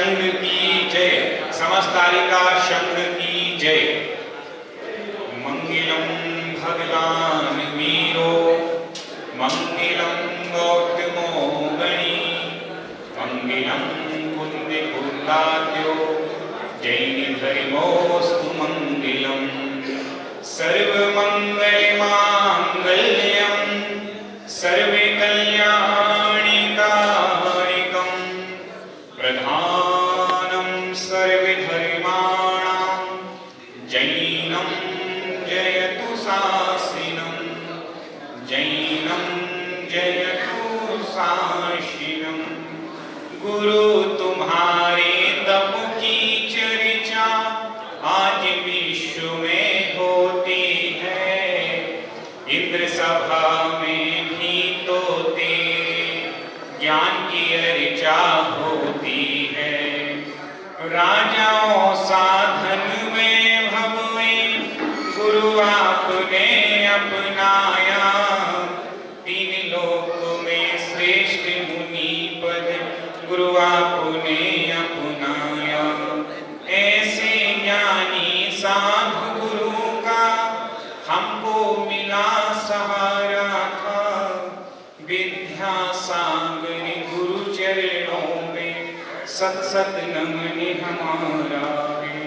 संघ की जय, समस्तारिका संघ की जय। मंगलम भगवान वीरो, मंगलम गौतमो गणी, मंगलम कुंद कुंदाद्यो, जैन धर्मोस्तु मंगलम। सर्वमंगल मांगल्यम सर्वे कल्याणिकारिकं, प्रधानं सर्वधर्माणां जैनं जयतु शासिनं, जैनं जयतु शासिनं। गुरु तुम्हारे तप की चर्चा आज विश्व में होती है, इंद्र सभा में भी तो तेरे ज्ञान की अर्चा होती है। राजाओं साधन में भवे गुरु आपने अपनाया, तीन लोक में श्रेष्ठ मुनि पद गुरु आपने अपनाया। ऐसे ज्ञानी साधु गुरु का हमको मिला सहारा था, विद्यासागर गुरु चरणों में सत सत नमन हमारा है।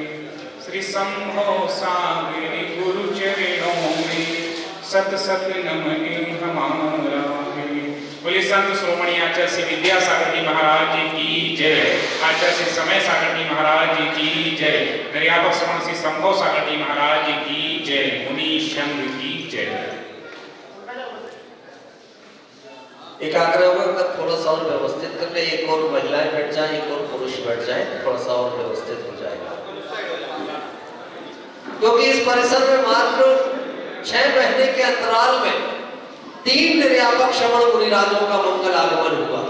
श्री शंभो सागर गुरु चरणों में सत सत नमन हमारा है। बोले संत श्रोमणी आचार्य श्री विद्यासागर जी महाराज की जय, आचार्य श्री समय सागर जी महाराज की जय, निर्यापक श्रवण श्री शंभो सागर जी महाराज की जय, मुनि संघ की जय। एकाग्र होकर थोड़ा सा और व्यवस्थित कर ले, एक और महिलाएं बैठ जाएं, एक और पुरुष बैठ जाएं, थोड़ा सा और व्यवस्थित हो जाएगा। क्योंकि इस परिसर में मात्र 6 महीने के अंतराल में 3 निर्यापक श्रवण मुनिराजों का मंगल आगमन हुआ।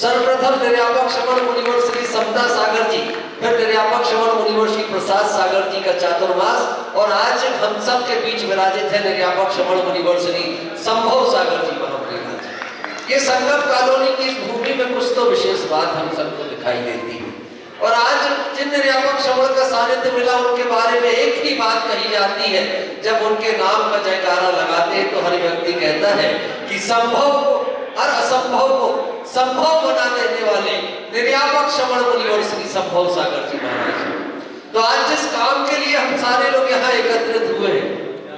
सर्वप्रथम निर्यापक श्रवण मुनिवर श्री समता सागर जी, फिर निर्यापक श्रवण मुनिवर श्री प्रसाद सागर जी का चातुर्मास, और आज हम सब के बीच विराजित है निर्यापक श्रवण मुनिवर श्री शंभो सागर जी महामुनिराज। ये संगम कॉलोनी की इस भूमि में कुछ तो विशेष बात हम सबको दिखाई देती है। और आज जिन निर्यापक श्रवण का सानिध्य मिला उनके बारे में एक ही बात कही जाती है, जब उनके नाम का जयकारा लगाते हैं तो हर व्यक्ति कहता है कि संभव को और असंभव को संभव बना देने वाले निर्यापक श्रवण मुनिवर श्री शंभो सागर जी महाराज। तो आज जिस काम के लिए हम सारे लोग यहाँ एकत्रित हुए हैं,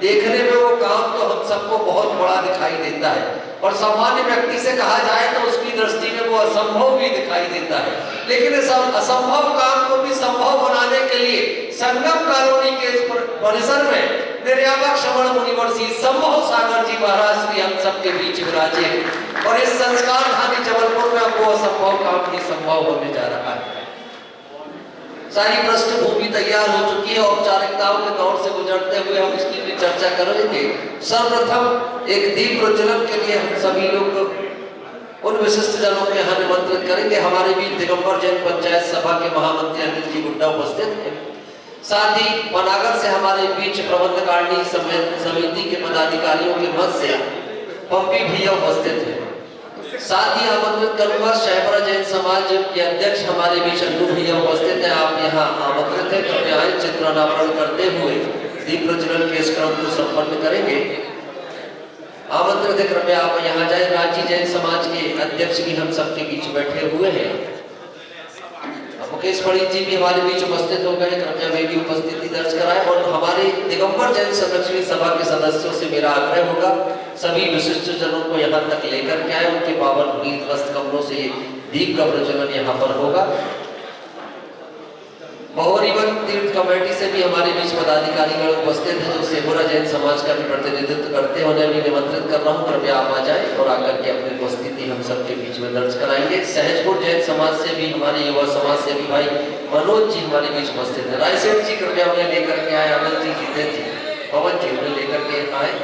देखने में वो काम तो हम सबको बहुत बड़ा दिखाई देता है, और सामान्य व्यक्ति से कहा जाए तो उसकी दृष्टि में वो असंभव भी दिखाई देता है। लेकिन इस असंभव काम को भी संभव बनाने के लिए संगम कॉलोनी के इस परिसर में निर्यापक श्रवण मुनिवर श्री शंभो सागर जी महाराज श्री हम सबके बीच विराजे, और इस संस्कार धानी जबलपुर में वो असंभव काम भी संभव होने जा रहा है। सारी पृष्ठभूमि तैयार हो चुकी है, औपचारिकताओं के दौर से गुजरते हुए हम इसकी भी चर्चा करेंगे। सर्वप्रथम एक दीप प्रज्वलन के लिए हम सभी लोग उन विशिष्ट जनों को यहाँ निमंत्रित करेंगे। हमारे बीच दिगंबर जैन पंचायत सभा के महामंत्री अनिल जी गुड्डा उपस्थित हैं। साथ ही पनागर से हमारे बीच प्रबंधकारिणी समिति के पदाधिकारियों के मत से पंपी भैया उपस्थित हैं। साथ ही आमंत्रित करूंगा शहपरा जैन समाज के अध्यक्ष हमारे बीच अन्नू भैया उपस्थित हैं। आप यहाँ आमंत्रित हैं, कृपया आए, चित्रानावरण करते हुए दीप प्रज्वलन के इस क्रम को संपन्न करेंगे। आमंत्रित है, कृपया आप यहाँ जाए। रांची जैन समाज के अध्यक्ष भी हम सबके बीच बैठे हुए हैं। मुकेश पंडित जी भी हमारे बीच उपस्थित हो गए, कृपया वे भी उपस्थिति दर्ज कराएं। और हमारे दिगंबर जैन संरक्षणी सभा के सदस्यों से मेरा आग्रह होगा सभी विशिष्ट जनों को यहाँ तक लेकर के आए, उनके पावन पुनीत वस्त्र कमलों से दीप का प्रज्वलन यहाँ पर होगा। महोरीवन तीर्थ कमेटी से भी हमारे बीच पदाधिकारीगण उपस्थित हैं, जो सेबोरा जैन समाज का भी प्रतिनिधित्व करते हैं, उन्हें भी निमंत्रित कर रहा हूँ, कृपया आप आ जाए और आकर के अपनी उपस्थिति हम सबके बीच में दर्ज कराएंगे। सहजपुर जैन समाज से भी हमारे युवा समाज से भी भाई मनोज जी हमारे बीच उपस्थित है। रायसेन जी कृपया उन्हें लेकर के आए, आनंद जी, जितेंद्र जी, पवन जी उन्हें लेकर के आए।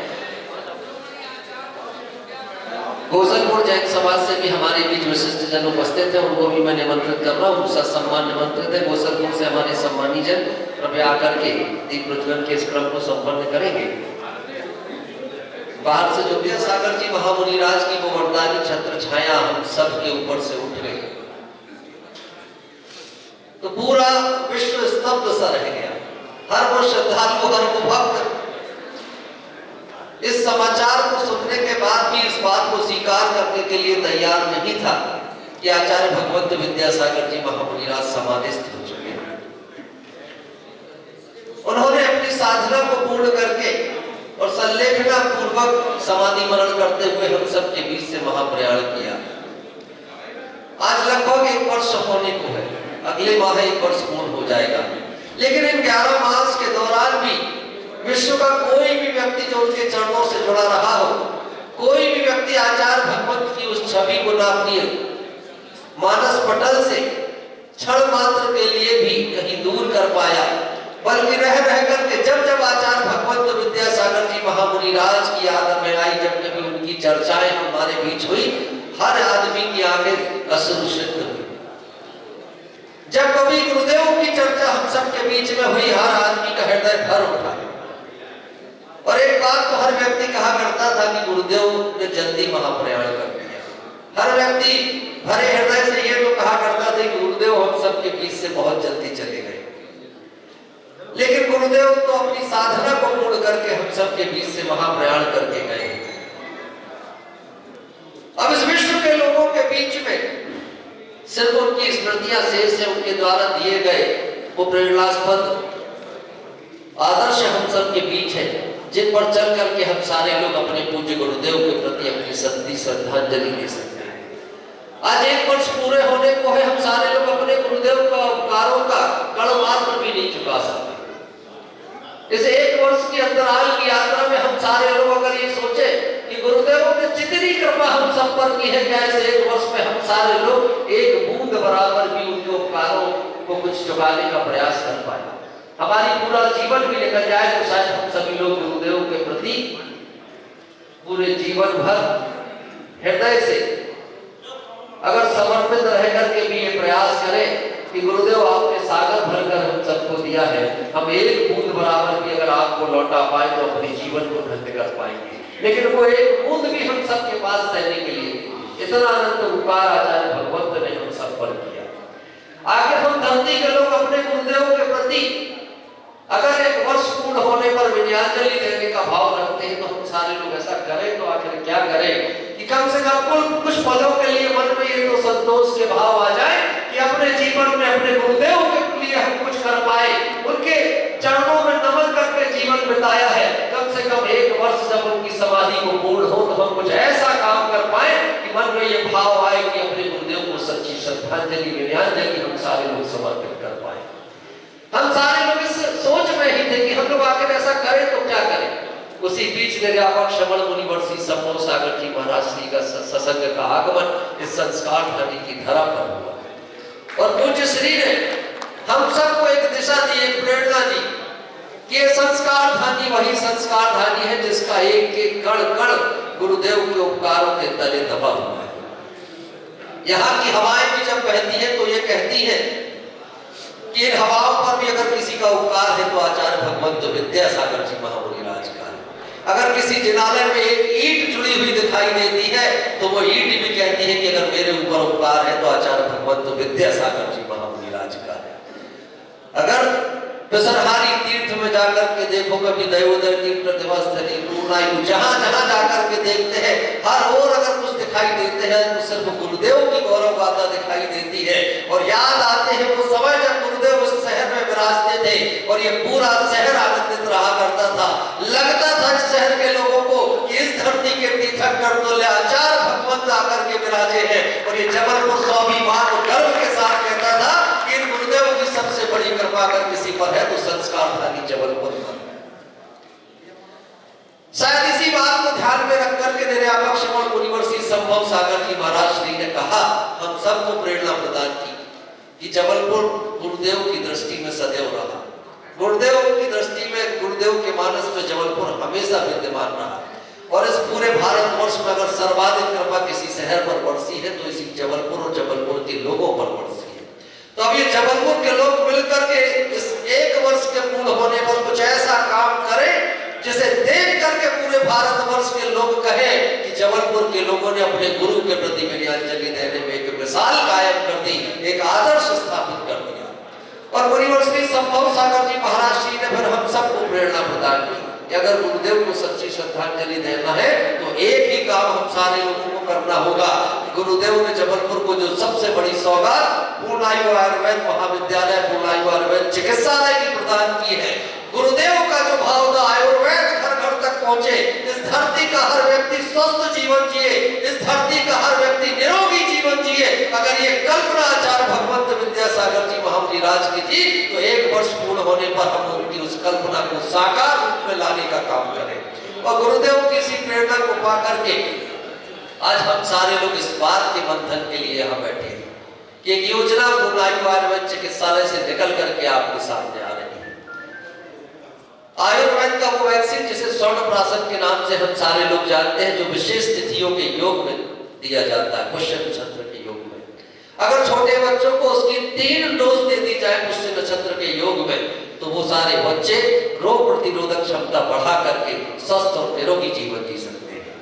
गोसलपुर जैन समाज से भी हमारे बीच विशिष्ट जन उपस्थित हैं, उनको भी मैं निमंत्रित कर रहा हूँ, सम्मान निमंत्रित है। गोसलपुर से हमारे सम्मानी जन कृपया आकर के दीप प्रज्वलन के इस क्रम को संपन्न करेंगे। बाहर से जो विद्यासागर जी महामुनिराज की वो वरदानी छत्र छाया हम सब के ऊपर से उठ गई। तो पूरा विश्व स्तब्ध सा रह गया। हर वो श्रद्धालु, हर वो भक्त इस समाचार को सुनने के बाद भी इस बात को स्वीकार करने के लिए तैयार नहीं था कि आचार्य भगवंत विद्यासागर जी महामुनिराज समाधिस्थ हो चुके हैं। उन्होंने अपनी साधना को पूर्ण करके और संलेखना पूर्वक समाधि मरण करते हुए हम सब के बीच से महाप्रयाण किया। आज लगभग 1 वर्ष होने को है, अगले माह 1 वर्ष पूर्ण हो जाएगा। लेकिन इन 11 मास के दौरान भी विश्व का कोई भी व्यक्ति जो उनके चरणों से जुड़ा रहा हो, कोई भी व्यक्ति आचार्य भगवंत की उस छवि को ना अपनी मानस पटल से क्षण मात्र के लिए भी कहीं दूर कर पाया, बल्कि रह करके जब जब आचार्य भगवंत विद्यासागर जी महामुनिराज की याद में आई, जब कभी उनकी चर्चाएं हमारे बीच हुई, हर आदमी की आंखें अश्रुसिक्त हुई। जब कभी गुरुदेव की चर्चा हम सब के बीच में हुई, हर आदमी का हृदय भर उठा। और एक बात तो हर व्यक्ति कहा करता था कि गुरुदेव ने जल्दी महाप्रयाण कर दिया। हर व्यक्ति भरे हृदय से ये तो कहा करता था कि गुरुदेव हम सब के बीच से बहुत जल्दी चले गए। लेकिन गुरुदेव तो अपनी साधना को पूर्ण करके हम सब के बीच से महाप्रयाण करके गए। अब इस विश्व के लोगों के बीच में सिर्फ उनकी स्मृतियां शेष से उनके द्वारा दिए गए वो प्रेरणास्पद आदर्श हम सब के बीच है, जिन पर चल करके हम सारे लोग अपने पूज्य गुरुदेव के प्रति अपनी सच्ची श्रद्धांजलि दे सकते हैं। आज 1 वर्ष पूरे होने को है, हम सारे लोग अपने गुरुदेव का उपकारों का कण मात्र भी नहीं चुका सकते। इस 1 वर्ष की अंतराल की यात्रा में हम सारे लोग अगर ये सोचे कि गुरुदेव ने जितनी कृपा हम सब पर की है, क्या इस 1 वर्ष में हम सारे लोग एक बूंद बराबर भी उनके उपकारों को कुछ चुकाने का प्रयास कर पाए, हमारी पूरा जीवन भी निकल जाए, तो शायद हम सभी लोग गुरुदेव के प्रति पूरे जीवन भर हृदय से अगर समर्पित रह करके भी ये प्रयास करें कि गुरुदेव आपने सागर भरकर हम सबको दिया है, हम एक बूंद बराबर भी अगर आपको लौटा पाए तो अपने जीवन को धन्य कर पाएंगे। लेकिन वो एक बूंद भी हम सबके पास देने के लिए इतना अनंत उपकार आचार्य भगवंत ने हम सब पर किया। आखिर हम धरती के लोग अपने गुरुदेव के प्रति अगर 1 वर्ष पूर्ण होने पर विनयाजलि देने का भाव रखते हैं, तो हम सारे लोग ऐसा करें तो आखिर क्या करें कि कम से कम कुछ पलों के लिए मन में ये तो संतोष के भाव आ जाए कि अपने जीवन में अपने गुरुदेव के लिए हम कुछ कर पाए, उनके चरणों में नमन करके जीवन बिताया है। कम से कम 1 वर्ष जब उनकी समाधि को पूर्ण हो तो हम कुछ ऐसा काम कर पाए कि मन में ये भाव आए कि अपने गुरुदेव को सच्ची श्रद्धांजलि विनयाजलि हम सारे लोग समर्पित कर पाए। हम सारे लोग इस सोच में ही थे कि हम लोग आखिर ऐसा करें तो क्या करें। उसी बीच निर्यापक श्रवण मुनिवर श्री संभव सागर जी महाराज श्री का सत्संग का आगमन इस संस्कार ढानी की धरा पर हुआ और पूज्य श्री ने हम सबको एक दिशा दी, एक प्रेरणा दी कि ये संस्कार ढानी वही संस्कार ढानी है जिसका एक एक कण कण गुरुदेव के उपकारों के तले दबा हुआ है। यहाँ की हवाएं भी जब बहती है तो ये कहती है कि इन हवाओं पर भी अगर किसी का उपकार है तो आचार्य भगवंत विद्यासागर जी महामुनिराज का है। अगर किसी जिनालय में एक ईंट जुड़ी हुई दिखाई देती है तो वो ईंट भी कहती है कि अगर मेरे ऊपर उपकार है तो आचार्य भगवंत विद्यासागर जी महामुनिराज का है। अगर पिसरहारी तीर्थ में जाकर के देखो, कभी दयोदय तीर्थ प्रतिमा स्थली पूर्णायु जहां जहां जाकर के देखते हैं, हर ओर अगर कुछ दिखाई देते हैं तो सिर्फ गुरुदेव की गौरव गाथा दिखाई देती है। और याद आते हैं वो समय जब गुरुदेव उस शहर में विराजते थे और ये पूरा शहर आनंदित रहा करता था। लगता था इस शहर के लोगों को कि इस धरती के तीर्थंकर तुल्य आचार्य भगवंत आकर के विराजे हैं। और ये जबलपुर स्वाभिमान और गर्व के साथ कहता था कि इन गुरुदेव की सबसे बड़ी कृपा अगर किसी पर है तो संस्कार ढानी जबलपुर पर। शायद इसी बात को ध्यान में रख करके निर्यापक श्रवण मुनिवर श्री संभव सागर जी महाराज श्री ने कहा, हम सबको प्रेरणा प्रदान की कि जबलपुर गुरुदेव की दृष्टि में सदैव रहा। गुरुदेव की दृष्टि में, गुरुदेव के मानस में जबलपुर हमेशा विद्यमान रहा। और इस पूरे भारतवर्ष में अगर सर्वाधिक कृपा किसी शहर पर बरसी है तो इसी जबलपुर और जबलपुर के लोगों पर बरसी है। तो अब ये जबलपुर के लोग मिलकर के इस 1 वर्ष के पूर्ण होने पर कुछ ऐसा काम करें जिसे देख करके पूरे भारतवर्ष के लोग कहें कि जबलपुर के लोगों ने अपने गुरु के प्रति विनयाजलि देने में एक मिसाल कायम कर दी, एक आदर्श स्थापित कर दिया। और मुनिवर श्री संभव सागर जी महाराज जी ने फिर हम सबको प्रेरणा प्रदान की कि अगर गुरुदेव को सच्ची श्रद्धांजलि देना है तो एक ही काम हम सारे लोगों को करना होगा। गुरुदेव ने जबलपुर को जो सबसे बड़ी सौगात पूर्णायु आयुर्वेद महाविद्यालय, पूर्णायु आयुर्वेद चिकित्सालय की प्रदान की है। गुरुदेव का जो भाव था आयुर्वेद घर घर तक पहुंचे, इस धरती का हर व्यक्ति स्वस्थ जीवन जिए, इस धरती का हर व्यक्ति निरोगी जीवन जिए। अगर ये कल्पना आचार्य भगवंत विद्यासागर जी महामुनि राज की थी तो 1 वर्ष पूर्ण होने पर हम उनकी उस कल्पना को साकार रूप में लाने का काम करें। और गुरुदेव की इसी प्रेरणा को पा करके आज हम सारे लोग इस बात के मंथन के लिए यहाँ बैठे हैं कि एक योजना पूर्णायु आयुर्वेद चिकित्सालय से निकल करके आपके सामने आ रही है। आयुर्वेद का वो वैक्सीन जिसे स्वर्ण प्राशन के नाम से हम सारे लोग जानते हैं, जो विशेष तिथियों के योग में दिया जाता है, पुष्य नक्षत्र के योग में। अगर छोटे बच्चों को उसकी 3 डोज दे दी जाए पुष्य नक्षत्र के योग में तो वो सारे बच्चे रोग प्रतिरोधक क्षमता बढ़ा करके स्वस्थ और निरोगी जीवन जी सकते हैं।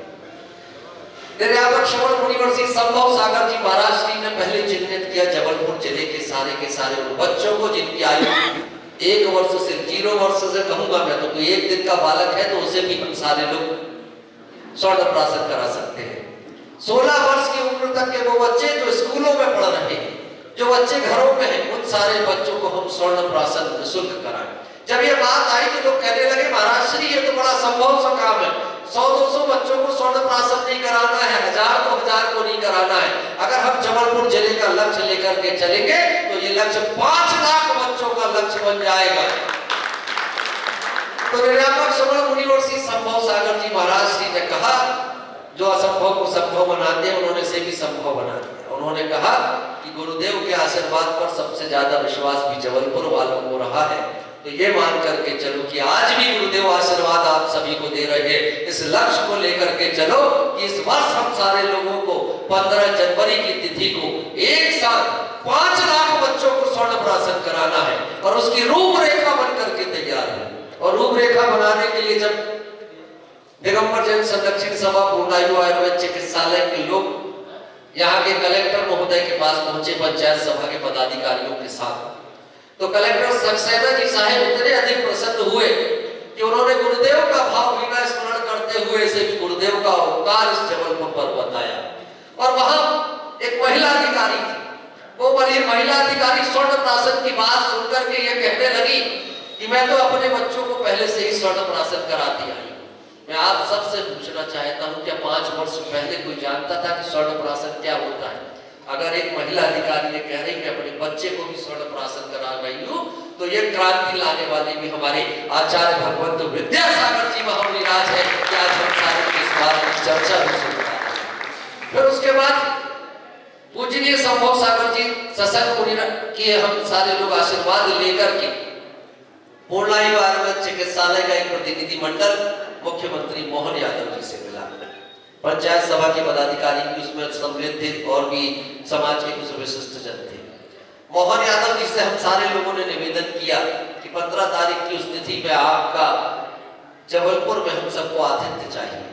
निर्यापक श्रवण मुनिवर श्री संभव सागर जी महाराज जी ने पहले चिन्हित किया जबलपुर जिले के सारे बच्चों को जिनकी आयु 1 वर्ष से 0 वर्ष से कहूंगा मैं तो कोई 1 दिन का बालक है तो उसे भी हम सारे लोग स्वर्ण प्राशन करा सकते हैं। 16 वर्ष की उम्र तक के वो बच्चे जो स्कूलों में पढ़ रहे हैं, जो बच्चे घरों में हैं, उन सारे बच्चों को हम स्वर्ण प्राशन निःशुल्क कराएं। जब ये बात आई तो लोग कहने लगे महाराज श्री ये तो बड़ा संभव सा काम है, 100-200 बच्चों को स्वर्ण प्राशन नहीं कराना है, 1000-2000 को नहीं कराना है। अगर हम जबलपुर जिले का लक्ष्य लेकर के चलेंगे तो ये लक्ष्य 5 लाख बच्चों का लक्ष्य बन जाएगा। तो निर्यापक श्रवण मुनिवर श्री संभव सागर जी महाराज जी ने कहा जो असंभव को संभव बनाते हैं उन्होंने से भी संभव बना दिया। उन्होंने कहा कि गुरुदेव के आशीर्वाद पर सबसे ज्यादा विश्वास भी जबलपुर वालों को रहा है, तो ये मान करके चलो कि आज भी गुरुदेव आशीर्वाद आप सभी को दे रहे हैं। इस लक्ष्य को लेकर के चलो कि इस वर्ष हम सारे लोगों को 15 जनवरी की तिथि को एक साथ 5 लाख बच्चों को स्वर्ण प्राशन कराना है और उसकी रूपरेखा बन करके तैयार है। और रूपरेखा बनाने के लिए जब दिगंबर जैन संरक्षण सभा पूर्णायु आयुर्वेद चिकित्सालय के लोग यहाँ के कलेक्टर महोदय के पास पहुंचे पंचायत सभा के पदाधिकारियों के साथ, तो कलेक्टर सक्सेना जी साहब इतने अधिक प्रसन्न हुए कि उन्होंने गुरुदेव का भाव वीणा स्मरण करते हुए इसे भी गुरुदेव का उपकार इस जबलपुर पर बताया। और वहां एक महिला अधिकारी थी, वो महिला अधिकारी स्वर्ण प्राशन की बात सुनकर के ये कहने लगी कि मैं तो अपने बच्चों को पहले से ही स्वर्ण प्राशन कराती आई। मैं आप सबसे पूछना चाहता हूं क्या 5 वर्ष पहले कोई जानता था कि स्वर्ण प्राशन क्या होता है? अगर एक महिला अधिकारी ने कह रही मैं अपने बच्चे को भी स्वर्ण प्राशन करा रही हूं तो ये क्रांति लाने वाले भी हमारे आचार्य भगवंत विद्यासागर जी महामुनि राज है कि आज हम सारे इस बात की चर्चा भी सुन रहे हैं। फिर उसके बाद पूजनीय संभव सागर जी सशक्त मुनि के हम सारे लोग आशीर्वाद लेकर के पूर्णायु आयुर्वेद चिकित्सालय का एक प्रतिनिधि मंडल मुख्यमंत्री मोहन यादव जी से मिला। पंचायत सभा के पदाधिकारी भी उसमें सम्मिलित थे और भी समाज के कुछ विशिष्ट जन थे। मोहन यादव जी से हम सारे लोगों ने निवेदन किया कि 15 तारीख की उस तिथि में आपका जबलपुर में हम सबको आतिथ्य चाहिए।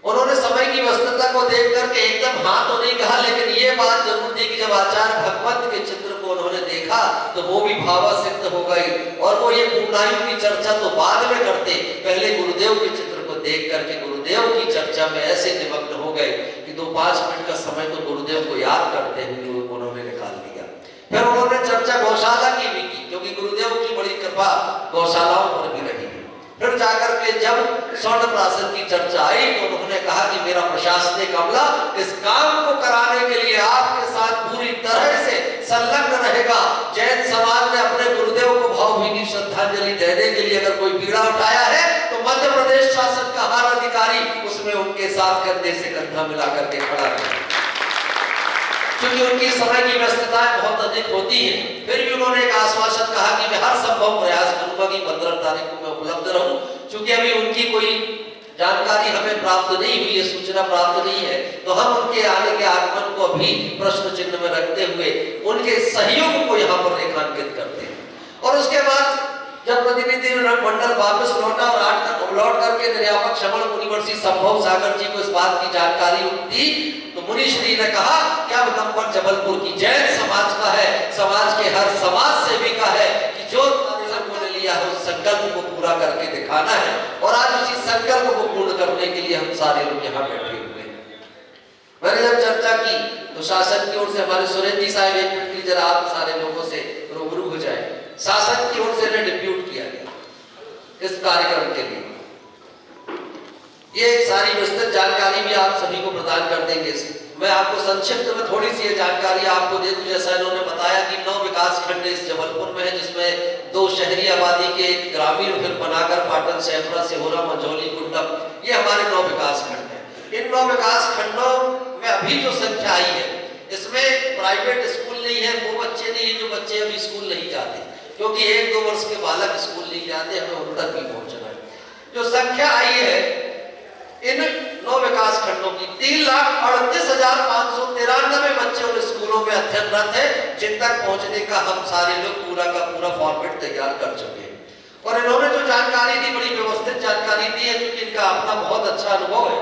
उन्होंने समय की व्यस्तता को देख करके एकदम हाँ तो नहीं कहा, लेकिन ये बात जरूर थी कि जब आचार्य भगवंत के चित्र को उन्होंने देखा तो वो भी भावासिक्त हो गई और वो ये पूर्णायु की चर्चा तो बाद में करते, पहले गुरुदेव के चित्र को देख करके गुरुदेव की चर्चा में ऐसे निमग्न हो गए कि 2-5 मिनट का समय तो गुरुदेव को याद करते हुए उन्होंने निकाल दिया। फिर उन्होंने चर्चा गौशाला की भी की क्योंकि गुरुदेव की बड़ी कृपा गौशालाओं पर भी रही। फिर जाकर के जब स्वर्ण प्राशन की चर्चा आई तो उन्होंने कहा कि मेरा प्रशासनिक अमला इस काम को कराने के लिए आपके साथ पूरी तरह से संलग्न रहेगा। जैन समाज ने अपने गुरुदेव को भावभीनी श्रद्धांजलि देने के लिए अगर कोई बीड़ा उठाया है तो मध्य प्रदेश शासन का हर अधिकारी उसमें उनके साथ कंधे से कंधा मिला करके खड़ा है। क्योंकि उनकी समय की व्यस्तताएं बहुत अधिक होती है, फिर भी उन्होंने एक आश्वासन कहा कि मैं हर संभव प्रयास करूंगा कि 15 तारीख को मैं उपलब्ध रहूं। क्योंकि अभी उनकी कोई जानकारी हमें प्राप्त नहीं हुई है, सूचना प्राप्त नहीं है, तो हम उनके आने के आगमन को अभी प्रश्न चिन्ह में रखते हुए उनके सहयोग को यहाँ पर रेखांकित करते हैं। और उसके बाद जब प्रतिनिधि मंडल वापस लौटा और लौट करके निर्यापक श्रवण मुनिवर श्री संभव सागर जी को इस बात की जानकारी दी तो मुनि श्री ने कहा क्या नंबर जबलपुर की जैन समाज का है, समाज के हर समाज सेवी का है कि जो ने लिया है उस संकल्प को पूरा करके दिखाना है। और आज उसी संकल्प को पूर्ण करने के लिए हम सारे लोग यहाँ बैठे हुए हैं। मैंने जब चर्चा की तो शासन की ओर से हमारे सुरेंद्र जी साहब एक मिनट के जरा आप सारे लोगों से रूबरू हो जाए। शासन की ओर से डिप्यूट किया गया इस कार्यक्रम के लिए। ये सारी विस्तृत जानकारी भी आप सभी को प्रदान कर देंगे। मैं आपको संक्षिप्त में थोड़ी सी ये जानकारी आपको दे दूं। जैसा इन्होंने बताया कि 9 विकास खंड इस जबलपुर में है, जिसमें 2 शहरी आबादी के, एक ग्रामीण, फिर बनाकर, पाटन, सैफरा, सिहोरा, मंझौली, गुंडक, ये हमारे 9 विकास खंड है। इन 9 विकास खंडों में अभी जो संख्या आई है इसमें प्राइवेट स्कूल नहीं है, वो बच्चे नहीं है जो बच्चे अभी स्कूल नहीं जाते, क्योंकि 1-2 वर्ष के बालक स्कूल नहीं जाते, हमें उन तक भी पहुंचना है। जो संख्या आई है इन 9 विकास खंडों की 3,38,593 बच्चे उन स्कूलों में अध्ययनरत है जिन तक पहुंचने का हम सारे लोग पूरा का पूरा फॉर्मेट तैयार कर चुके हैं। और इन्होंने जो जानकारी दी बड़ी व्यवस्थित जानकारी दी है, क्योंकि इनका अपना बहुत अच्छा अनुभव है।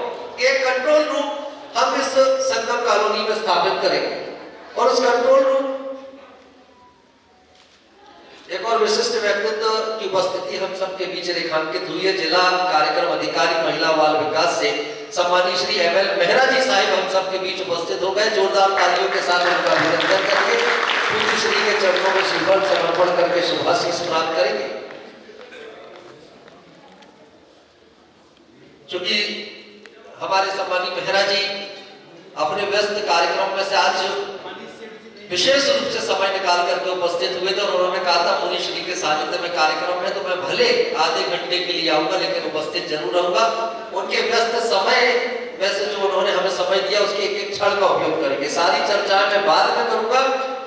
एक कंट्रोल रूम हम इस संगम कॉलोनी में स्थापित करेंगे और उस कंट्रोल रूम एक और विशिष्ट व्यक्तित्व की उपस्थिति हम सबके बीच रेखांकित हुई है। जिला कार्यक्रम अधिकारी महिला बाल विकास से सम्मानित श्री एमएल मेहरा जी साहिब हम सबके बीच उपस्थित हो गए। जोरदार तालियों के साथ उनका अभिनंदन करके पूज्य श्री के चरणों में श्रीफल समर्पण करके शुभाशीष प्राप्त करेंगे। क्योंकि हमारे सम्मानित मेहरा जी अपने व्यस्त कार्यक्रम में से आज विशेष रूप से समय निकाल करके उपस्थित हुए थे और उन्होंने कहा था मुनि श्री के सानिध्य में कार्यक्रम है तो मैं भले आधे घंटे के लिए आऊंगा लेकिन उपस्थित जरूर रहूंगा। उनके व्यस्त समय वैसे जो उन्होंने हमें समय दिया उसके एक एक क्षण का उपयोग करेंगे। सारी चर्चाएं मैं बाद में करूंगा।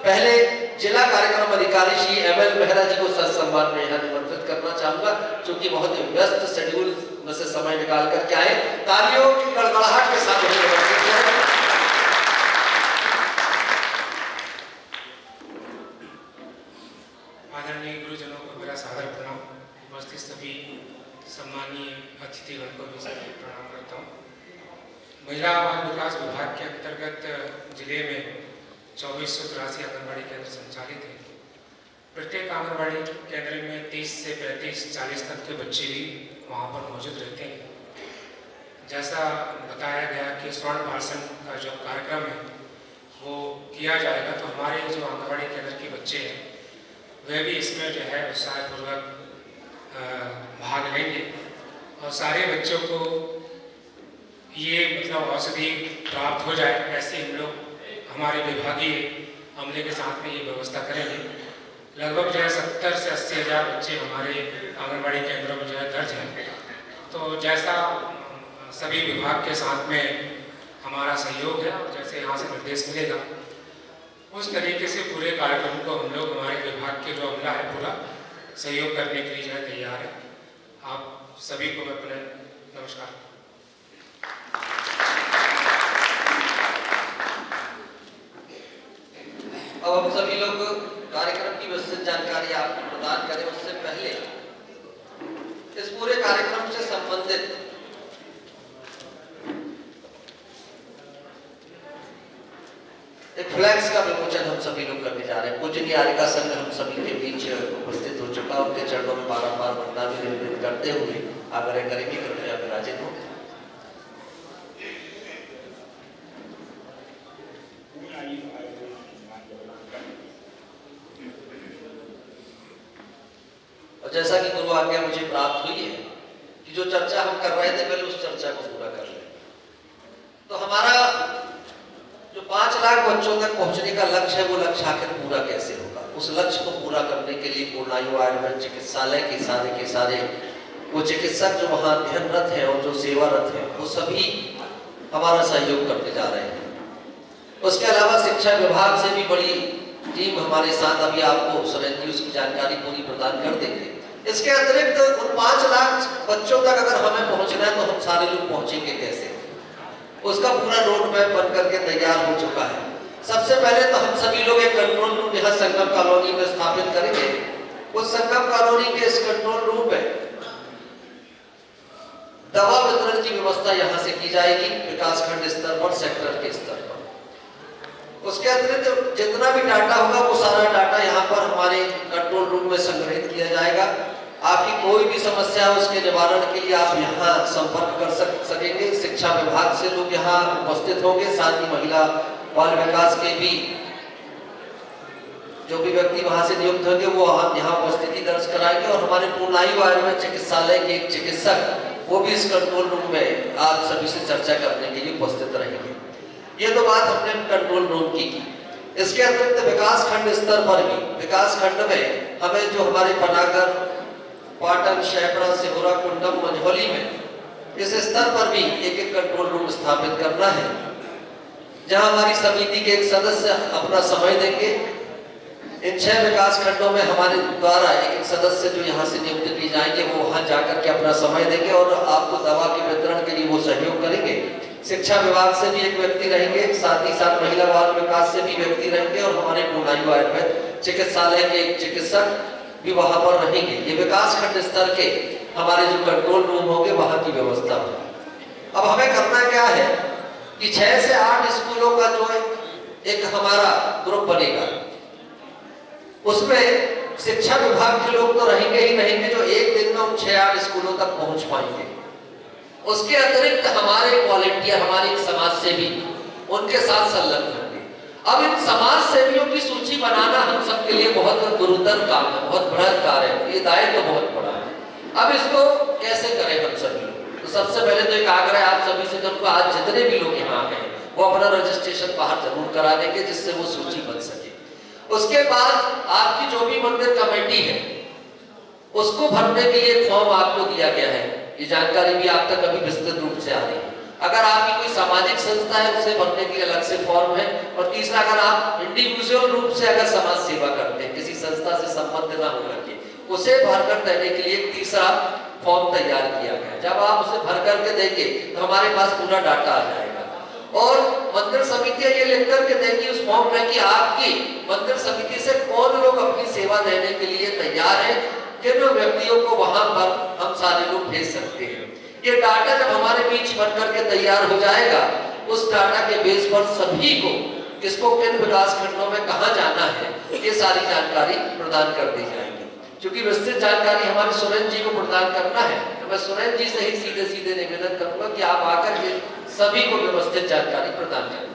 पहले जिला कार्यक्रम अधिकारी श्री एमएल मेहरा जी को सम्मान में यहाँ निमंत्रित करना चाहूंगा, क्योंकि बहुत व्यस्त शेड्यूल में से समय निकाल करके आए। तालियों की गड़गड़ाहट के साथ निमंत्रित करें। आदरणीय गुरुजनों को मेरा सादर प्रणाम। उपस्थित सभी सम्मानीय अतिथिगण को भी प्रणाम करता हूँ। महिला बाल विकास विभाग के अंतर्गत जिले में 2483 आंगनबाड़ी केंद्र संचालित हैं। प्रत्येक आंगनबाड़ी केंद्र में 30 से 35-40 तक के बच्चे भी वहाँ पर मौजूद रहते हैं। जैसा बताया गया कि स्वर्ण भाषण का जो कार्यक्रम है वो किया जाएगा, तो हमारे जो आंगनबाड़ी केंद्र के बच्चे हैं वे भी इसमें जो है उत्साहपूर्वक भाग लेंगे और सारे बच्चों को ये मतलब औषधि प्राप्त हो जाए, ऐसे हम लोग हमारे विभागीय अमले के साथ में ये व्यवस्था करेंगे। लगभग जो है 70 से 80 हज़ार बच्चे हमारे आंगनबाड़ी केंद्रों में जो है दर्ज हैं। तो जैसा सभी विभाग के साथ में हमारा सहयोग है, जैसे यहाँ से निर्देश मिलेगा उस तरीके से पूरे कार्यक्रम को हम लोग हमारे विभाग के जो अमला है पूरा सहयोग करने के लिए तैयार है। आप सभी को मैं अपने नमस्कार। अब हम सभी लोग कार्यक्रम की विस्तृत जानकारी आपको प्रदान करें उससे पहले इस पूरे कार्यक्रम से संबंधित एक फ्लैक्स का विमोचन हम सभी लोग करने जा रहे हैं। पूजनीय आरिका संघ हम सभी के बीच उपस्थित हो चुका, उनके चरणों में बारंबार वंदना भी निवेदित करते हुए आग्रह करेंगे कृपया विराजित हो। और जैसा कि गुरु आज्ञा मुझे प्राप्त हुई है कि जो चर्चा हम कर रहे थे पहले उस चर्चा को पूरा कर लें। तो हमारा जो 5 लाख बच्चों तक पहुंचने का लक्ष्य है वो लक्ष्य आखिर पूरा कैसे होगा? उस लक्ष्य को पूरा करने के लिए पूर्णायु आयुर्वेद चिकित्सालय के सारे वो चिकित्सक जो वहाँ अध्ययनरत है और जो सेवारत है वो सभी हमारा सहयोग करते जा रहे हैं। उसके अलावा शिक्षा विभाग से भी बड़ी टीम हमारे साथ, अभी आपको सुरेंद्र जी उसकी जानकारी पूरी प्रदान कर देंगे। इसके अतिरिक्त उन 5 लाख बच्चों तक अगर हमें पहुंचना है तो हम सारे लोग पहुंचेंगे कैसे? उसका पूरा रोड मैप बन करके तैयार हो चुका है। सबसे पहले तो हम सभी लोग एक कंट्रोल रूम यहाँ संगम कॉलोनी में स्थापित करेंगे उस संगम कॉलोनी के इस कंट्रोल रूम में दवा वितरण की व्यवस्था यहाँ से की जाएगी, विकासखंड स्तर पर, सेक्टर के स्तर पर। उसके अतिरिक्त जितना भी डाटा होगा वो सारा डाटा यहाँ पर हमारे कंट्रोल रूम में संग्रहित किया जाएगा। आपकी कोई भी समस्या है उसके निवारण के लिए आप यहाँ संपर्क कर सकेंगे। शिक्षा विभाग से लोग यहाँ उपस्थित होंगे, साथ ही महिला बाल विकास के भी जो भी व्यक्ति वहां से नियुक्त होंगे वो यहाँ उपस्थिति दर्ज कराएंगे। और हमारे पूर्णायु आयुर्वेद चिकित्सालय के एक चिकित्सक वो भी इस कंट्रोल रूम में आप सभी से चर्चा करने के लिए उपस्थित रहेंगे। ये तो बात हमने कंट्रोल रूम की। इसके अतिरिक्त विकास खंड स्तर पर भी, विकास खंड में हमें जो हमारे पनागर, पाटन, शेपरा, सिहोरा, कुंडम, मंझौली में इस स्तर पर भी एक एक कंट्रोल रूम स्थापित करना है, जहां हमारी समिति के एक सदस्य अपना समय देंगे। इन 6 विकास खंडों में हमारे द्वारा एक एक सदस्य जो यहाँ से नियुक्त किए जाएंगे वो वहां जाकर के अपना समय देंगे और आपको दवा के वितरण के लिए वो सहयोग करेंगे। शिक्षा विभाग से भी एक व्यक्ति रहेंगे, साथ ही साथ महिला बाल विकास से भी व्यक्ति रहेंगे और हमारे पूर्णायु आयुर्वेद चिकित्सालय के एक चिकित्सक भी वहां पर रहेंगे। ये विकास खंड स्तर के हमारे जो कंट्रोल रूम होंगे वहां की व्यवस्था होगी। अब हमें करना क्या है कि 6 से 8 स्कूलों का जो एक हमारा ग्रुप बनेगा, उसमें शिक्षा विभाग के लोग तो रहेंगे ही रहेंगे जो एक दिन में उन 6-8 स्कूलों तक पहुंच पाएंगे। उसके अतिरिक्त हमारे वॉलंटियर, हमारे समाज सेवी उनके साथ संलग्न होंगे। अब इन समाज सेवियों की सूची बनाना हम सबके लिए बहुत गुरुतर काम है, बहुत बृहद कार्य है, ये दायित्व तो बहुत बड़ा है। अब इसको कैसे करें हम सभी लोग? तो सबसे पहले तो एक आग्रह आप सभी से करूंगा, आज जितने भी लोग यहाँ आ गए वो अपना रजिस्ट्रेशन बाहर जरूर करा देंगे जिससे वो सूची बन सके। उसके बाद आपकी जो भी मंदिर कमेटी है उसको भरने के लिए फॉर्म आपको दिया गया है। ये जानकारी भी आप तक अभी विस्तृत रूप से आ रही है। अगर आपकी कोई सामाजिक संस्था है उसे भरने के लिए अलग से फॉर्म है। और तीसरा, अगर आप इंडिविजुअल रूप से अगर समाज सेवा करते हैं, किसी संस्था से संबद्ध ना होकर के, उसे भरकर देने के लिए एक तीसरा फॉर्म तैयार किया गया। जब आप उसे भर करके देंगे तो हमारे पास पूरा डाटा आ जाएगा और मंदिर समितियां ये लिख करके देंगी उस फॉर्म में कि आपकी मंदिर समिति से कौन लोग अपनी सेवा देने के लिए तैयार है, किन व्यक्तियों को वहां पर हम सारे लोग भेज सकते हैं। ये डाटा जब हमारे बीच बन करके तैयार हो जाएगा, उस डाटा के बेस पर सभी को किसको किन विकास खंडों में कहां जाना है ये सारी जानकारी प्रदान कर दी जाएगी। क्योंकि विस्तृत जानकारी हमारे सुरेंद्र जी को प्रदान करना है, तो मैं सुरेंद्र जी से ही सीधे सीधे निवेदन करूंगा कि आप आकर के सभी को व्यवस्थित जानकारी प्रदान करें।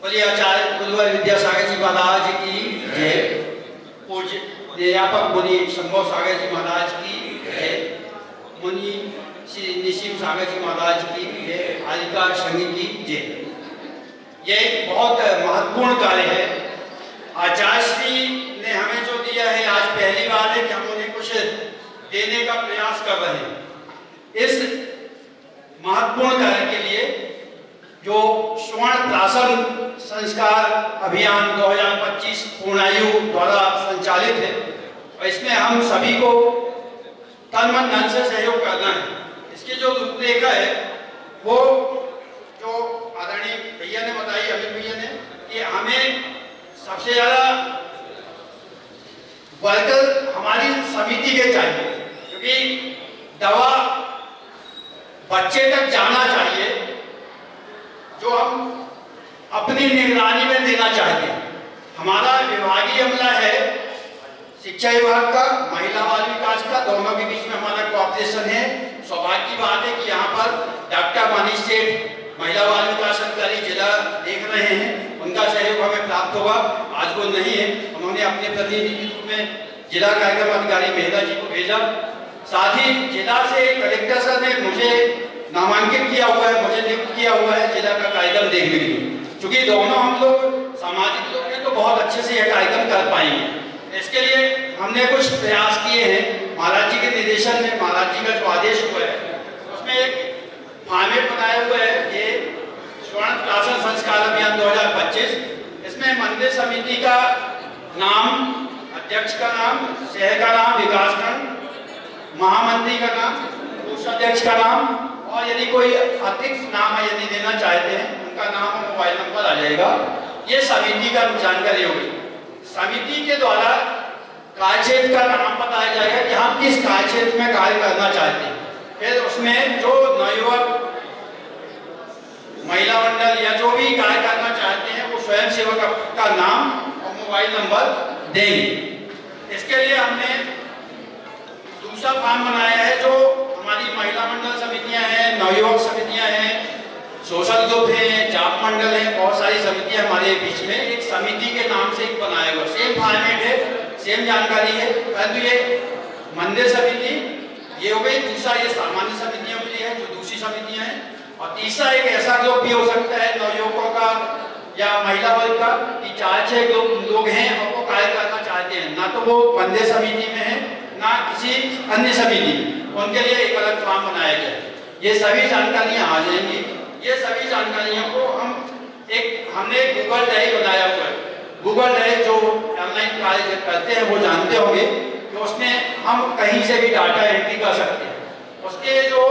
बोलिए आचार्य गुरुवर विद्यासागर जी महाराज की जय। पूज्य अध्यापक मुनि शंभो सागर जी महाराज की जय। मुनि श्री निशिम सागर जी महाराज की जय। आदिकार संघ की जय। ये एक बहुत महत्वपूर्ण कार्य है। आचार्य श्री ने हमें जो दिया है, आज पहली बार है कि हम उन्हें कुछ देने का प्रयास कर रहे हैं। इस महत्वपूर्ण कार्य के लिए जो स्वर्ण प्राशन संस्कार अभियान 2025 पूर्णायु द्वारा संचालित है, और इसमें हम सभी को तन मन धन से सहयोग करना है। इसकी जो रूपरेखा है वो जो आदरणीय भैया ने बताई, अमित भैया ने, कि हमें सबसे ज्यादा वर्कर हमारी समिति के चाहिए, क्योंकि दवा बच्चे तक जाना चाहिए जो हम अपनी निगरानी में देना चाहते हैं। हमारा विभागीय अमला है शिक्षा विभाग का, महिला बाल विकास का, दोनों के बीच में हमारा कोऑपरेशन है। सौभाग्य की बात है कि यहाँ पर डॉक्टर मनीष सेठ महिला बाल विकास अधिकारी जिला देख रहे हैं, उनका सहयोग हमें प्राप्त होगा। आज वो नहीं है, उन्होंने अपने प्रतिनिधि के रूप में जिला कार्यक्रम अधिकारी मेहरा जी को भेजा। साथ ही जिला से कलेक्टर सर ने मुझे नामांकित किया हुआ है, मुझे नियुक्त किया हुआ है जिला का कार्यक्रम देखने के लिए। चूंकि दोनों हम लोग सामाजिक लोग हैं तो बहुत अच्छे से यह कार्यक्रम कर पाएंगे। इसके लिए हमने कुछ प्रयास किए हैं। महाराज जी के निर्देशन में, महाराज जी का जो आदेश हुआ है उसमें एक फॉर्मेट बनाया हुआ है, ये स्वर्ण प्राशन संस्कार अभियान 2025। इसमें मंदिर समिति का नाम, अध्यक्ष का नाम, शहर का नाम, विकास खंड, महामंत्री का नाम, कोषाध्यक्ष का नाम, और यदि कोई अतिरिक्त नाम है यदि देना चाहते हैं उनका नाम और मोबाइल नंबर आ जाएगा। ये समिति का जानकारी होगी। समिति के द्वारा क्षेत्र का नाम बताया जाएगा कि हम किस कार्य क्षेत्र में कार्य करना चाहते हैं। फिर उसमें जो नवयुवक महिला मंडल या जो भी कार्य करना चाहते हैं वो स्वयं सेवक का नाम और मोबाइल नंबर देंगे। इसके लिए हमने दूसरा फॉर्म बनाया है। जो हमारी महिला मंडल समितियां हैं, नवयुवक समितियां हैं, सोशल ग्रुप हैं, जाप मंडल है, बहुत सारी समितियां हमारे बीच में एक समिति के नाम से एक बनाया हुआ, सेम फॉर्मेट है, सेम जानकारी है, परंतु ये मंदिर समिति ये हो गई। दूसरा ये सामान्य समितियों के लिए है जो दूसरी समितियां हैं। और तीसरा एक ऐसा ग्रुप भी हो सकता है नवयुवकों का या महिला वर्ग का कि 4-6 लोग हैं और वो कार्य करना चाहते हैं, ना तो वो मंदिर समिति में है ना किसी अन्य समिति में, उनके लिए एक अलग फॉर्म बनाया गया है। ये सभी जानकारियां आ जाएंगी। ये सभी जानकारियों को हमने गूगल ड्राइव बनाया हुआ है। गूगल ड्राइव जो ऑनलाइन कार्य करते हैं वो जानते होंगे कि उसमें हम कहीं से भी डाटा एंट्री कर सकते हैं। उसके जो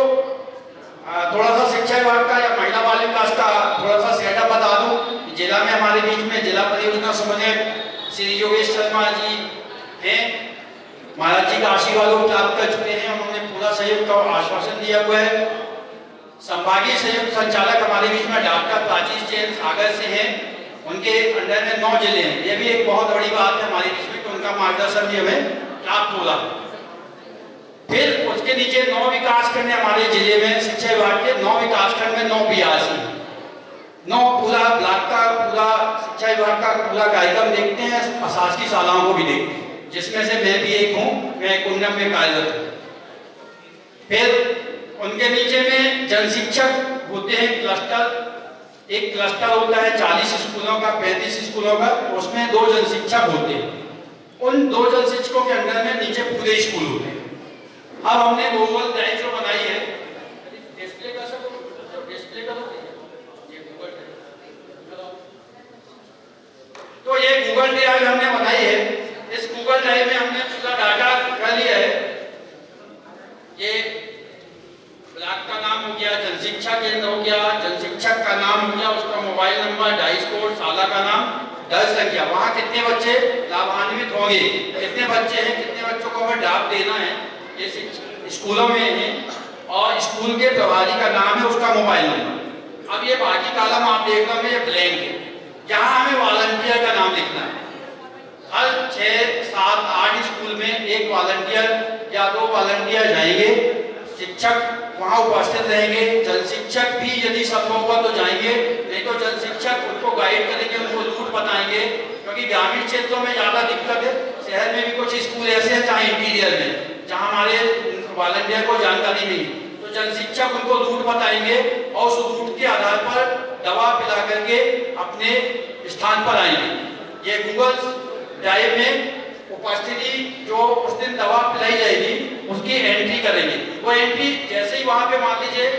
थोड़ा सा शिक्षा विभाग का या महिला बाल विकास का थोड़ा सा सेटअप बता दूं। जिला में हमारे बीच में जिला परियोजना समन्वयक श्री योगेश शर्मा जी हैं। महाराज जी का आशीर्वाद वो प्राप्त कर चुके हैं, उन्होंने पूरा सहयोग का आश्वासन दिया हुआ है। संभागीय संयुक्त संचालक हमारे बीच में डॉक्टर प्राचीन जैन सागर से हैं, उनके अंडर में 9 जिले हैं। ये भी एक बहुत बड़ी बात है हमारे बीच में कि उनका मार्गदर्शन भी हमें प्राप्त होगा। फिर उसके नीचे 9 विकास खंड हमारे जिले में, शिक्षा विभाग के 9 विकास खंड में 9 बीआरसी, 9 पूरा ब्लॉक का पूरा शिक्षा विभाग का पूरा कार्यक्रम देखते हैं, शासकीय शालाओं को भी देखते हैं, जिसमें से मैं भी एक हूँ, मैं कुंडम में कार्यरत हूँ। फिर उनके नीचे में जन शिक्षक होते हैं क्लस्टर। एक क्लस्टर होता है 40 स्कूलों का, 35 स्कूलों का, उसमें 2 जन शिक्षक होते हैं। उन 2 जन शिक्षकों के अंदर में नीचे पूरे स्कूल होते हैं। अब हमने गूगल ड्राइव जो बनाई है, डिस्प्ले कर सको, डिस्प्ले करो, ये गूगल ड्राइव। तो ये गूगल ड्राइव हमने बनाई है। इस गूगल ड्राइव में हमने पूरा डाटा कर लिया है। ये ब्लॉक का नाम हो गया, जन शिक्षा केंद्र हो गया, जन शिक्षक का नाम हो गया, उसका मोबाइल नंबर, डाइस कोड, शाला का नाम, दर संख्या, वहाँ कितने बच्चे लाभान्वित होंगे, कितने बच्चे हैं, कितने बच्चों को हमें डाक देना है, ये स्कूलों में है, और स्कूल के प्रभारी का नाम है, उसका मोबाइल नंबर। अब ये बाकी कॉलम आप देख रहे हैं ब्लैंक है, यहाँ हमें वॉलंटियर का नाम लिखना है। हर 6, 7, 8 स्कूल में एक वॉलंटियर या 2 वॉलंटियर जाएंगे, शिक्षक वहाँ उपस्थित रहेंगे, जन शिक्षक भी यदि संभव हुआ तो जाएंगे, नहीं तो जन शिक्षक उनको गाइड करेंगे, उनको रूट बताएंगे, क्योंकि ग्रामीण क्षेत्रों में ज़्यादा दिक्कत है। शहर में भी कुछ स्कूल ऐसे हैं चाहे इंटीरियर में जहाँ हमारे वॉलंटियर को जानकारी नहीं, तो जन शिक्षक उनको रूट बताएंगे और उस रूट के आधार पर दवा पिला करके अपने स्थान पर आएंगे। ये गूगल ड्राइव में उपस्थिति जो उस दिन दवा पिलाई जाएगी उसकी एंट्री करेंगे। वो एंट्री जैसे ही वहाँ पे मान लीजिए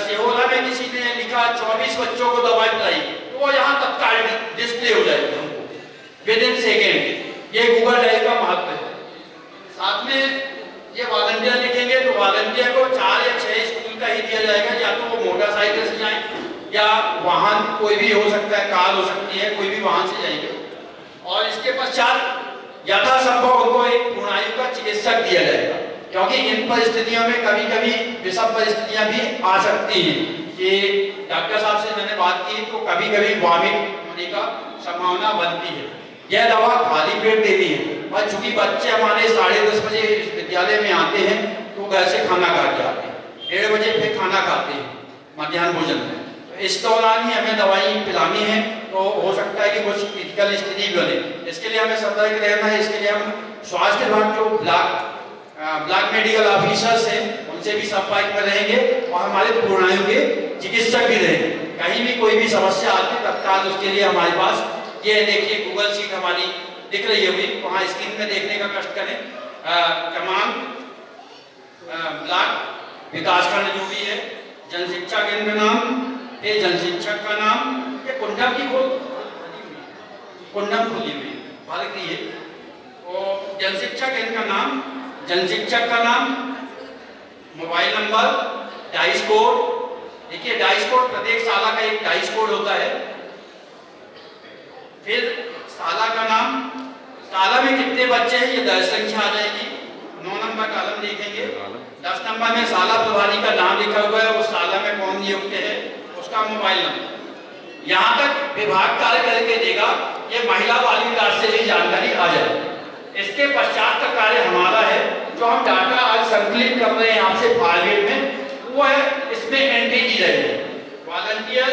सिहोरा में किसी ने लिखा 24 बच्चों को दवाई पिलाई, तो वो यहाँ तत्काल डिस्प्ले हो जाएगी हमको विद इन सेकेंड। ये गूगल ड्राइव का महत्व है। साथ में ये वॉलंटियर लिखेंगे तो वॉलंटियर को 4 या 6 स्कूल का ही दिया जाएगा, या तो वो मोटरसाइकिल से जाए या वाहन कोई भी हो सकता है, कार हो सकती है, कोई भी वाहन से जाएंगे। और इसके पश्चात यथासंभव उनको एक पूर्णायु का चिकित्सक दिया जाएगा, क्योंकि इन परिस्थितियों में कभी कभी विषम परिस्थितियां भी आ सकती हैं। कि डॉक्टर साहब से मैंने बात की तो कभी कभी वॉमिट होने का संभावना बनती है। यह दवा खाली पेट देनी है, और चूंकि बच्चे हमारे 10:30 बजे विद्यालय में आते हैं तो घर से खाना खा के आते हैं, 1:30 बजे फिर खाना खाते हैं मध्याह्न भोजन में। इस दौरान ही हमें दवाई पिलानी है, तो हो सकता है कि कुछ क्रिटिकल स्थिति भी बने। इसके लिए हमें सतर्क रहना है। इसके लिए हम स्वास्थ्य विभाग जो ब्लॉक मेडिकल ऑफिसर्स हैं उनसे भी संपर्क में रहेंगे, और हमारे पूर्णायु के चिकित्सक भी रहेंगे। कहीं भी कोई भी समस्या आती है तत्काल उसके लिए हमारे पास ये देखिए गूगल शीट हमारी दिख रही होगी, वहाँ स्क्रीन में देखने का कष्ट करें। तमाम ब्लॉक विकासखंड जो भी है, जन शिक्षा केंद्र नाम, ये जन शिक्षक का नाम, ये कुंडम की कुंडम खुली हुई भारतीय है, और जन शिक्षा केंद्र का नाम, जन शिक्षक का नाम, मोबाइल नंबर, डाइस कोड। देखिए डाइस कोड प्रत्येक शाला का एक डाइस कोड होता है। फिर शाला का नाम, साला में कितने बच्चे हैं ये दर्ज संख्या आ जाएगी। 9 नंबर कॉलम देखेंगे। 10 नंबर में साला प्रभारी का नाम लिखा हुआ है, उस साला में कौन नियुक्त है, उसका मोबाइल नंबर। यहाँ तक विभाग कार्य करके देगा, ये महिला बाल विकास से भी जानकारी आ जाए। इसके पश्चात का कार्य हमारा है, जो हम डाटा आज संकलित कर रहे हैं आपसे फॉर्मेट में, वो है इसमें एंट्री की जाएगी वॉलंटियर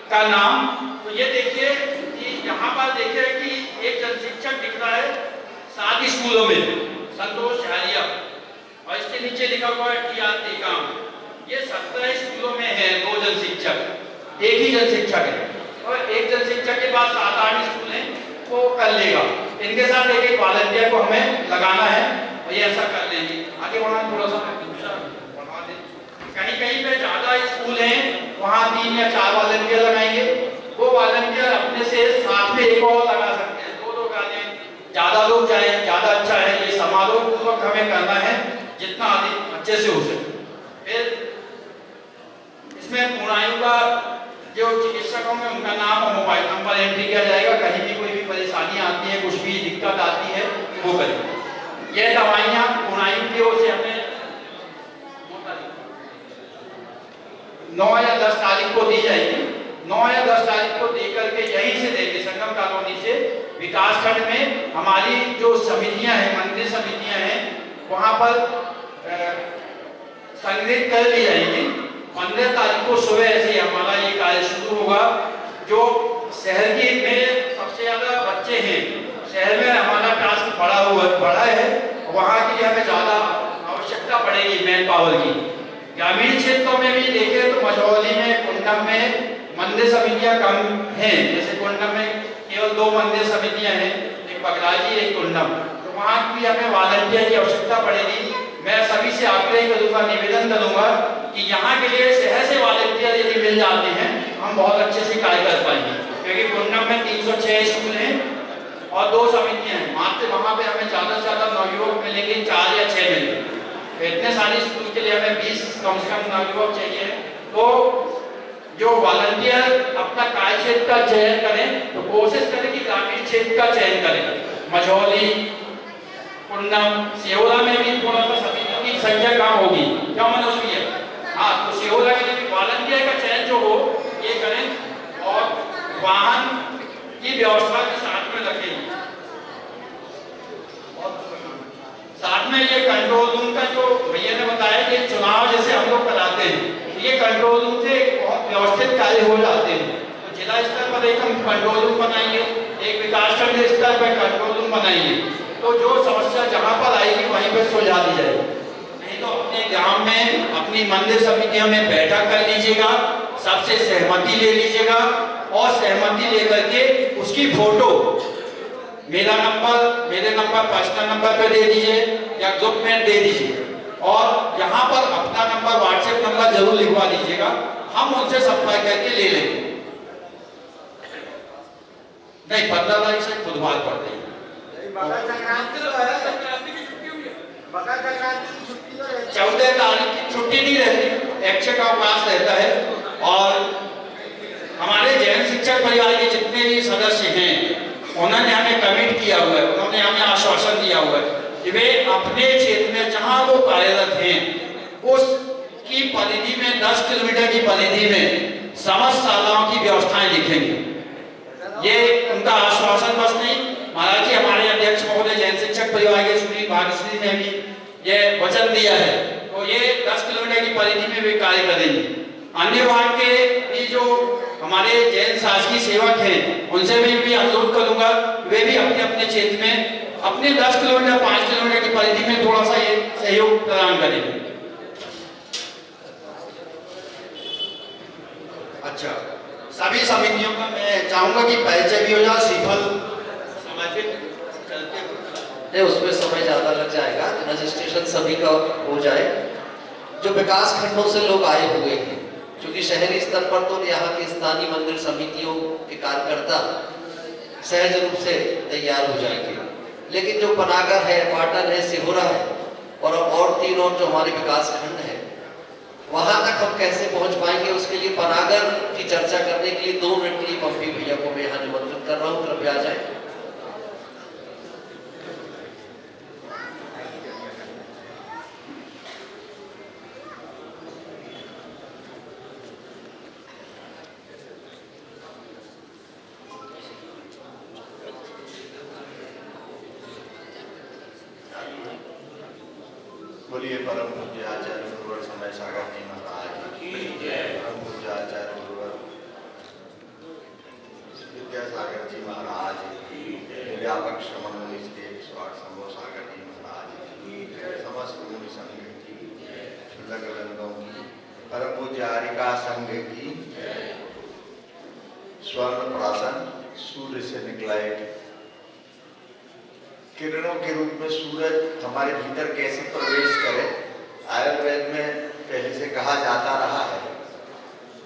का नाम। तो ये देखिए कि यहाँ पर देखिए कि एक जन शिक्षक दिख रहा है 7 स्कूलों में, संतोष झारिया, और इसके नीचे लिखा हुआ है TR टेकाम। ये 17 स्कूलों में है 2 जन शिक्षक, एक ही जन शिक्षक है, और एक जन शिक्षक के पास 7-8 स्कूल हैं, वो कर लेगा। इनके साथ एक एक वॉलंटियर को हमें लगाना है, और ये ऐसा कर लेंगे। आगे बढ़ाना थोड़ा सा बढ़ा दें। कहीं कहीं पे ज्यादा स्कूल हैं, वहाँ 3 या 4 वॉलंटियर लगाएंगे। वो वॉलंटियर अपने से साथ में एक और लगा सकते हैं, 2 लोग आ जाए, ज्यादा लोग जाए ज्यादा अच्छा है। ये समारोह पूर्वक हमें करना है जितना अधिक अच्छे से हो सके। फिर इसमें पूर्णायु का जो चिकित्सकों में उनका नाम और मोबाइल नंबर एंट्री किया जाएगा। कहीं भी कोई भी परेशानी आती है, कुछ भी दिक्कत आती है, वो करें। ये दवाइयाँ पूर्णायु की ओर से हमें 9 या 10 तारीख को दी जाएगी। 9 या 10 तारीख को दे करके यहीं से देंगे, संगम कॉलोनी से विकास खंड में हमारी जो समितियां हैं, मंदिर समितियां हैं, वहां पर संग्रहित कर ली जाएगी। 15 तारीख को सुबह ऐसे हमारा ये कार्य शुरू होगा। जो शहर की में सबसे ज्यादा बच्चे हैं, शहर में हमारा टास्क बड़ा है, वहाँ के लिए हमें ज्यादा आवश्यकता पड़ेगी मैन पावर की। ग्रामीण क्षेत्रों में भी देखें तो मझौली में, कुंडम में मंदिर समितियां कम हैं। जैसे कुंडम में केवल 2 मंदिर समितियां हैं, एक बगराजी एक कुंडम, तो वहाँ भी हमें वॉलंटियर की आवश्यकता पड़ेगी। मैं सभी से आग्रह करूंगा, निवेदन करूंगा कि यहाँ के लिए शहर से वॉलंटियर यदि मिल जाते हैं, हम बहुत अच्छे से कार्य कर पाएंगे। क्योंकि कुंडम में 306 स्कूल हैं और 2 समितियां हैं, मात्र वहाँ पे हमें ज़्यादा से ज़्यादा नवयुवक मिलेंगे, 4 या 6 मिलेंगे। इतने सारे स्कूल के लिए हमें 20 कम से कम नवयुवक चाहिए। तो जो वॉलंटियर अपना कार्य क्षेत्र का चयन करें, तो कोशिश करें कि ग्रामीण क्षेत्र का चयन करें। मझौली, कुंडम, सिहोरा में भी थोड़ा सा समितियों की संख्या कम होगी, क्या मनोज भैया? हाँ, तो सिहोरा के लिए वॉलंटियर का चयन जो हो ये करें, और वाहन की व्यवस्था के साथ में रखें। साथ में ये कंट्रोल रूम का जो भैया ने बताया कि चुनाव जैसे हम लोग कराते हैं, ये कंट्रोल रूम से बहुत व्यवस्थित कार्य हो जाते हैं। तो जिला स्तर पर एक हम कंट्रोल रूम बनाएंगे, एक विकासखंड स्तर पर कंट्रोल रूम बनाएंगे। तो जो समस्या जहाँ पर आएगी वहीं पर सुलझा दी जाएगी। नहीं तो अपने गांव में अपनी मंदिर समितियों में बैठक कर लीजिएगा, सबसे सहमति ले लीजिएगा, और सहमति लेकर के उसकी फोटो मेरे नंबर पर्सनल नंबर पे दे दीजिए या ग्रुप में दे दीजिए, और यहाँ पर अपना नंबर व्हाट्सएप नंबर जरूर लिखवा दीजिएगा, हम उनसे संपर्क करके ले लेंगे। नहीं, 15 तारीख से बुधवार पड़ रही है। 14 तारीख की छुट्टी नहीं रहती, ऐच्छिक अवकाश रहता है। और हमारे जैन शिक्षक परिवार के जितने भी सदस्य हैं, उन्होंने हमें कमिट किया हुआ है, उन्होंने हमें आश्वासन दिया हुआ है कि वे अपने क्षेत्र में जहां वो कार्यरत हैं, उसकी परिधि में 10 किलोमीटर की परिधि में समस्त शालाओं की व्यवस्थाएं लिखेंगे। ये उनका आश्वासन बस नहीं, महाराज जी हमारे अध्यक्ष महोदय जैन शिक्षक परिवार के श्री भाग्यश्री ने भी ये वचन दिया है। तो ये 10 किलोमीटर की परिधि में वे कार्य करेंगे। अन्य विभाग के भी जो हमारे जैन शासकीय सेवक हैं, उनसे भी अनुरोध करूंगा, वे भी अपने अपने क्षेत्र में अपने 10 किलोमीटर 5 किलोमीटर की परिधि में थोड़ा सा ये सहयोग प्रदान करेंगे। अच्छा, सभी समितियों का मैं चाहूंगा कि परिचय भी हो जाए, सीफल समर्पित चलते उसमें समय ज्यादा लग जाएगा, रजिस्ट्रेशन सभी का हो जाए। जो विकास खंडों से लोग आए हुए हैं, क्योंकि शहरी स्तर पर तो यहाँ की स्थानीय मंदिर समितियों के कार्यकर्ता सहज रूप से तैयार हो जाएंगे, लेकिन जो पनागर है, पाटन है, सिहोरा है, और 3 और जो हमारे विकास खंड है, वहां तक हम कैसे पहुंच पाएंगे, उसके लिए पनागर की चर्चा करने के लिए 2 मिनट के लिए पम्पी भैया को मैं यहाँ निमंत्रित कर रहा हूँ, कृपया आ जाए। बोलिए परम पूज्य आचार्य गुरुवर समय सागर जी महाराज की जय। परम पूज्य आचार्य गुरुवर विद्यासागर जी महाराज की जय। व्यापक श्रमण मुनि श्री 108 शंभो सागर जी महाराज की जय। समस्त मुनि संघ की जय। शुल्लक वृंदों की, परम पूज्य आरिका संघ की जय। स्वर्ण प्राशन सूर्य से निकला एक किरणों के रूप में सूरज हमारे भीतर कैसे प्रवेश करे। आयुर्वेद में पहले से कहा जाता रहा है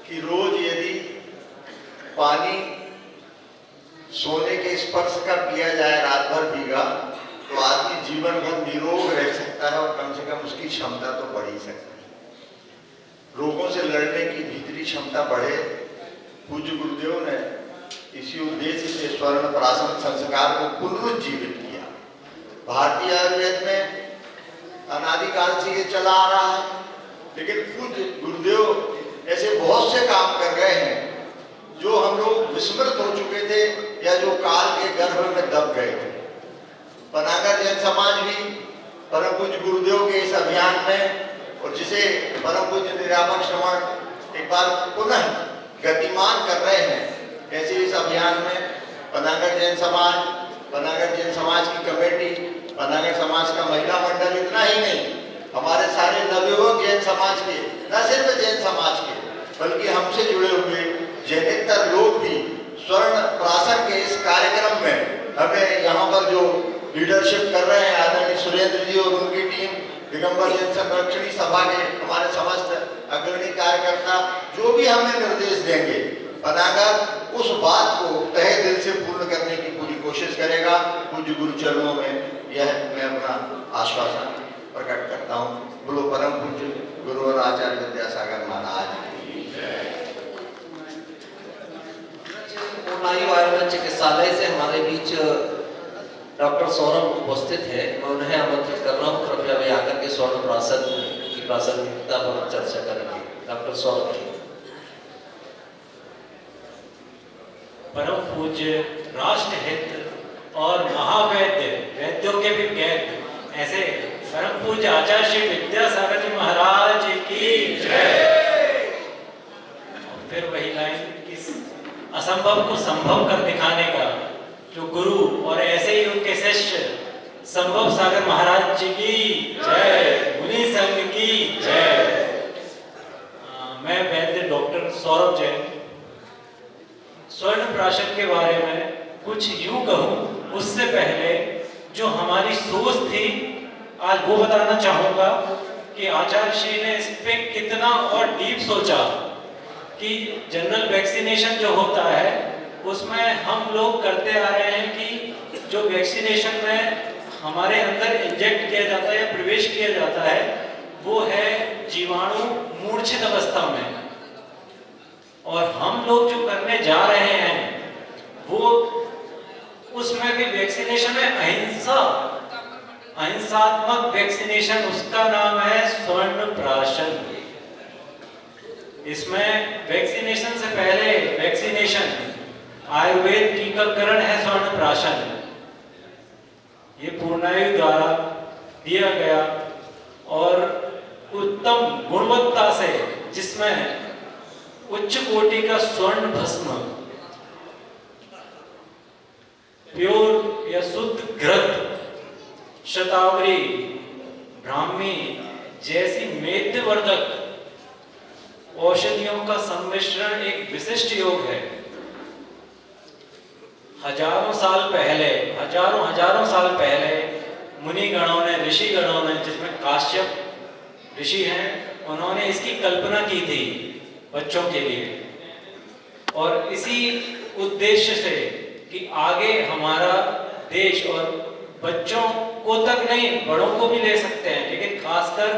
कि रोज यदि पानी सोने के स्पर्श का पिया जाए रात भर भीगा तो आदमी जीवन भर निरोग रह सकता है और कम से कम उसकी क्षमता तो बढ़ ही सकती है। रोगों से लड़ने की भीतरी क्षमता बढ़े। पूज्य गुरुदेव ने इसी उद्देश्य से स्वर्ण प्राशन संस्कार को पुनरुज्जीवित किया। भारतीय आयुर्वेद में अनादिकाल से ये चला आ रहा है, लेकिन पूज्य गुरुदेव ऐसे बहुत से काम कर गए हैं जो हम लोग विस्मृत हो चुके थे या जो काल के गर्भ में दब गए थे। पनागर जैन समाज भी परम पूज्य गुरुदेव के इस अभियान में, और जिसे परम पूज्य निर्यापक श्रमण एक बार पुनः गतिमान कर रहे हैं, ऐसे इस अभियान में पनागर जैन समाज की कमेटी, पनागर समाज का महिला मंडल, इतना ही नहीं हमारे सारे नवयुवक जैन समाज के, न सिर्फ जैन समाज के बल्कि हमसे जुड़े हुए जैनेतर लोग भी स्वर्ण प्राशन के इस कार्यक्रम में हमें यहाँ पर जो लीडरशिप कर रहे हैं आदरणीय सुरेंद्र जी और उनकी टीम, दिगंबर जैन संरक्षणी सभा के हमारे समस्त अग्रणी कार्यकर्ता जो भी हमें निर्देश देंगे, पनागर उस बात को तहे दिल से पूर्ण करने की पूरी कोशिश करेगा। पूज्य गुरु चरणों में यह मैं अपना आश्वासन प्रकट करता हूँ। बोलो परम पूज्य गुरु और आचार्य विद्यासागर महाराज की जय। पूर्णायु आयुर्वेद चिकित्सालय से हमारे बीच डॉक्टर सौरभ उपस्थित है। मैं उन्हें आमंत्रित कर रहा हूँ, कृपया वे आकर के स्वर्ण प्राशन की प्रासंगिकता पर चर्चा करेंगे। डॉक्टर सौरभ जी। परम पूज्य राष्ट्र हित और महावैद्य, वैद्यों के भी वैद्य, ऐसे परम पूज्य आचार्य श्री विद्यासागर जी महाराज की जय। फिर वही लाइन, किस असंभव को संभव कर दिखाने का जो गुरु और ऐसे ही उनके शिष्य संभव सागर महाराज जी की जय, मुनि संघ की जय। मैं वैद्य डॉक्टर सौरभ जैन स्वर्ण प्राशन के बारे में कुछ यूं कहूं, उससे पहले जो हमारी सोच थी आज वो बताना चाहूंगा कि आचार्य श्री ने इस पे कितना और डीप सोचा कि जनरल वैक्सीनेशन जो होता है उसमें हम लोग करते आ रहे हैं कि जो वैक्सीनेशन में हमारे अंदर इंजेक्ट किया जाता है या प्रवेश किया जाता है वो है जीवाणु मूर्छित अवस्था में, और हम लोग जो करने जा रहे हैं वो उसमें भी वैक्सीनेशन में अहिंसात्मक वैक्सीनेशन, उसका नाम है स्वर्ण प्राशन। इसमें वैक्सीनेशन से पहले वैक्सीनेशन आयुर्वेद टीकाकरण है स्वर्ण प्राशन। ये पूर्णायु द्वारा दिया गया और उत्तम गुणवत्ता से, जिसमें उच्च कोटि का स्वर्ण भस्म, प्योर या शुद्ध घृत, शतावरी, ब्राह्मी जैसी मेदवर्धक औषधियों का सम्मिश्रण एक विशिष्ट योग है। हजारों साल पहले मुनि गणों ने, ऋषि गणों ने, जिसमें काश्यप ऋषि हैं, उन्होंने इसकी कल्पना की थी बच्चों के लिए, और इसी उद्देश्य से कि आगे हमारा देश, और बच्चों को तक नहीं बड़ों को भी ले सकते हैं, लेकिन खासकर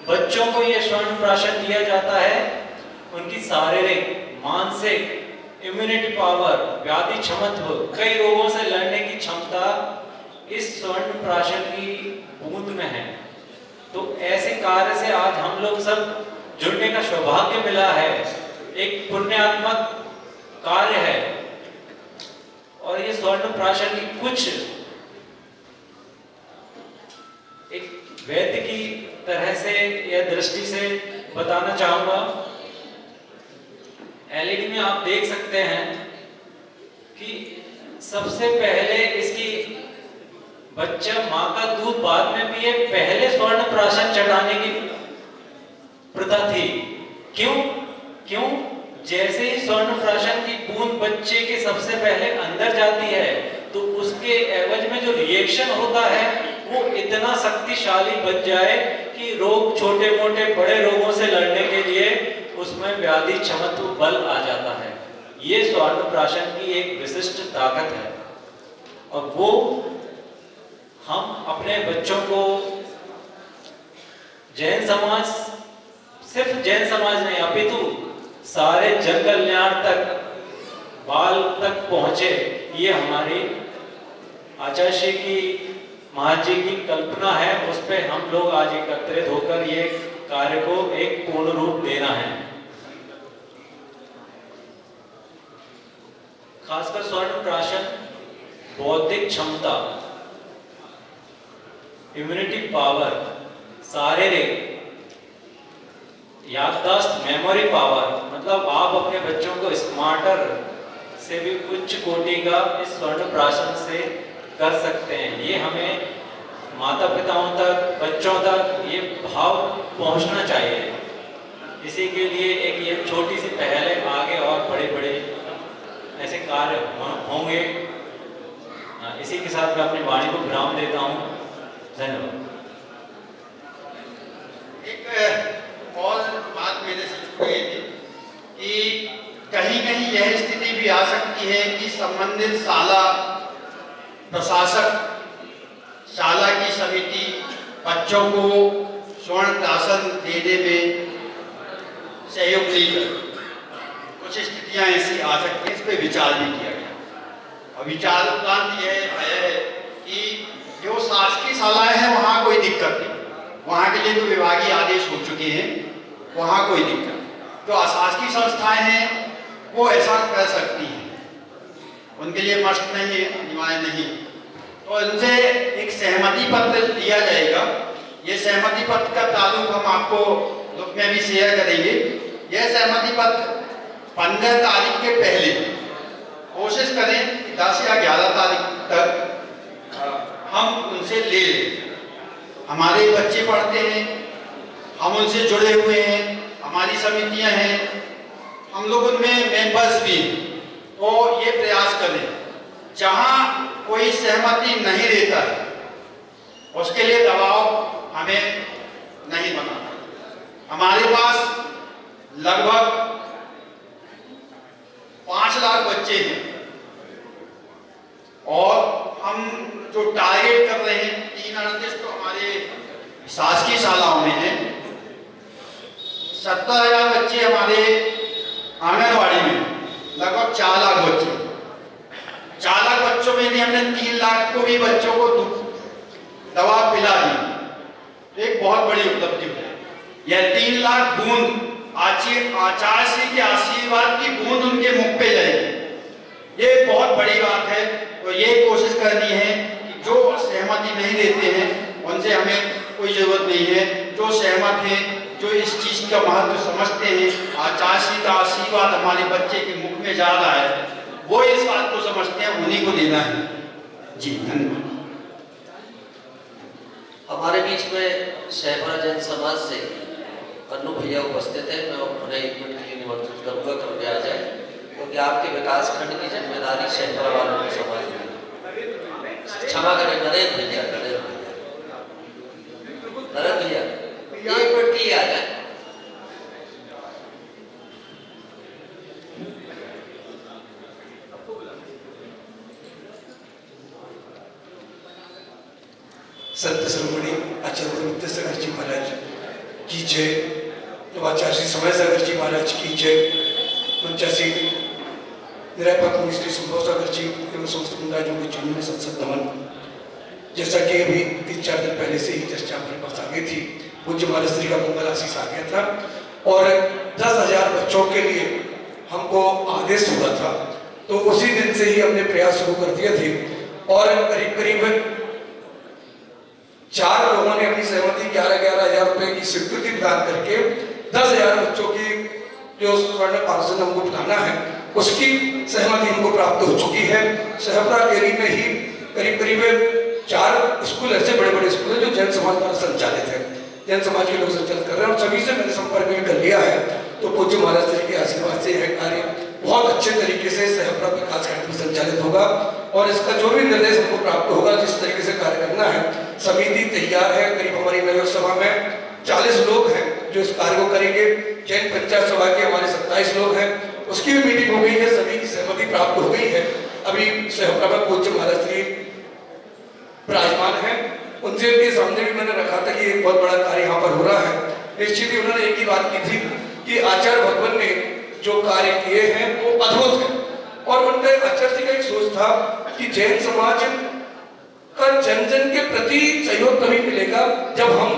बच्चों को ये स्वर्ण प्राशन दिया जाता है, उनकी शारीरिक, मानसिक, इम्यूनिटी पावर, व्याधि क्षमत्व, कई रोगों से लड़ने की क्षमता इस स्वर्ण प्राशन की बूंद में है। तो ऐसे कार्य से आज हम लोग सब जुड़ने का सौभाग्य मिला है, एक पुण्यात्मक कार्य है। और ये स्वर्ण प्राशन की कुछ एक वैद्य की तरह से या दृष्टि से बताना चाहूँगा। एलईडी में आप देख सकते हैं कि सबसे पहले इसकी बच्चा माँ का दूध बाद में पिए, पहले स्वर्ण प्राशन चढ़ाने की प्रथा थी। क्यों? जैसे ही स्वर्ण प्राशन की बूंद बच्चे के सबसे पहले अंदर जाती है तो उसके एवज में जो रिएक्शन होता है वो इतना शक्तिशाली बन जाए कि रोग, छोटे मोटे बड़े रोगों से लड़ने के लिए उसमें व्याधि क्षमत्व बल आ जाता है। ये स्वर्ण प्राशन की एक विशिष्ट ताकत है और वो हम अपने बच्चों को जैन समाज, सिर्फ जैन समाज नहीं अपितु सारे जन कल्याण तक, बाल तक पहुंचे, ये हमारी आचार्य की महाराज जी की कल्पना है। उस पर हम लोग आज एकत्रित होकर ये कार्य को एक पूर्ण रूप देना है। खासकर स्वर्ण प्राशन बौद्धिक क्षमता, इम्यूनिटी पावर, शारीरिक याददाश्त, मेमोरी पावर, मतलब आप अपने बच्चों को स्मार्टर से भी उच्च कोटि का इस स्वर्ण प्राशन से कर सकते हैं। ये हमें माता पिताओं तक, बच्चों तक ये भाव पहुंचना चाहिए। इसी के लिए एक ये छोटी सी पहल है, आगे और बड़े बड़े ऐसे कार्य होंगे। इसी के साथ मैं अपनी वाणी को विराम देता हूँ। धन्यवाद। एक और बात मेरे से छूट गई थी कि कहीं कहीं यह स्थिति भी आ सकती है कि संबंधित शाला प्रशासक, शाला की समिति बच्चों को स्वर्ण प्राशन देने में सहयोग नहीं करे। कुछ स्थितियां ऐसी आ सकती हैं, इस पर विचार भी किया गया। और विचार उपरांत यह आया है कि जो शासकीय शालाएं हैं वहाँ कोई दिक्कत नहीं, वहाँ के लिए तो विभागीय आदेश हो चुके हैं, वहाँ कोई दिक्कत। जो अशासकीय संस्थाएं हैं वो ऐसा कर सकती हैं, उनके लिए मस्ट नहीं है, अनिवार्य नहीं। तो इनसे एक सहमति पत्र दिया जाएगा। ये सहमति पत्र का ताल्लुक हम आपको ग्रुप में भी शेयर करेंगे। यह सहमति पत्र 15 तारीख के पहले कोशिश करें 10 या 11 तारीख तक हम उनसे ले लें। हमारे बच्चे पढ़ते हैं, हम उनसे जुड़े हुए हैं, हमारी समितियां हैं, हम लोग उनमें मेंबर्स भी हैं। तो ये प्रयास करें, जहां कोई सहमति नहीं देता है उसके लिए दबाव हमें नहीं बनाना। हमारे पास लगभग 5 लाख बच्चे हैं और हम जो टारगेट कर रहे हैं 338 तो हमारे शासकीय शालाओं में हैं, 70,000 बच्चे हमारे आंगनवाड़ी में, लगभग 4 लाख बच्चे। 4 लाख बच्चों में हमने 3 लाख को भी बच्चों को दवा पिला दी। एक बहुत बड़ी उपलब्धि है। यह 3 लाख बूंद आचार्य के आशीर्वाद की बूंद उनके मुख पे जाएगी, ये बहुत बड़ी बात है। तो ये कोशिश करनी है कि जो सहमति नहीं देते हैं उनसे हमें कोई जरूरत नहीं है। जो सहमत हैं, जो इस चीज का महत्व समझते हैं, आचार्य का आशीर्वाद हमारे बच्चे के मुख में जा रहा है, वो इस बात को समझते हैं, उन्हीं को देना है। जी धन्यवाद। हमारे बीच में शहबरा जैन समाज से अन्नू भैया उपस्थित है। मैं उन्हें 1 मिनट के लिए निमंत्रित करूंगा, कृपया आ जाए, क्योंकि आपके विकास खंड की जिम्मेदारी शहबरा वालों को समाज में। क्षमा करें नरेंद्र भैया, नरेंद्र भैया 1 मिनट के लिए आ जाए। संत शिरोमणि आचार्य विद्यासागर जी महाराज की जय, आचार्य श्री समय सागर जी महाराज की जय, मंचासी निरापक मुनि श्री संभव सागर जी एवं समस्त मुंडाजों के चरणों में सत्संग नमन। जैसा कि अभी 3-4 दिन पहले से ही चर्चा हमारे पास आ गई थी, पूज्य महाराज श्री का मंगल आशीष आ गया था और 10,000 बच्चों के लिए हमको आदेश हुआ था। तो उसी दिन से ही हमने प्रयास शुरू कर दिए थे और करीब करीब 4 लोगों ने अपनी सहमति 11,000 रुपए की स्वीकृति प्रदान करके 10,000 बच्चों की जो स्वर्ण पार्षद हमको पिलाना है उसकी सहमति हमको प्राप्त हो चुकी है। सहपरा केरी में ही करीब करीब 4 स्कूल ऐसे बड़े बड़े स्कूल हैं जो जैन समाज द्वारा संचालित है, जैन समाज के लोग संचालित कर रहे हैं और सभी से मैंने संपर्क भी कर लिया है। तो पूज्य महाराज श्री के आशीर्वाद से यह कार्य बहुत अच्छे तरीके से सहपरा विकास खंड में संचालित होगा और इसका जो भी निर्देश हमको प्राप्त होगा जिस तरीके से कार्य करना है, समिति तैयार है। करीब हमारी नगर सभा में 40 लोग हैं जो इस कार्य को करेंगे। जैन पंचायत सभा के हमारे 27 लोग हैं, उसकी भी मीटिंग हो गई है, सभी की सहमति प्राप्त हो गई है। अभी सहपरा में पूज्य महाराज श्री विराजमान है, उनसे के सामने भी मैंने रखा था कि एक बहुत बड़ा कार्य यहाँ पर हो रहा है। निश्चित ही उन्होंने एक ही बात की थी कि आचार्य भगवान ने जो कार्य किए हैं वो अद्भुत है और उनका आचार्य जी का एक सोच था कि जैन समाज का जन जन के प्रति सहयोग तभी मिलेगा जब हम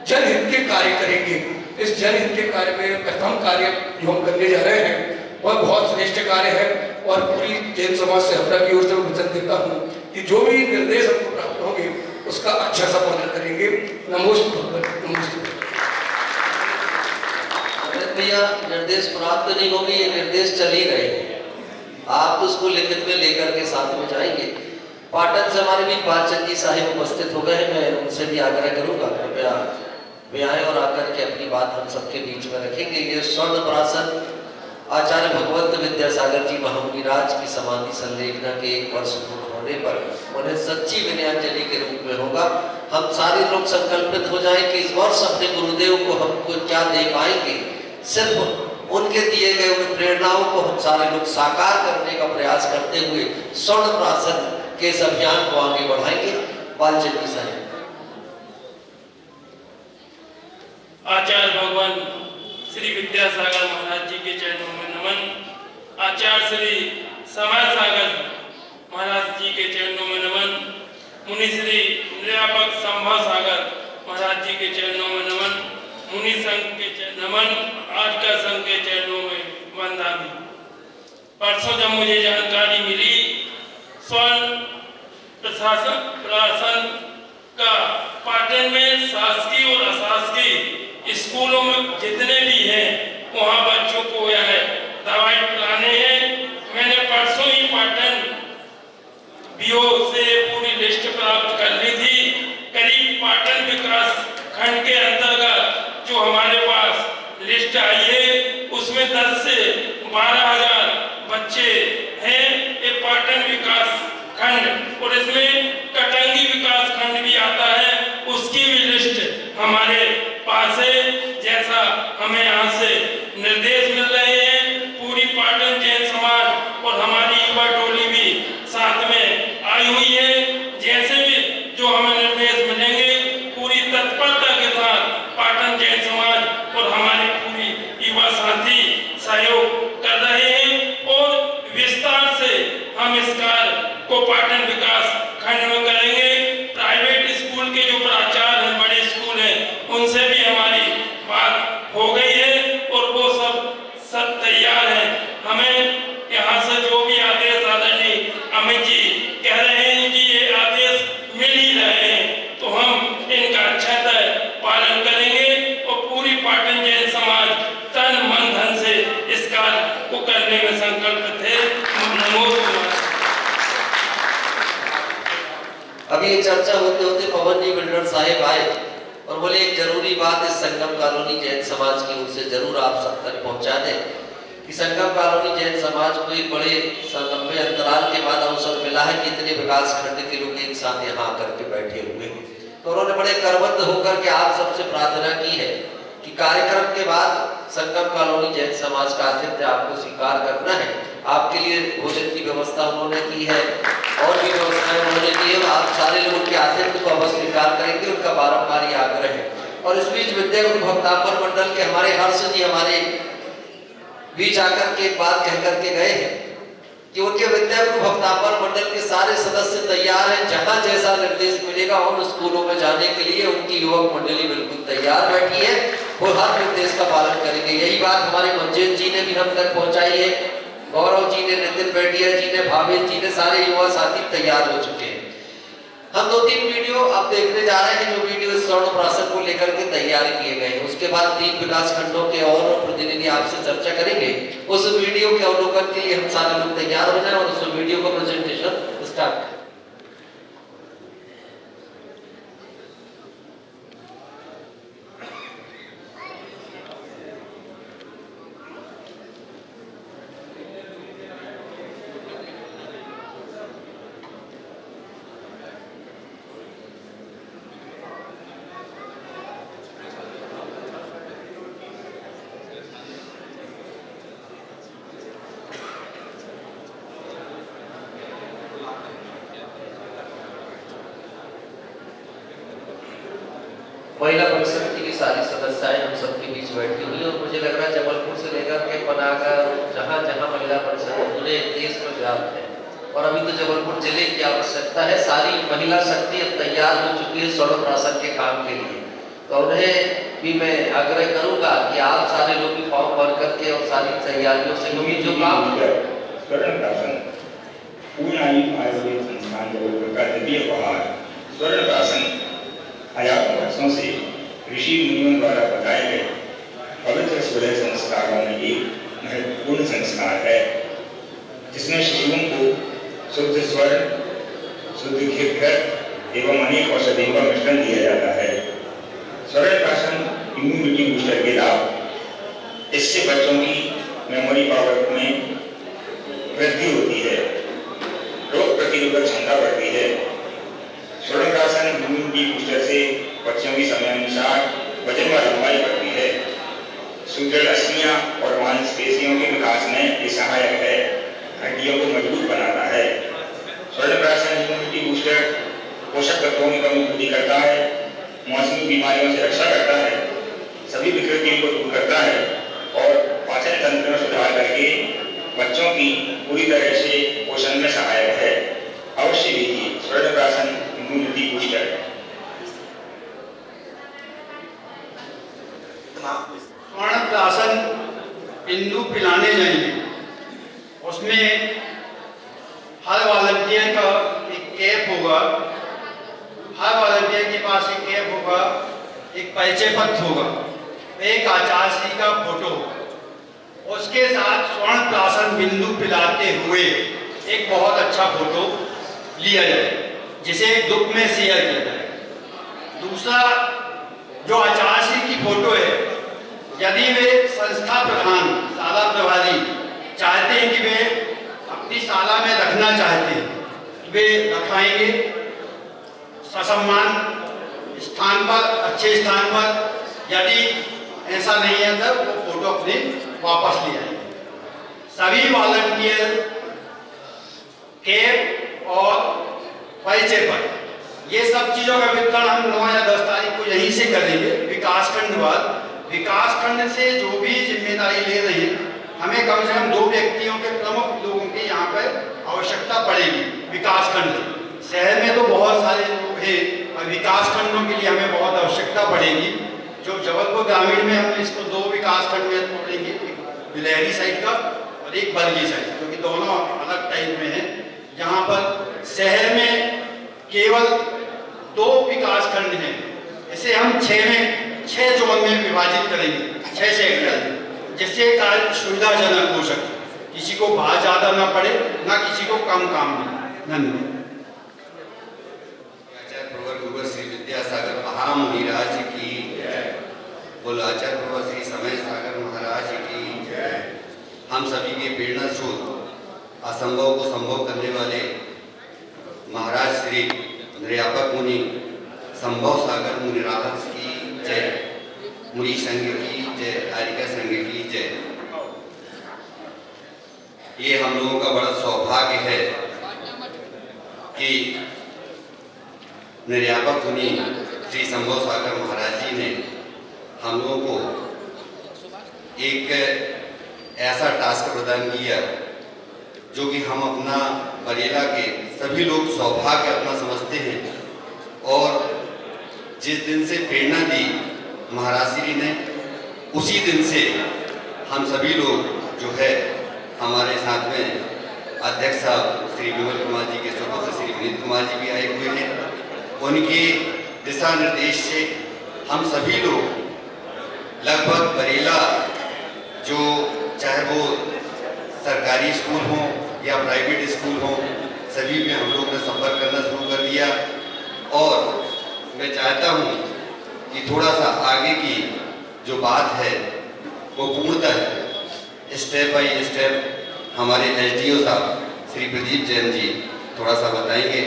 जनहित के कार्य करेंगे। इस जनहित के कार्य में प्रथम कार्य जो हम करने जा रहे हैं वह बहुत श्रेष्ठ कार्य है और पूरी जैन समाज से अपना की ओर से वचन देता हूँ कि जो भी निर्देश हमको प्राप्त होंगे उसका अच्छा सा पालन करेंगे। नमोस्तुते। भैया निर्देश प्राप्त नहीं होंगे, ये निर्देश चल ही रहे हैं, आप तो उसको लिखित में लेकर के साथ में जाएंगे। पाटन से हमारे भी बालचंद जी साहिब उपस्थित हो गए हैं, मैं उनसे भी आग्रह करूंगा कृपया वे आए और आकर के अपनी बात हम सबके बीच में रखेंगे। ये स्वर्ण प्राशन आचार्य भगवंत विद्यासागर जी महामुनिराज की समाधि संलेखना के 1 वर्ष पूर्ण होने पर उन्हें सच्ची विनयाञ्जलि के रूप में होगा। हम सारे लोग संकल्पित हो जाएं कि इस वर्ष अपने गुरुदेव को हमको क्या दे पाएंगे, सिर्फ उनके दिए गए उन प्रेरणाओं को हम सारे लोग साकार करने का प्रयास करते हुए स्वर्ण प्राशन के इस अभियान को आगे बढ़ाएंगे। बालचंद जी साहिब। आचार्य भगवान श्री विद्यासागर महाराज जी के चरणों में नमन। आचार्य श्री समय सागर महाराज जी के चरणों में नमन। मुनि श्री निर्यापक संभव सागर महाराज जी के चरणों में नमन। मुनि संघ के नमन। आज का संघ के चरणों में वंदना। परसों जब मुझे जानकारी मिली स्वर्ण प्रशासन का पाटन में शासकीय और अशासकीय स्कूलों में जितने भी हैं वहाँ बच्चों को यह दवाई पिलाने हैं। मैंने परसों ही पाटन बीओ से पूरी लिस्ट प्राप्त कर ली थी। करीब पाटन विकास खंड के अंतर्गत जो हमारे पास लिस्ट आई है उसमें 10 से 12,000 बच्चे हैं ये पाटन विकास खंड और इसमें कटंगी विकास खंड भी आता है, उसकी भी लिस्ट हमारे पास है। जैसा हमें यहाँ से निर्देश मिल रहे हैं, पूरी पाटन जैन समाज और हमारी युवा टोली भी साथ में आई हुई है। जैसे भी जो हमें निर्देश मिलेंगे पूरी तत्परता के साथ पाटन जैन समाज और हमारे पूरी युवा साथी सहयोग कर रहे हैं और विस्तार से हम इस कार्य को पाटन विकास खंड में करेंगे। प्राइवेट स्कूल के जो प्राचार्य हैं, बड़े स्कूल हैं, उनसे भी हमारी बात हो गई है और वो सब तैयार हैं। हमें यहाँ से जो भी आदेश आदरणीय अमित जी कह रहे हैं कि ये आदेश मिल ही रहे हैं तो हम इनका अच्छातः पालन करेंगे और पूरी पाटन जैन समाज तन मन धन से इस कार्य को करने में संकल्पित है। नमो। अभी ये चर्चा होते होते पवन जी बिल्डर साहिब आए और बोले एक जरूरी बात इस संगम कॉलोनी जैन समाज की ओर से जरूर आप सब तक पहुंचा दें कि संगम कॉलोनी जैन समाज को एक बड़े लंबे अंतराल के बाद अवसर मिला है कि इतने विकास खंड के लोग एक साथ यहाँ आकर के बैठे हुए हैं। तो उन्होंने बड़े करबद्ध होकर के आप सबसे प्रार्थना की है कि कार्यक्रम के बाद संगम कॉलोनी जैन समाज का आतिथ्य आपको स्वीकार करना है। आपके लिए भोजन की व्यवस्था उन्होंने की है और भी व्यवस्थाएं उन्होंने की है। आप सारे लोगों के आतिथ्य को अवश्य स्वीकार करेंगे, उनका बारंबार ये आग्रह है। और इस बीच विद्यागुरु भक्तापर मंडल के हमारे हर्ष जी हमारे बीच आकर के एक बात कह करके गए हैं कि उनके विद्यागुरु भक्तापर मंडल के सारे सदस्य तैयार हैं। जहां जैसा निर्देश मिलेगा उन स्कूलों में जाने के लिए उनकी युवक मंडली बिल्कुल तैयार बैठी है, वो हर निर्देश का पालन करेंगे। यही बात हमारे मंजिल जी ने भी हम तक पहुंचाई है, गौरव जी ने, नितिन बेटिया जी ने, भावेश जी ने, सारे युवा साथी तैयार हो चुके हैं। हम 2-3 वीडियो आप देखने जा रहे हैं, जो वीडियो इस स्वर्ण प्राशन को लेकर के तैयार किए गए हैं। उसके बाद 3 विकास खंडों के और प्रतिनिधि आपसे चर्चा करेंगे। उस वीडियो के अवलोकन के लिए हम सारे लोग तैयार हो जाएं और उस वीडियो का प्रेजेंटेशन स्टार्ट करें। महिला परिषद की सारी सदस्याएं हम सबके बीच बैठी हुई और मुझे लग रहा है जबलपुर से लेकर के पनागर जहाँ जहाँ महिला परिषद पूरे देश में व्याप्त है और अभी तो जबलपुर जिले की आवश्यकता है। सारी महिला शक्ति अब तैयार हो चुकी है स्वर्ण प्राशन के काम के लिए, तो उन्हें भी मैं आग्रह करूंगा कि आप सारे लोग भी फॉर्म भर करके और सारी तैयारियों से क्योंकि जो काम स्वर्ण प्राशन पूर्ण आयुर्वेद संस्थान जबलपुर का द्वितीय उपहार स्वर्ण प्राशन हजारों वर्षों से ऋषि मुनियों द्वारा बताए गए पवित्र 16 संस्कारों में एक महत्वपूर्ण संस्कार है, जिसमें शिशुओं को शुद्ध स्वर्ण, शुद्ध घृत एवं अनेक औषधियों का मिश्रण दिया जाता है। स्वर्ण प्राशन इम्यूनिटी बूस्टर के लाभ, इससे बच्चों की मेमोरी पावर में वृद्धि होती है, रोग प्रतिरोधक क्षमता बढ़ती है। स्वर्ण प्राशन इम्यूनिटी बूस्टर से बच्चों की समयानुसार वजन व लंबाई बढ़ती है। सुदृढ़ अस्थियां और मांसपेशियों के विकास में ये सहायक है, हड्डियों को मजबूत बनाता है। स्वर्ण प्राशन इम्यूनिटी बूस्टर पोषक तत्वों की कमी पूरी करता है, मौसमी बीमारियों से रक्षा करता है, सभी विकृतियों को दूर करता है और पाचन तंत्र में सुधार करके बच्चों की पूरी तरह से पोषण में सहायक है। अवश्य लीजिए स्वर्ण प्राशन इम्यूनिटी बूस्टर। स्वर्ण प्राशन बिंदु पिलाने जाएंगे, उसमें हर वॉलंटियर का एक कैप होगा, हर वॉलंटियर के पास एक कैप होगा, एक परिचय पत्र होगा, एक आचार्य का फोटो, उसके साथ स्वर्ण प्राशन बिंदु पिलाते हुए एक बहुत अच्छा फोटो लिया जाए, जिसे ग्रुप में शेयर किया जाए। दूसरा, जो आचार्य की फोटो है, यदि वे संस्था प्रधान, शाला प्रभारी चाहते हैं कि वे अपनी शाला में रखना चाहते हैं, तो वे रखाएंगे ससम्मान स्थान पर, अच्छे स्थान पर। यदि ऐसा नहीं है तब वो फोटो अपने वापस ले आएंगे। सभी वॉलंटियर कैप और परिचय पत्र, ये सब चीजों का वितरण हम 9 या 10 तारीख को यहीं से करेंगे। विकास खंड से जो भी जिम्मेदारी ले रहे हैं, हमें कम से कम 2 व्यक्तियों के प्रमुख लोगों की यहाँ पर आवश्यकता पड़ेगी विकास खंड से। शहर में तो बहुत सारे लोग हैं और विकास खंडों के लिए हमें बहुत आवश्यकता पड़ेगी। जो जबलपुर ग्रामीण में हम इसको 2 विकास खंड में तोड़ेंगे, एक बिलहरी साइड का और एक बरगी साइड, क्योंकि दोनों अलग टाइप में हैं। यहाँ पर शहर में केवल 2 विकास खंड हैं, इसे हम 6 जोन में विभाजित करेंगे, 6 सेक्टर, जिससे कार्य सुविधाजनक हो सके, किसी को भार ज्यादा ना पड़े, ना किसी को कम काम मिले। धन्यवाद। आचार्य प्रवर गुरुवर श्री विद्यासागर महामुनिराज की जय। बोलो आचार्य प्रवर श्री समय सागर महाराज की जय। हम सभी के प्रेरणा स्रोत, असंभव को संभव करने वाले महाराज श्री निर्यापक मुनि संभव सागर मुनिराज की जय। मुनि संघ की जय, कारिका संघ की जय। ये हम लोगों का बड़ा सौभाग्य है कि निर्यापक मुनि श्री संभव सागर महाराज जी ने हम लोगों को एक ऐसा टास्क प्रदान किया जो कि हम अपना बरेला के सभी लोग सौभाग्य अपना समझते हैं। और जिस दिन से प्रेरणा दी महाराज श्री ने, उसी दिन से हम सभी लोग जो है हमारे साथ में अध्यक्ष साहब श्री विमल कुमार जी के सुपुत्र श्री विनीत कुमार जी भी आए हुए हैं उनके दिशा निर्देश से हम सभी लोग लगभग बरेला, जो चाहे वो सरकारी स्कूल हो या प्राइवेट स्कूल हो, सभी में हम लोग ने संपर्क करना शुरू कर दिया। और मैं चाहता हूँ कि थोड़ा सा आगे की जो बात है वो पूर्णतः स्टेप बाय स्टेप हमारे एसडीओ साहब श्री प्रदीप जैन जी थोड़ा सा बताएंगे।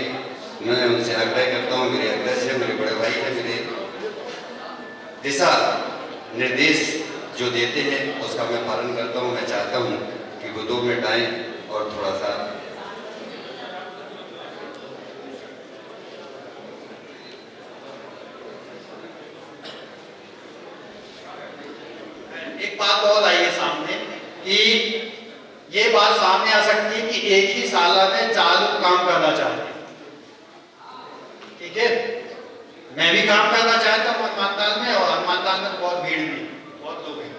मैं उनसे आग्रह करता हूँ, मेरे अग्रज है, मेरे बड़े भाई हैं, मेरे दिशा निर्देश जो देते हैं उसका मैं पालन करता हूँ। मैं चाहता हूँ कि वो 2 मिनट आए और थोड़ा सा एक बात और आई है सामने कि ये बात सामने आ सकती है कि एक ही साला में 4 लोग काम करना चाहते हैं। ठीक है, मैं भी काम करना चाहता हूँ हनुमानताल में, और हनुमानताल में बहुत भीड़ भी, बहुत लोग हैं।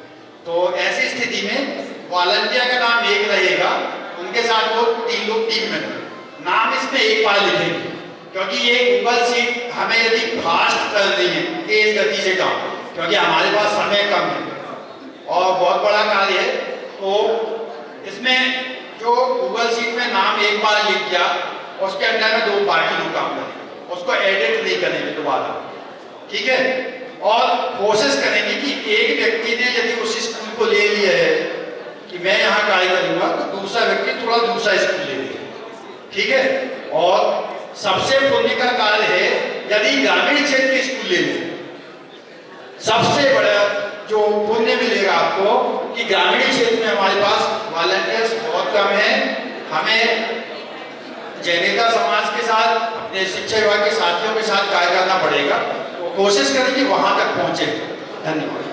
तो ऐसी स्थिति में वॉलंटियर का नाम एक रहेगा, उनके साथ वो 3 लोग टीम में नाम इसमें एक बार लिखेंगे, क्योंकि ये गूगल शीट हमें यदि फास्ट करनी है, तेज गति से काम, क्योंकि हमारे पास समय कम है और बहुत बड़ा कार्य है। तो इसमें जो गूगल शीट में नाम एक बार लिख गया, उसके अंदर में 2 बाकी लोग काम करेंगे, उसको एडिट नहीं करेंगे दोबारा। ठीक है, और कोशिश करेंगे कि एक व्यक्ति ने यदि उस स्कूल को ले लिया है कि मैं यहाँ कार्य करूँगा, तो दूसरा व्यक्ति थोड़ा दूसरा स्कूल ले लिया। ठीक है, और सबसे पुण्य का कार्य है यदि ग्रामीण क्षेत्र के स्कूल ले लें, सबसे बड़ा जो पुण्य मिलेगा आपको कि ग्रामीण क्षेत्र में हमारे पास वॉलंटियर्स बहुत कम है। हमें जैनेता समाज के साथ, अपने शिक्षा विभाग के साथियों के साथ कार्य करना पड़ेगा। तो कोशिश करें कि वहां तक पहुंचे। धन्यवाद।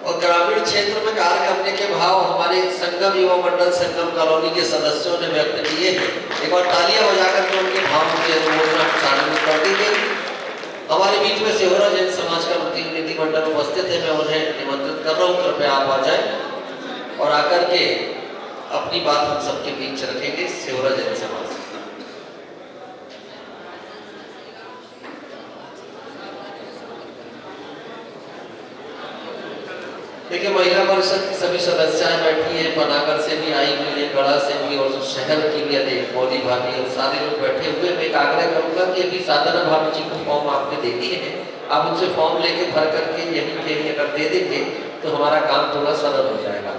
और ग्रामीण क्षेत्र में कार्य करने के भाव हमारे संगम युवा मंडल संगम कॉलोनी के सदस्यों ने व्यक्त किए। एक बार तालियां बजाकर के उनके भावों की अनुमोदना शामिल कर देंगे। हमारे बीच में सेवरा जैन समाज का प्रतिनिधिमंडल उपस्थित है, मैं उन्हें निमंत्रित कर रहा हूँ, कृपया आप आ जाए और आकर के अपनी बात हम सबके बीच रखेंगे। सेवरा जैन समाज। देखिए, महिला परिषद की सभी सदस्याएं बैठी हैं, पनागर से भी आई हुई है, गढ़ा से भी, और शहर की भी अधिक मौली भाभी और सारे लोग बैठे हुए। मैं एक आग्रह करूंगा कि अभी साधना भाभी जी को फॉर्म आपने दे दिए हैं, आप उनसे फॉर्म लेके भर करके यहीं कहीं अगर दे देंगे तो हमारा काम थोड़ा सरल हो जाएगा।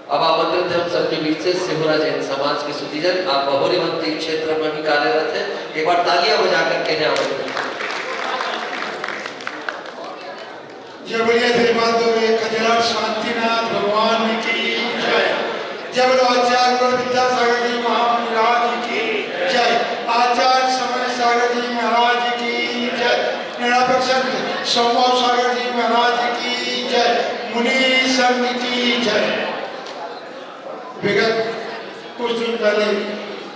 अब आमंत्रित है हम सबके बीच से सेवरा जैन समाज के सुधीजन, आप बहोरीवंती क्षेत्र में भी कार्यरत है, एक बार तालियां बजा करके आमंत्रित। जय बोलिए खजराट शांतिनाथ भगवान की जय। जय बोलो आचार्य गुरु विद्यासागर जी महाराज की जय। आचार्य समय सागर जी महाराज की जय। निरापेक्ष संभव सागर जी महाराज की जय। मुनि संघ की जय। विगत कुछ दिन पहले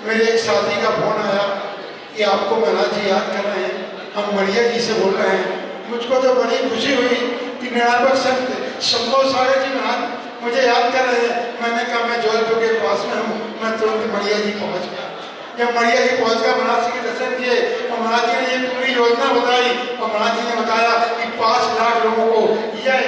मेरे एक साथी का फोन आया कि आपको महाराज जी याद कर रहे हैं, हम मरिया जी से बोल रहे हैं। मुझको तो बड़ी खुशी हुई कि निरापक संत संभव सागर जी महाराज मुझे याद कर रहे हैं। मैंने कहा मैं जौलपुर के पास में हूँ, मैं तुरंत मरिया जी पहुँच गया। जब मरिया जी पहुँच गया, महाराज जी के दर्शन किए और महाराज जी ने ये पूरी योजना बताई, और महाराज जी ने बताया कि 5 लाख लोगों को यह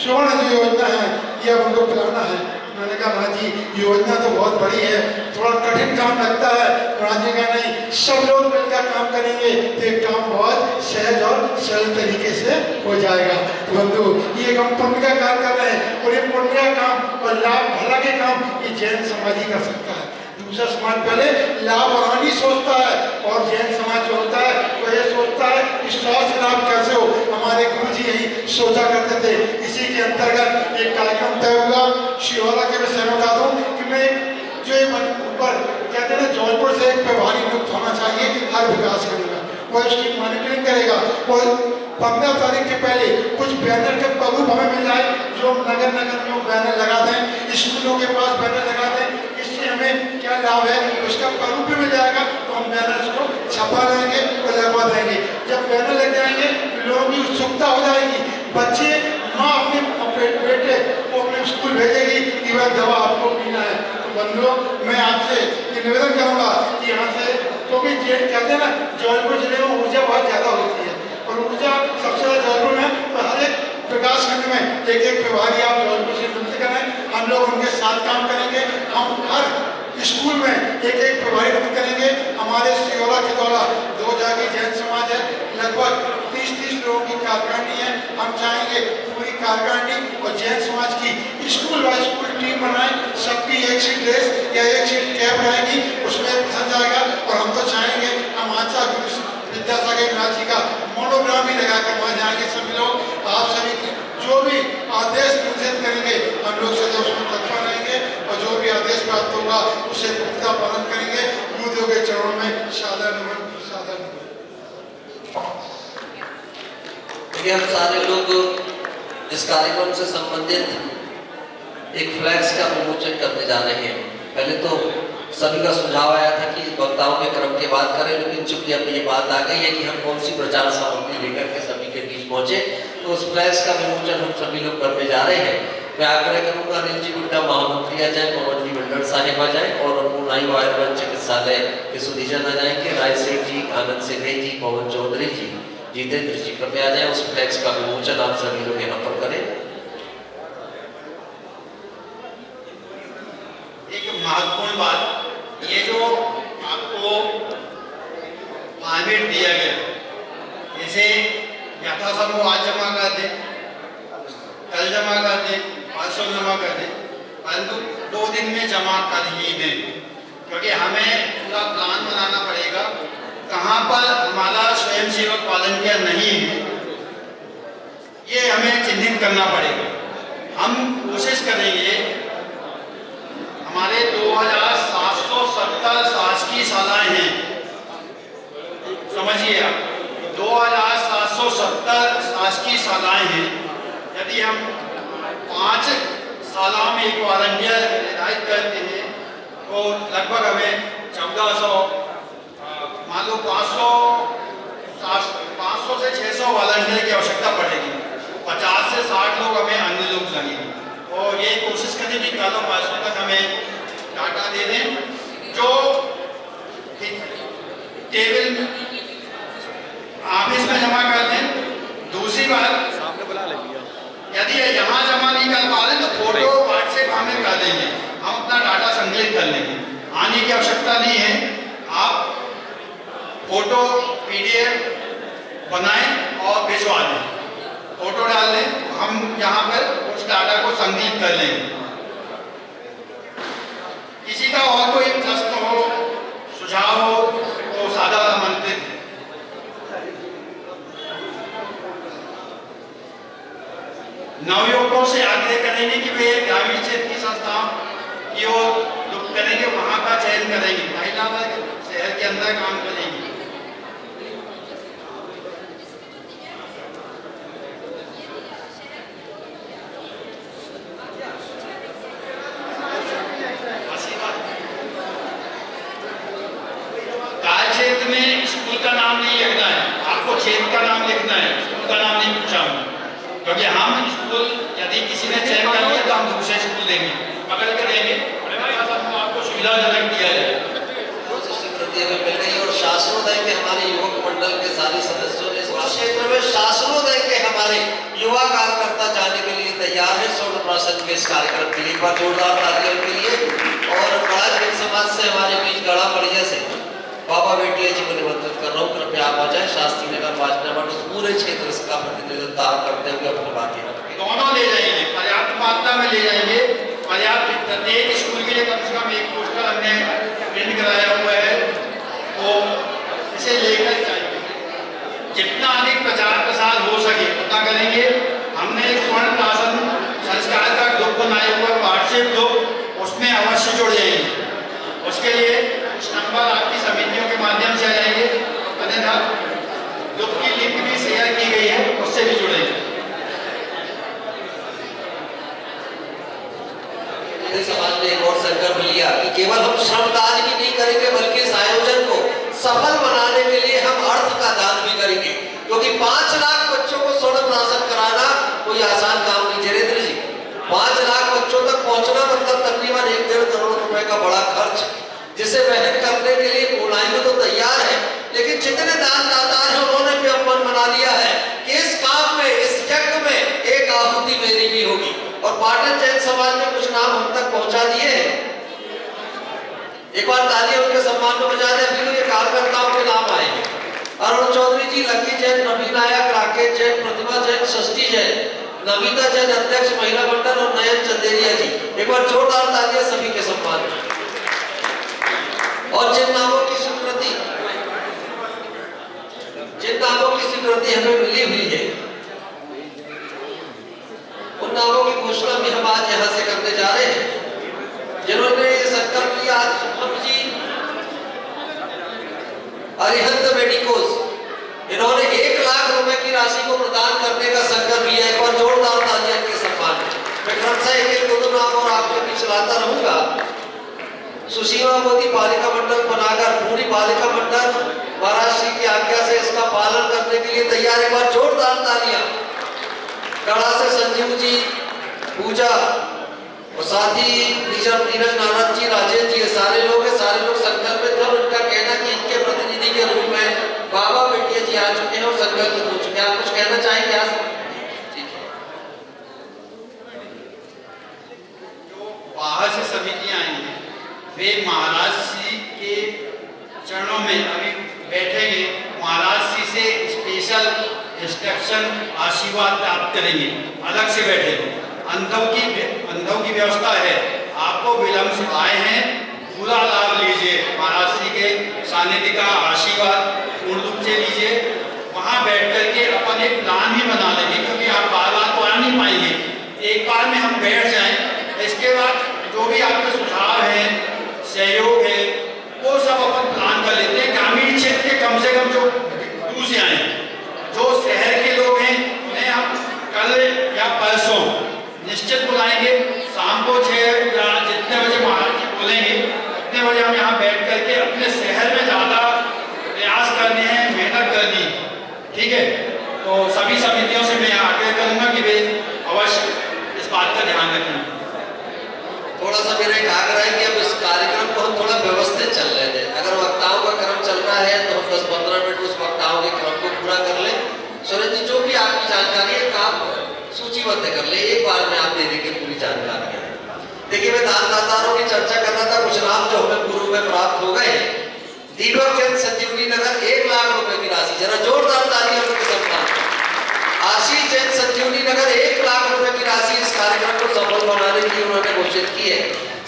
सुवर्ण जो योजना है यह उनको पिलाना है। मैंने कहा महाराज जी योजना तो बहुत बड़ी है, थोड़ा कठिन काम लगता है। महाराज जी कहा नहीं, सब लोग मिलकर काम करेंगे तो ये काम बहुत सहज और सरल तरीके से हो जाएगा। बंधु, ये हम पुण्य का काम कर रहे हैं, और ये पुण्य का काम और लाभ भला के काम ये जैन समाज ही कर सकता है। दूसरा समाज पहले लाभ और हानि सोचता है, और जैन समाज जो होता है वो ये सोचता है कि स्वास्थ्य लाभ कैसे हो। हमारे गुरु जी यही सोचा करते थे। इसी के अंतर्गत एक कार्यक्रम तय हुआ। शिवहरा के विषय में बता दूं कि मैं जो ऊपर कहते हैं ना, जौनपुर से एक प्रभारी नियुक्त होना चाहिए हर विकास खंड में, वो इसकी मॉनिटरिंग करेगा। और 15 तारीख के पहले कुछ बैनर के प्ररूप हमें मिल जाए, जो नगर नगर में बैनर लगा दें, स्कूलों के पास बैनर लगा दें। इससे हमें क्या लाभ है उसका प्ररूप भी मिल जाएगा, तो हम बैनर को छपा लेंगे और लगवा देंगे। जब बैनर लग जाएंगे लोगों की उत्सुकता हो जाएगी। बच्चे, माँ अपने बेटे को अपने स्कूल भेजेगी कि वह दवा आपको पीना है, तो बंधुओं, मैं आपसे ये निवेदन करूंगा कि यहाँ से तो भी कहते हैं ना, जौनपुर जिले में ऊर्जा बहुत ज़्यादा होती है और ऊर्जा सबसे ज़्यादा जौनपुर में, तो हर एक विकास खंड में एक एक प्रभारी आप जौनपुर से नियुक्त करें, हम लोग उनके साथ काम करेंगे। हम हर स्कूल में एक एक प्रभारी नियुक्त करेंगे। हमारे सियोला खितौला 2 जागी जैन समाज है, लगभग 30-30 लोगों की कार्यकारिणी है। हम चाहेंगे पूरी कार्यकारिणी और जैन समाज की स्कूल बाय स्कूल टीम बनाएं, सबकी एक सी ड्रेस या एक सी कैप रहेगी, उसमें पसंद आएगा। और हम तो चाहेंगे हम आचार्य गुरु विद्यासागर नाथ जी का मोनोग्राम भी लगाकर वहाँ जाएंगे सभी लोग। आप सभी जो भी आदेश निर्देशित करेंगे हम लोग सदैव उसमें तत्पर रहेंगे और जो भी आदेश प्राप्त होगा उसे पूर्णतः पालन करेंगे। गुरुदेव के चरणों में सादर नमन। हम सारे लोग इस कार्यक्रम से संबंधित एक फ्लैक्स का विमोचन करने जा रहे हैं। पहले तो सभी का सुझाव आया था कि वक्ताओं के क्रम के बाद करें, लेकिन चूंकि अब ये बात आ गई है कि हम कौन सी प्रचार सामग्री लेकर के सभी के बीच पहुंचे, तो उस फ्लैक्स का विमोचन हम सभी लोग करने जा रहे हैं। मैं आग्रह करूंगा अनिल जी गुड्डा महामंत्री आ जाए, पवन जी बिल्डर साहिब आ जाए और पूर्णाई वायुवन चिकित्सालय के सुधीजन आ जाएंगे, राय सेठ जी, आनंद सिंह जी, पवन चौधरी जी, जितेंद्र जी कृपया आ जाए। उस फ्लैक्स का विमोचन आप सभी लोग यहाँ पर करें। एक महत्वपूर्ण बात, ये जो आपको परमिट दिया गया, इसे यथासंभव आज जमा कर दे, कल जमा कर दे, परसों जमा कर दे, परंतु 2 दिन में जमा कर ही दें, क्योंकि हमें पूरा प्लान बनाना पड़ेगा। कहाँ पर हमारा स्वयंसेवक वॉलंटियर नहीं है, ये हमें चिन्हित करना पड़ेगा। हम कोशिश करेंगे, हमारे 2770 शासकीय शालाएं हैं, समझिए आप, 2770 शासकीय शालाएं हैं। यदि हम 5 शालाओं में एक वॉलंटियर निर्धारित करते हैं तो लगभग हमें 1400, मान लो 500 से 600 वॉलंटियर की आवश्यकता पड़ेगी। 50 से 60 लोग हमें अन्य लोग लगेंगे और ये कोशिश करें कि कल परसों तक हमें डाटा दे दें, जो टेबल ऑफिस में जमा कर दें। दूसरी बात, यदि यहाँ जमा नहीं कर पा रहे तो फोटो व्हाट्सएप हमें कर देंगे, हम अपना डाटा संकलित कर लेंगे, आने की आवश्यकता नहीं है। आप फोटो PDF बनाएं और भिजवा दें, फोटो डाल दें, हम यहाँ पर उस डाटा को संकलित कर लेंगे। किसी का और कोई प्रश्न हो, सुझाव हो तो सादा आमंत्रित है। नवयुवकों से आग्रह करेंगे कि वे ग्रामीण क्षेत्र की संस्थाओं की ओर रुख करेंगे, वहां का चयन करेंगे, महिला वर्ग शहर के अंदर काम करेंगे। कार्य क्षेत्र में स्कूल का नाम नहीं लिखना है, आपको क्षेत्र का नाम लिखना है, स्कूल का नाम नहीं पूछा हमने, क्योंकि हम स्कूल यदि किसी ने चयन कर लिया तो हम दूसरे स्कूल देंगे, बगल के देंगे, आपको सुविधाजनक दिया जाए। मिल गई और शासनोदय के हमारे युवक मंडल के सारे सदस्यों ने इस क्षेत्र में शासनोदय के हमारे युवा कार्यकर्ता जाने के लिए तैयार है। स्वर्ण प्राशन के इस कार्यक्रम के लिए एक बार जोरदार तालियों के लिए। और बड़ा जैन समाज से हमारे बीच गड़ा बढ़िया से बाबा बेटिया जी को निमंत्रित कर रहा हूँ, कृपया आप आ जाए। शास्त्री नगर वाजनामठ उस पूरे क्षेत्र का प्रतिनिधित्व करते हुए अपनी बातें रखें। दोनों ले जाएंगे, पर्याप्त मात्रा में ले जाएंगे, पर्याप्त। प्रत्येक स्कूल के लिए कम से कम एक पोस्टर हमने प्रिंट कराया हुआ है, तो इसे लेकर जाएंगे। जितना अधिक प्रचार प्रसार हो सके उतना करेंगे। हमने एक स्वर्ण प्राशन संस्कार का ग्रुप बनाया हुआ, व्हाट्सएप ग्रुप, उसमें अवश्य जुड़ जाएंगे। उसके लिए कुछ नंबर आपकी समितियों के माध्यम से आ जाएंगे, अन्यथा ग्रुप की लिंक भी शेयर की गई है, उससे भी जुड़ेंगे। समाज ने एक और संकल्प लिया कि केवल हम श्रमदान ही नहीं करेंगे, बल्कि इस आयोजन को सफल बनाने के लिए हम अर्थ का दान भी करेंगे, क्योंकि 5 लाख बच्चों को स्वर्ण प्राशन कराना कोई आसान काम नहीं। जयेंद्र जी, 5 लाख बच्चों तक पहुंचना मतलब तकरीबन 1-1.5 करोड़ रुपए का बड़ा खर्च, जिसे वहन करने के लिए बुलाएंगे तो तैयार है, लेकिन जितने दानदाता हैं उन्होंने भी मन बना लिया है कि इस काम में, इस यज्ञ में एक आहुति मेरी भी होगी। और पाटन जैन समाज ने कुछ नाम हम तक पहुंचा दिए हैं। एक बार तालियां उनके सम्मान में बजा दें। अभी तो ये कार्यकर्ताओं के नाम आएंगे। अरुण चौधरी जी, लकी जैन, नवीन नायक, राकेश जैन, प्रतिभा जैन, षष्ठी जैन, नमिता जैन अध्यक्ष महिला मंडल और नयन चंदेरिया जी। एक बार जोरदार तालियां सभी के सम्मान में। और जिन नामों की स्वीकृति हमें मिली हुई है, उन नामों की घोषणा भी हम आज यहाँ से करने जा रहे हैं। जिन्होंने ये संकल्प लिया, आज शुभम जी, अरिहंत मेडिकोस, इन्होंने 1 लाख रुपए की राशि को प्रदान करने का संकल्प लिया। एक बार जोरदार तालियां के सम्मान में। मैं क्रमशः एक दो नाम और आपके बीच लाता रहूंगा। सुशीला मोदी, बालिका मंडल बनाकर, पूरी बालिका मंडल महाराष्ट्र की आज्ञा से इसका पालन करने के लिए तैयार। एक बार जोरदार तालियां। कड़ा से संजीव जी, पूजा और साथ ही नीरज नारद जी, राजेश जी, सारे लोग संकल्पित थे। उनका कहना कि इनके प्रतिनिधि के रूप में बाबा बेटिया जी आ चुके हैं और संकल्पित हो चुके हैं। आप कुछ कहना चाहेंगे आज? जो बाहर से समितियां आई हैं वे महाराज श्री के चरणों में अभी बैठेंगे। महाराज श्री से स्पेशल इंस्ट्रक्शन, आशीर्वाद प्राप्त करेंगे। अलग से बैठे अंधों की व्यवस्था है। आपको विलंब से आए हैं, पूरा लाभ लीजिए। महाराज श्री के सानिध्य का आशीर्वाद पूर्ण रूप से लीजिए। वहाँ बैठ करके अपन एक प्लान भी बना लेंगे, क्योंकि आप बार बार तो आ नहीं पाएंगे। एक बार में हम बैठ जाएं, इसके बाद जो भी आपके सुझाव है, सहयोग है, वो सब अपन प्लान कर लेते हैं। ग्रामीण क्षेत्र के कम से कम जो दूर से आए, जो शहर के लोग हैं, उन्हें हम कल या परसों निश्चित बुलाएंगे। शाम को 6 या जितने बजे महाराज जी बोलेंगे उतने बजे हम यहाँ बैठ करके अपने शहर में ज़्यादा प्रयास करने हैं, मेहनत करनी है। ठीक है, तो सभी समितियों से मैं आग्रह करूँगा कि वे अवश्य इस बात का ध्यान रखें। थोड़ा सा मेरा एक आग्रह है कि अब इस कार्यक्रम को हम थोड़ा व्यवस्थित चल रहे थे। अगर वक्ताओं का क्रम चल रहा है तो हम 10-15 मिनट उस वक्ताओं के क्रम को पूरा कर लें। सुरेश जी, जो भी आपकी जानकारी है आप सूचीबद्ध कर ले, एक बार में आप दे देंगे पूरी जानकारी। देखिए, मैं दानदाताओं की चर्चा कर रहा था। कुछ नाम जो हमें पूर्व में प्राप्त हो गए। दीपक चंद, संजीवनी नगर, 1 लाख रुपए की राशि, जरा जोरदार तालियां उनके सम्मान। आशीष जैन, संजीवनी नगर, 1 लाख रुपए की राशि इस कार्यक्रम को सफल बनाने की उन्होंने घोषित की है।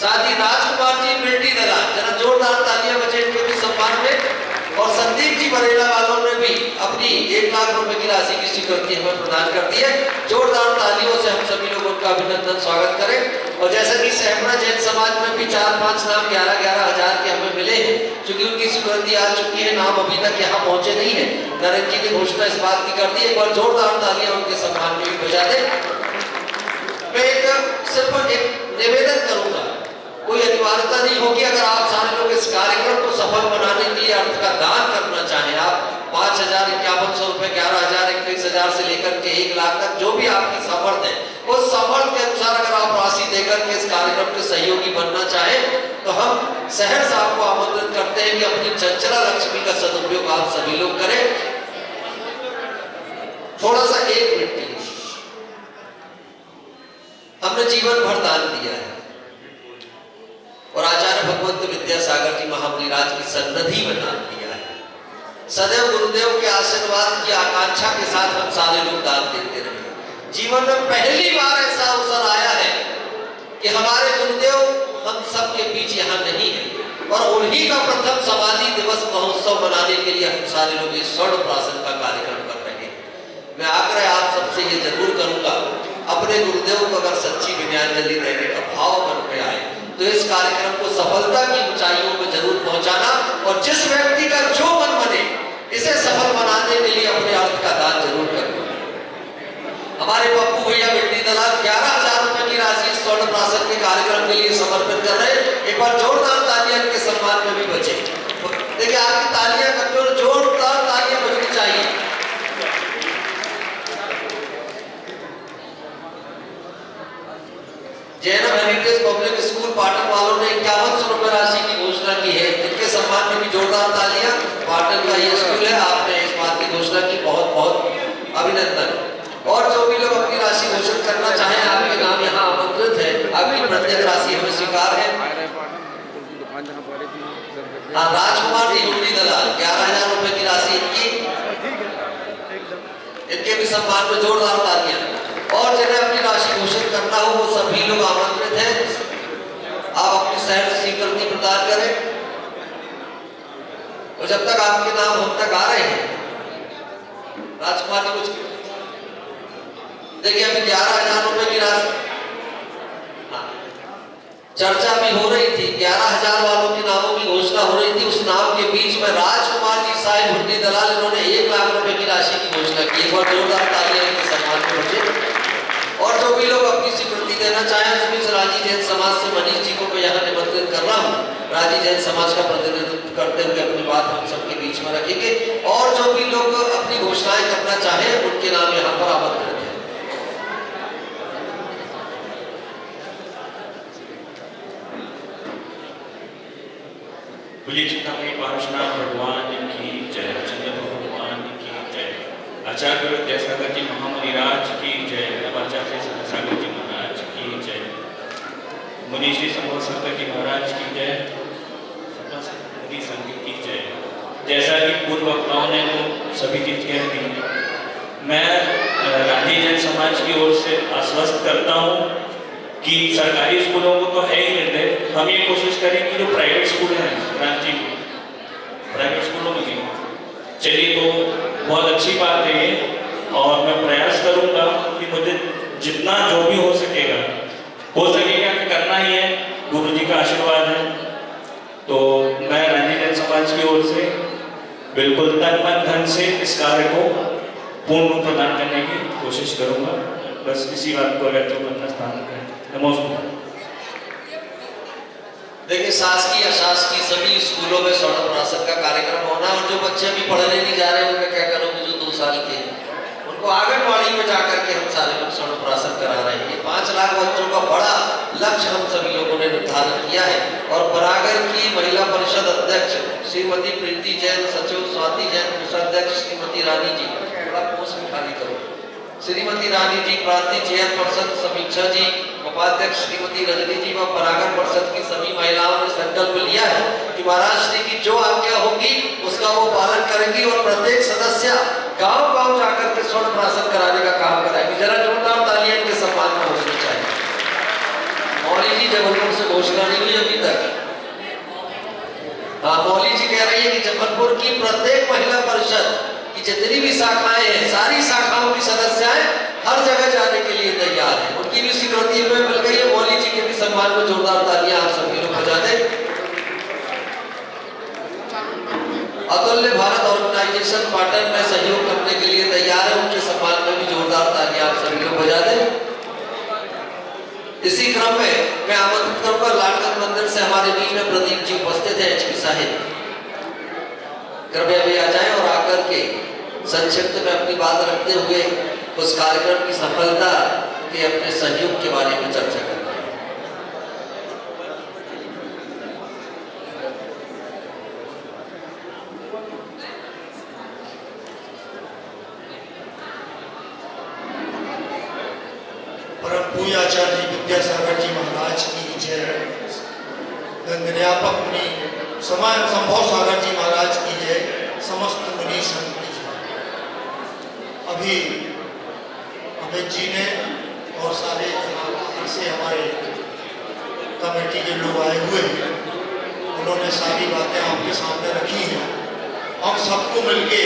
साथ ही राजकुमार जी, मिल्टी दलाल, जरा जोरदार तालियां बजे इनके भी सम्मान में। और संदीप जी बरेला वालों ने भी अपनी 1 लाख रुपए की राशि की स्वीकृति हमें प्रदान कर दी है। जोरदार तालियों से हम सभी लोग उनका अभिनंदन स्वागत करें। और जैसे कि सहमरा जैन समाज में भी 4-5 नाम 11-11 हजार के हमें मिले हैं, क्योंकि उनकी स्वीकृति आ चुकी है। नाम अभी तक यहाँ पहुंचे नहीं है। नरेंद्र जी ने घोषणा इस बात की कर दी। एक बार जोरदार तालियां उनके सम्मान में भी बजा दें। मैं सिर्फ एक निवेदन करूंगा, कोई अनिवार्यता नहीं होगी। अगर आप सारे लोग इस कार्यक्रम को सफल बनाने के लिए अर्थ का दान करना चाहें, आप 5,000, 5100 रुपए, 11,000, 21,000 से लेकर के 1 लाख तक जो भी आपकी सामर्थ्य है, उस सामर्थ्य के अनुसार अगर आप राशि देकर के इस कार्यक्रम के सहयोगी बनना चाहें, तो हम शहर साहब को आमंत्रित करते हैं कि अपनी चंचला लक्ष्मी का सदुपयोग आप सभी लोग करें। थोड़ा सा 1 मिनट के लिए हमने जीवन भर दान दिया है और आचार्य भगवंत विद्यासागर जी महामुनिराज की सन्निधि में दान दिया है। सदैव गुरुदेव के आशीर्वाद की आकांक्षा के साथ हम सारे लोग दान देते रहे। जीवन में पहली बार ऐसा अवसर आया है कि हमारे गुरुदेव हम सबके बीच यहाँ नहीं है और उन्हीं का प्रथम समाधि दिवस महोत्सव मनाने के लिए हम सारे लोग इस स्वर्ण प्राशन का कार्यक्रम कर रहे हैं। मैं आग्रह आप सबसे ये जरूर करूंगा, अपने गुरुदेव को अगर सच्ची विनयाजलि देने का भाव मन में आए तो इस कार्यक्रम को सफलता की ऊंचाइयों में जरूर पहुंचाना, और जिस व्यक्ति का जो मन बने इसे सफल बनाने के लिए अपने अर्थ का दान जरूर करना। हमारे पप्पू भैया मिट्टी दलाल 11,000 रुपए की राशि स्वर्ण प्राशन के कार्यक्रम के लिए समर्पित कर रहे हैं। एक बार जोरदार तालियां के सम्मान में भी बचे। देखिए, आपकी तालियां कमजोर, जोरदार तालियां बजनी चाहिए। Zainab heritage public school Patan वालों ने 5100 में राशि की घोषणा की है। इनके सम्मान में भी जोरदार तालियां। पाटन का ये स्कूल है, आपने इस बात की घोषणा की, बहुत बहुत अभिनंदन। और जो भी लोग अपनी राशि घोषित करना चाहें, आपके नाम यहाँ आमंत्रित है। आपकी प्रत्येक राशि हमें स्वीकार है। हाँ, राजकुमार जी हुंडी दलाल 11,000 रुपए की राशि इनकी, इनके भी सम्मान में जोरदार तालियां। और जिन्हें अपनी राशि घोषित करना हो वो सभी लोग आमंत्रित हैं। आप अपनी शहर से स्वीकृति प्रदान करें और जब तक आपके नाम हम तक आ रहे हैं, राजकुमार जी कुछ देखिए, अभी 11,000 रुपए की राशि चर्चा भी हो रही थी, 11,000 वालों के नामों की घोषणा हो रही थी। उस नाम के बीच में राजकुमार जी साहिब हुंडी दलाल, इन्होंने 1 लाख रुपए की राशि की घोषणा की। एक बार जोरदार तालियां इनके सम्मान में बजे। और जो भी लोग अपनी स्वीकृति देना चाहें, उसमें राजी जैन समाज से मनीष जी को मैं यहाँ निमंत्रित कर रहा हूँ। राजी जैन समाज का प्रतिनिधित्व करते हुए अपनी बात हम सबके बीच में रखेंगे। और जो भी लोग अपनी घोषणाएं करना चाहें, उनके नाम यहाँ पर आमंत्रित है। बोलिए चिंतामणि पार्श्वनाथ भगवान की जय, चंद्र भगवान की जय, आचार्य विद्यासागर जी महामुनिराज की जय, आचार्य सागर जी महाराज की जय, मुनि श्री संभव सागर जी महाराज की जय, मुनि संघ की जय। जैसा कि पूर्व वक्ताओं ने वो सभी चीज कह दी, मैं राजी जैन समाज की ओर से आश्वस्त करता हूँ कि सरकारी स्कूलों को तो है ही निर्णय, हम ये कोशिश करें कि जो प्राइवेट स्कूल हैं रांची में, प्राइवेट स्कूलों में चलिए तो बहुत अच्छी बात है ये। और मैं प्रयास करूंगा कि मुझे जितना जो भी हो सकेगा कि करना ही है, गुरु जी का आशीर्वाद है। तो मैं रांची जैन समाज की ओर से बिल्कुल तन मन धन से इस कार्य को पूर्ण रूप प्रदान करने की कोशिश करूंगा। बस इसी बात को अगर तो अपना स्थान करें। नमस्कार। देखिए, शासकीय अशासकीय सभी स्कूलों में स्वर्ण प्राशन का कार्यक्रम होना। और जो बच्चे अभी पढ़ने नहीं जा रहे हैं, उनमें क्या करोगे? जो 2 साल के हैं, उनको आंगनबाड़ी में जाकर के हम सारे लोग स्वर्ण प्राशन करा रहे हैं। 5 लाख बच्चों का बड़ा लक्ष्य हम सभी लोगों ने निर्धारित किया है। और परागर की महिला परिषद अध्यक्ष श्रीमती प्रीति जैन, सचिव स्वाति जैन, कोषाध्यक्ष श्रीमती रानी जी, थोड़ा पोस्ट में खाली करो, श्रीमती रानी जी, प्रांतीय चेयरपर्सन समीक्षा जी, उपाध्यक्ष श्रीमती रजनी जी व परागर परिषद की सभी महिलाओं ने संकल्प लिया है कि महाराज श्री की जो आज्ञा होगी उसका वो पालन करेंगी। और प्रत्येक सदस्य गांव-गांव जाकर के स्वर्ण प्राशन कराने का काम कराएंगे। जरा जोरदार तालियां इनके सम्मान में होनी चाहिए। मौली जी जबलपुर से घोषणा नहीं हुई अभी तक। हाँ, मौली जी कह रही है कि जबलपुर की प्रत्येक महिला परिषद की जितनी भी शाखाएं हैं, सारी शाखाओं की सदस्याएं हर जगह जाने के लिए तैयार हैं। उनकी भी स्वीकृति हमें मिल गई है। मौली जी के भी सम्मान में जोरदार तालियां आप सभी लोग बजा दें। अतुल्य भारत ऑर्गेनाइजेशन पाटन में सहयोग करने के लिए तैयार है, उनके सम्मान में भी जोरदार तालियां आप सभी लोग बजा दें। इसी क्रम में मैं आमंत्रित करूंगा, लाडगंज मंदिर से हमारे बीच में प्रदीप जी उपस्थित है, एचपी साहिब, कृपया भी आ जाएं और आकर के संक्षिप्त में अपनी बात रखते हुए उस कार्यक्रम की सफलता के अपने सहयोग के बारे में चर्चा करें। परम पूज्य आचार्य विद्यासागर जी महाराज की जय, गंगन्यापक मुनि संभव सागर जी महाराज की जय, समस्त मुनि संघ की जय। अभी अमित जी ने और सारे से हमारे कमेटी के लोग आए हुए हैं, उन्होंने सारी बातें आपके सामने रखी हैं। हम सबको मिलके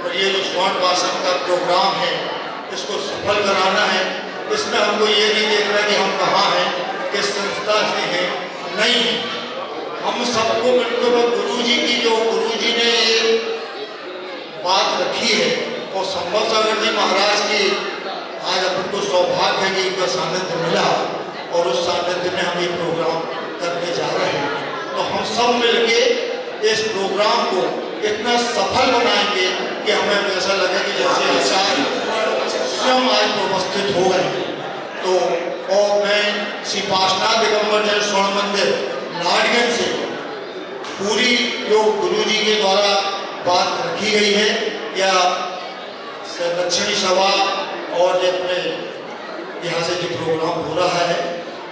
और ये जो स्वर्ण प्राशन का प्रोग्राम है इसको सफल कराना है। इसमें हमको ये नहीं देखना कि हम कहाँ हैं, किस संस्था से हैं, नहीं है। हम सबको मिलकर गुरुजी की जो गुरुजी ने ये बात रखी है और संभव सागर जी महाराज की आज अपन को सौभाग्य है कि इनका सानिध्य मिला और उस सानिध्य में हम ये प्रोग्राम करने जा रहे हैं। तो हम सब मिलके इस प्रोग्राम को इतना सफल बनाएंगे कि हमें ऐसा लगे कि जैसे आचार्य स्वयं आज उपस्थित हो गए। तो और मैं श्री पार्श्वनाथ दिगंबर जैन स्वर्ण मंदिर लाड पूरी जो गुरु जी के द्वारा बात रखी गई है या दक्षिणी सभा और अपने यहाँ से जो प्रोग्राम हो रहा है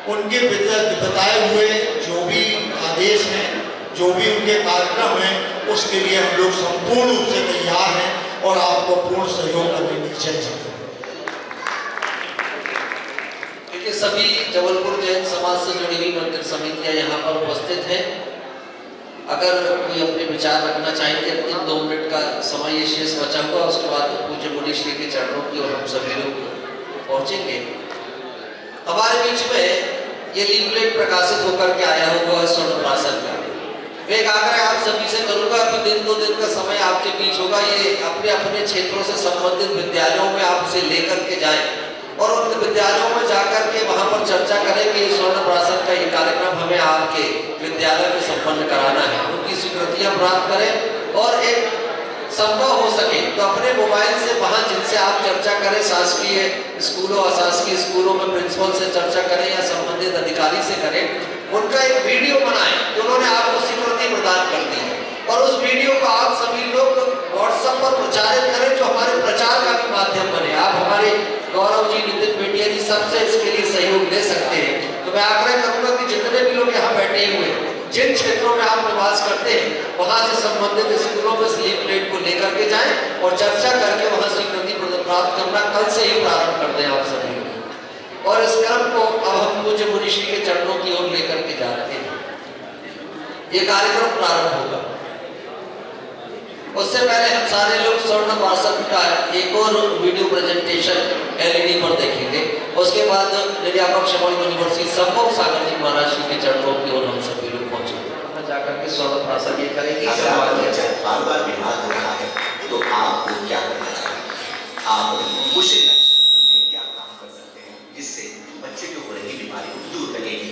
उनके बताए हुए जो भी आदेश हैं, जो भी उनके कार्यक्रम हैं, उसके लिए हम लोग संपूर्ण रूप से तैयार हैं और आपको पूर्ण सहयोग करने की इच्छा है। देखिए, सभी जबलपुर जैन समाज से जुड़ी हुई मंदिर समितियां यहाँ पर उपस्थित हैं। अगर कोई अपने विचार रखना चाहेंगे, अंतिम 2 मिनट का समय ये शेष बचा हुआ, उसके बाद पूज्य मुनि श्री के चरणों की ओर हम सभी लोग पहुंचेंगे। हमारे बीच में ये लीफलेट प्रकाशित होकर के आया हुआ है स्वर्ण प्राशन का। मैं एक आग्रह आप सभी से करूंगा कि 1-2 दिन का समय आपके बीच होगा, ये अपने अपने क्षेत्रों से संबंधित विद्यालयों में आप इसे लेकर के जाएं और उन विद्यालयों में जाकर के वहां पर चर्चा करें कि स्वर्ण प्राशन का ये कार्यक्रम हमें आपके विद्यालय में संपन्न कराना है। उनकी स्वीकृतियां प्राप्त करें और एक संभव हो सके तो अपने मोबाइल से वहां जिनसे आप चर्चा करें, शासकीय स्कूलों अशासकीय स्कूलों में प्रिंसिपल से चर्चा करें या संबंधित अधिकारी से करें, उनका एक वीडियो बनाएं कि उन्होंने आपको स्वीकृति प्रदान कर दी है और उस वीडियो को आप सभी लोग व्हाट्सएप पर प्रचारित करें जो हमारे प्रचार का भी माध्यम बने। आप हमारे गौरव जी, नितिन पेटिया जी सबसे इसके लिए सहयोग ले सकते हैं। तो मैं आग्रह करूंगा कि जितने भी लोग यहाँ बैठे हुए हैं, जिन क्षेत्रों में आप निवास करते हैं, वहां से संबंधित स्कूलों में स्लीप प्लेट को लेकर के जाएं और चर्चा करके वहां स्वीकृति प्राप्त करना कल से ही प्रारंभ कर दें आप सभी लोग। और इस क्रम को अब हम पूज्य मुनि श्री के चरणों की ओर लेकर के जा रहे हैं। ये कार्यक्रम प्रारंभ होगा, उससे पहले हम सारे लोग स्वर्ण प्राशन का एक और वीडियो प्रेजेंटेशन LED पर देखेंगे। उसके बाद निर्यापक श्रवण मुनिवर श्री संभव सागर जी महाराज जी के चरणों की ओर हम सभी लोग पहुंचेंगे, जाकर के स्वर्ण प्राशन ये करेंगे। बार-बार बीमार हो रहा है तो आपको क्या करना चाहिए? आप पुष्य नक्षत्र में क्या काम कर सकते हैं जिससे बच्चे की हो रही बीमारी दूर लगेगी?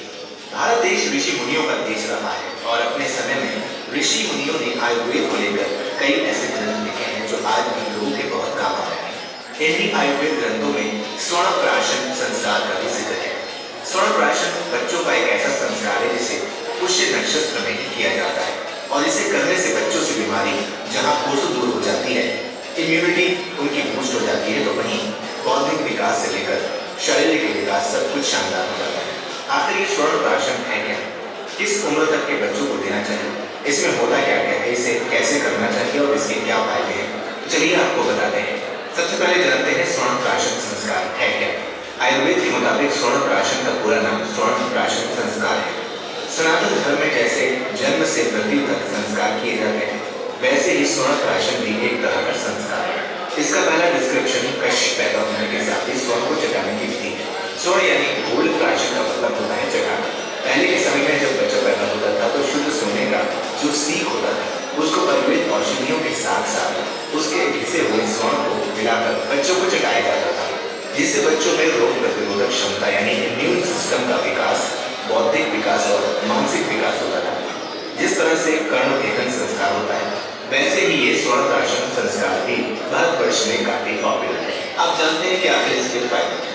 भारत देश ऋषि मुनियों का देश रहा है और अपने समय में ऋषि मुनियों ने आयुर्वेद को लेकर कई ऐसे ग्रंथ लिखे हैं जो आज भी लोगों के बहुत काम आ रहे हैं। इन्हीं आयुर्वेद ग्रंथों में स्वर्ण प्राशन संस्कार का भी जिक्र है। स्वर्ण प्राशन बच्चों का एक ऐसा संस्कार है जिसे पुष्य नक्षत्र में ही किया जाता है और इसे करने से बच्चों से बीमारी जहाँ कोसों दूर हो जाती है, इम्यूनिटी उनकी बूस्ट हो जाती है, तो वहीं बौद्धिक विकास से लेकर शारीरिक विकास सब कुछ शानदार हो जाता है। आखिर ये स्वर्ण प्राशन है क्या? किस उम्र तक के बच्चों को देना चाहिए? इसमें होता क्या क्या है? इसे कैसे करना चाहिए और इसके क्या फायदे हैं? चलिए आपको बताते हैं। सबसे पहले जानते हैं स्वर्ण प्राशन संस्कार है क्या। आयुर्वेद के मुताबिक स्वर्ण प्राशन का पूरा नाम स्वर्ण प्राशन संस्कार है। सनातन धर्म में जैसे जन्म से मृत्यु तक संस्कार किए जाते हैं, वैसे ही स्वर्ण प्राशन भी एक तरह का संस्कार है। इसका पहला डिस्क्रिप्शन कश्य पैदा होने के साथ ही स्वर्ण को चटाने की विधि है। स्वर्ण यानी गोल्ड प्राशन का मतलब होता है चटाना। पहले के समय में जब बच्चा पैदा होता था तो शुद्ध सोने का जो सीख होता था उसको आयुर्वेद औषधियों के साथ साथ उसके घिसे हुए स्वर्ण को मिलाकर बच्चों को चटाया जाता था, जिससे बच्चों में रोग प्रतिरोधक क्षमता यानी इम्यून सिस्टम का विकास, बौद्धिक विकास और मानसिक विकास होता था। जिस तरह से कर्ण भेदन संस्कार होता है, वैसे ही ये स्वर्ण प्राशन संस्कार भी भारतवर्ष में काफी पॉपुलर है। आप जानते हैं कि आखिर इसके फायदे हैं।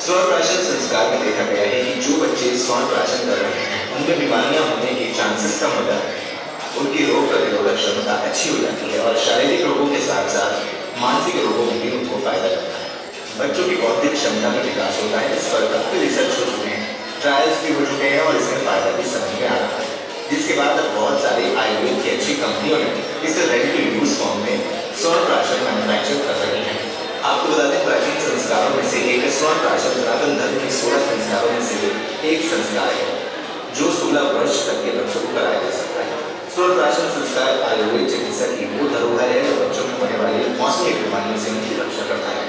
स्वर्ण प्राशन संस्कार में देखा गया है कि जो बच्चे स्वर्ण प्राशन कर रहे हैं उनमें बीमारियां होने के चांसेस कम हो जाते हैं, उनकी रोग प्रतिरोधक क्षमता अच्छी हो जाती है और शारीरिक रोगों के साथ साथ मानसिक रोगों में भी उनको फायदा करता है। बच्चों की बौद्धिक क्षमता में विकास होता है। इस पर काफी रिसर्च हो चुके हैं, ट्रायल्स भी हो चुके हैं और इसमें फायदा भी समझ में आ रहा है। जिसके बाद अब बहुत सारी आयुर्वेद की अच्छी कंपनियों ने इसे रेडी टू यूज फॉर्म में स्वर्ण प्राशन मैन्युफैक्चर कर रही है। आपको बता दें, प्राचीन संस्कारों में से एक स्वर्ण प्राशन सनातन धर्म के 16 संस्कारों में से एक संस्कार है जो 16 वर्ष तक के बच्चों को कराया जा सकता है। स्वर्ण प्राशन संस्कार आयुर्वेद चिकित्सा की वो धरोहर है जो बच्चों को होने वाली मौसमी बीमारियों से उनकी रक्षा करता है,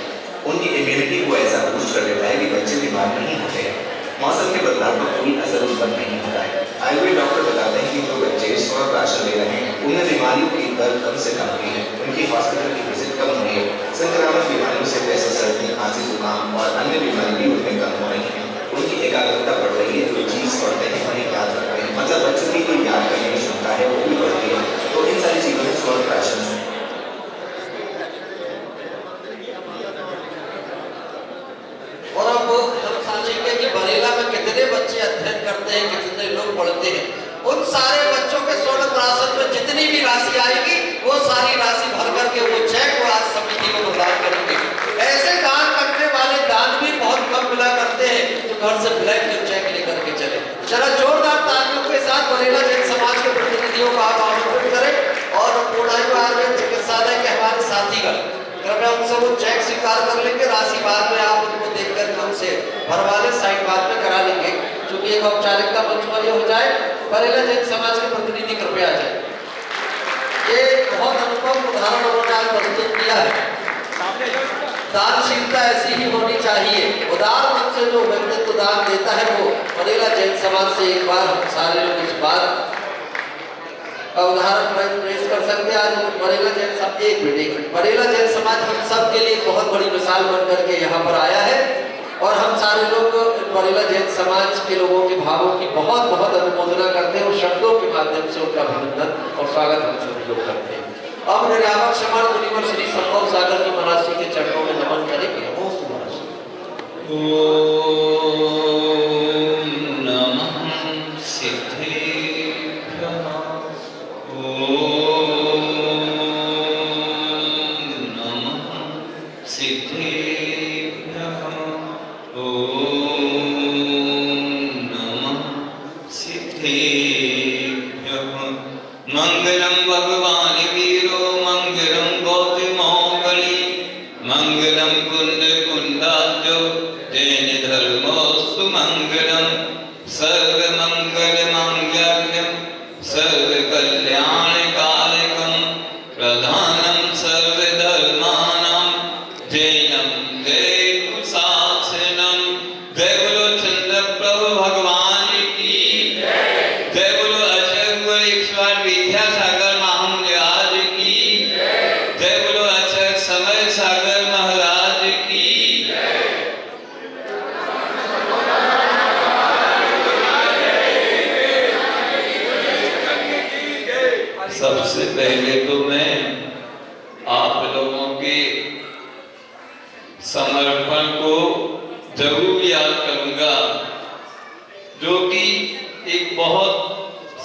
उनकी इम्यूनिटी को ऐसा बूस्ट कर देता है कि बच्चे बीमार नहीं होते हैं। मौसम के बदलाव का कोई असर उन पर नहीं होता है। आयुर्वेद डॉक्टर बताते हैं कि जो बच्चे स्वर्ण प्राशन ले रहे हैं उनमें बीमारियों की दर कम से कम हुई है, उनकी हॉस्पिटल की विजिट कम हुई है, संक्रामक बीमारियों से जैसे सर्दी, खांसी, जुकाम और अन्य बीमारी भी उनमें कम हो रही है, उनकी एकाग्रता बढ़ रही है, जो चीज पढ़ते हैं वही याद रखते हैं, मतलब बच्चों की कोई याद करने की क्षमता है वो भी बढ़ती है। तो इन सारी चीजों में स्वर्ण प्राशन है। और अब हम समझेंगे कि बरेला में कितने बच्चे अध्ययन करते हैं, कितने लोग पढ़ते हैं। उन सारे बच्चों के स्वर्ण प्राशन में जितनी भी राशि आएगी वो सारी राशि भर करके वो चेक वो आज समिति को प्रदान करेंगे। ऐसे दान करने वाले दान भी बहुत कम मिला करते हैं जो घर से ब्लैक में चेक लेकर के चले। जरा जोरदार तालियों के साथ बरेला जैन समाज के प्रतिनिधियों को आप आमंत्रित करें और पूर्णायु आयुर्वेद चिकित्सालय के हमारे साथीगण कृपया उनसे वो चेक स्वीकार कर लेंगे। राशि बाद में आप उनको देख करके उनसे भरवा लें, साइन बाद में करा लेंगे क्योंकि एक औपचारिकता मंच पर हो जाए। बरेला जैन समाज के प्रतिनिधि कृपया आ जाए। ये बहुत अनुपम उदाहरण उन्होंने आज प्रस्तुत किया है। दानशीलता ऐसी ही होनी चाहिए। उदार मन से जो व्यक्तित्व दान देता है वो बरेला जैन समाज से एक बार हम सारे लोग इस बात का उदाहरण पेश कर सकते हैं। आज बरेला जैन समाज एक मिनट बरेला जैन समाज हम सब के लिए बहुत बड़ी मिसाल बन करके यहाँ पर आया है और हम सारे लोग बरेला जैन समाज के लोगों के भावों की बहुत बहुत अनुमोदना करते हैं और शब्दों के माध्यम से उनका अभिनंदन और स्वागत हम सभी लोग करते हैं। अब निर्यावक क्षमा मुनिवर श्री संभव सागर जी महाराज जी के चरणों में नमन करेंगे। ओम नमः सिद्धेभ्यः। ओम नमः सिद्धेभ्यः। ओम नमः सिद्धेभ्यः। मंगलम भगवान वीरो मंगलम गौतमोगली मंगलम कुंद कुंडाब्जो तेन धर्मोस्तु मंगलम सर्व मंगल मांगल्यम सर्व कल्याण कारकम प्रधानम सर्व धर्मानां जैनम देव शासनम। जय बोलो चंद्र प्रभु भगवान की जय। जय बोलो अचर ईश्वर विद्यासागर महाराज की जय। बोलो अचर समय सागर महाराज की सबसे पहले तो मैं आप लोगों के समर्पण को जरूर याद करूंगा जो कि एक बहुत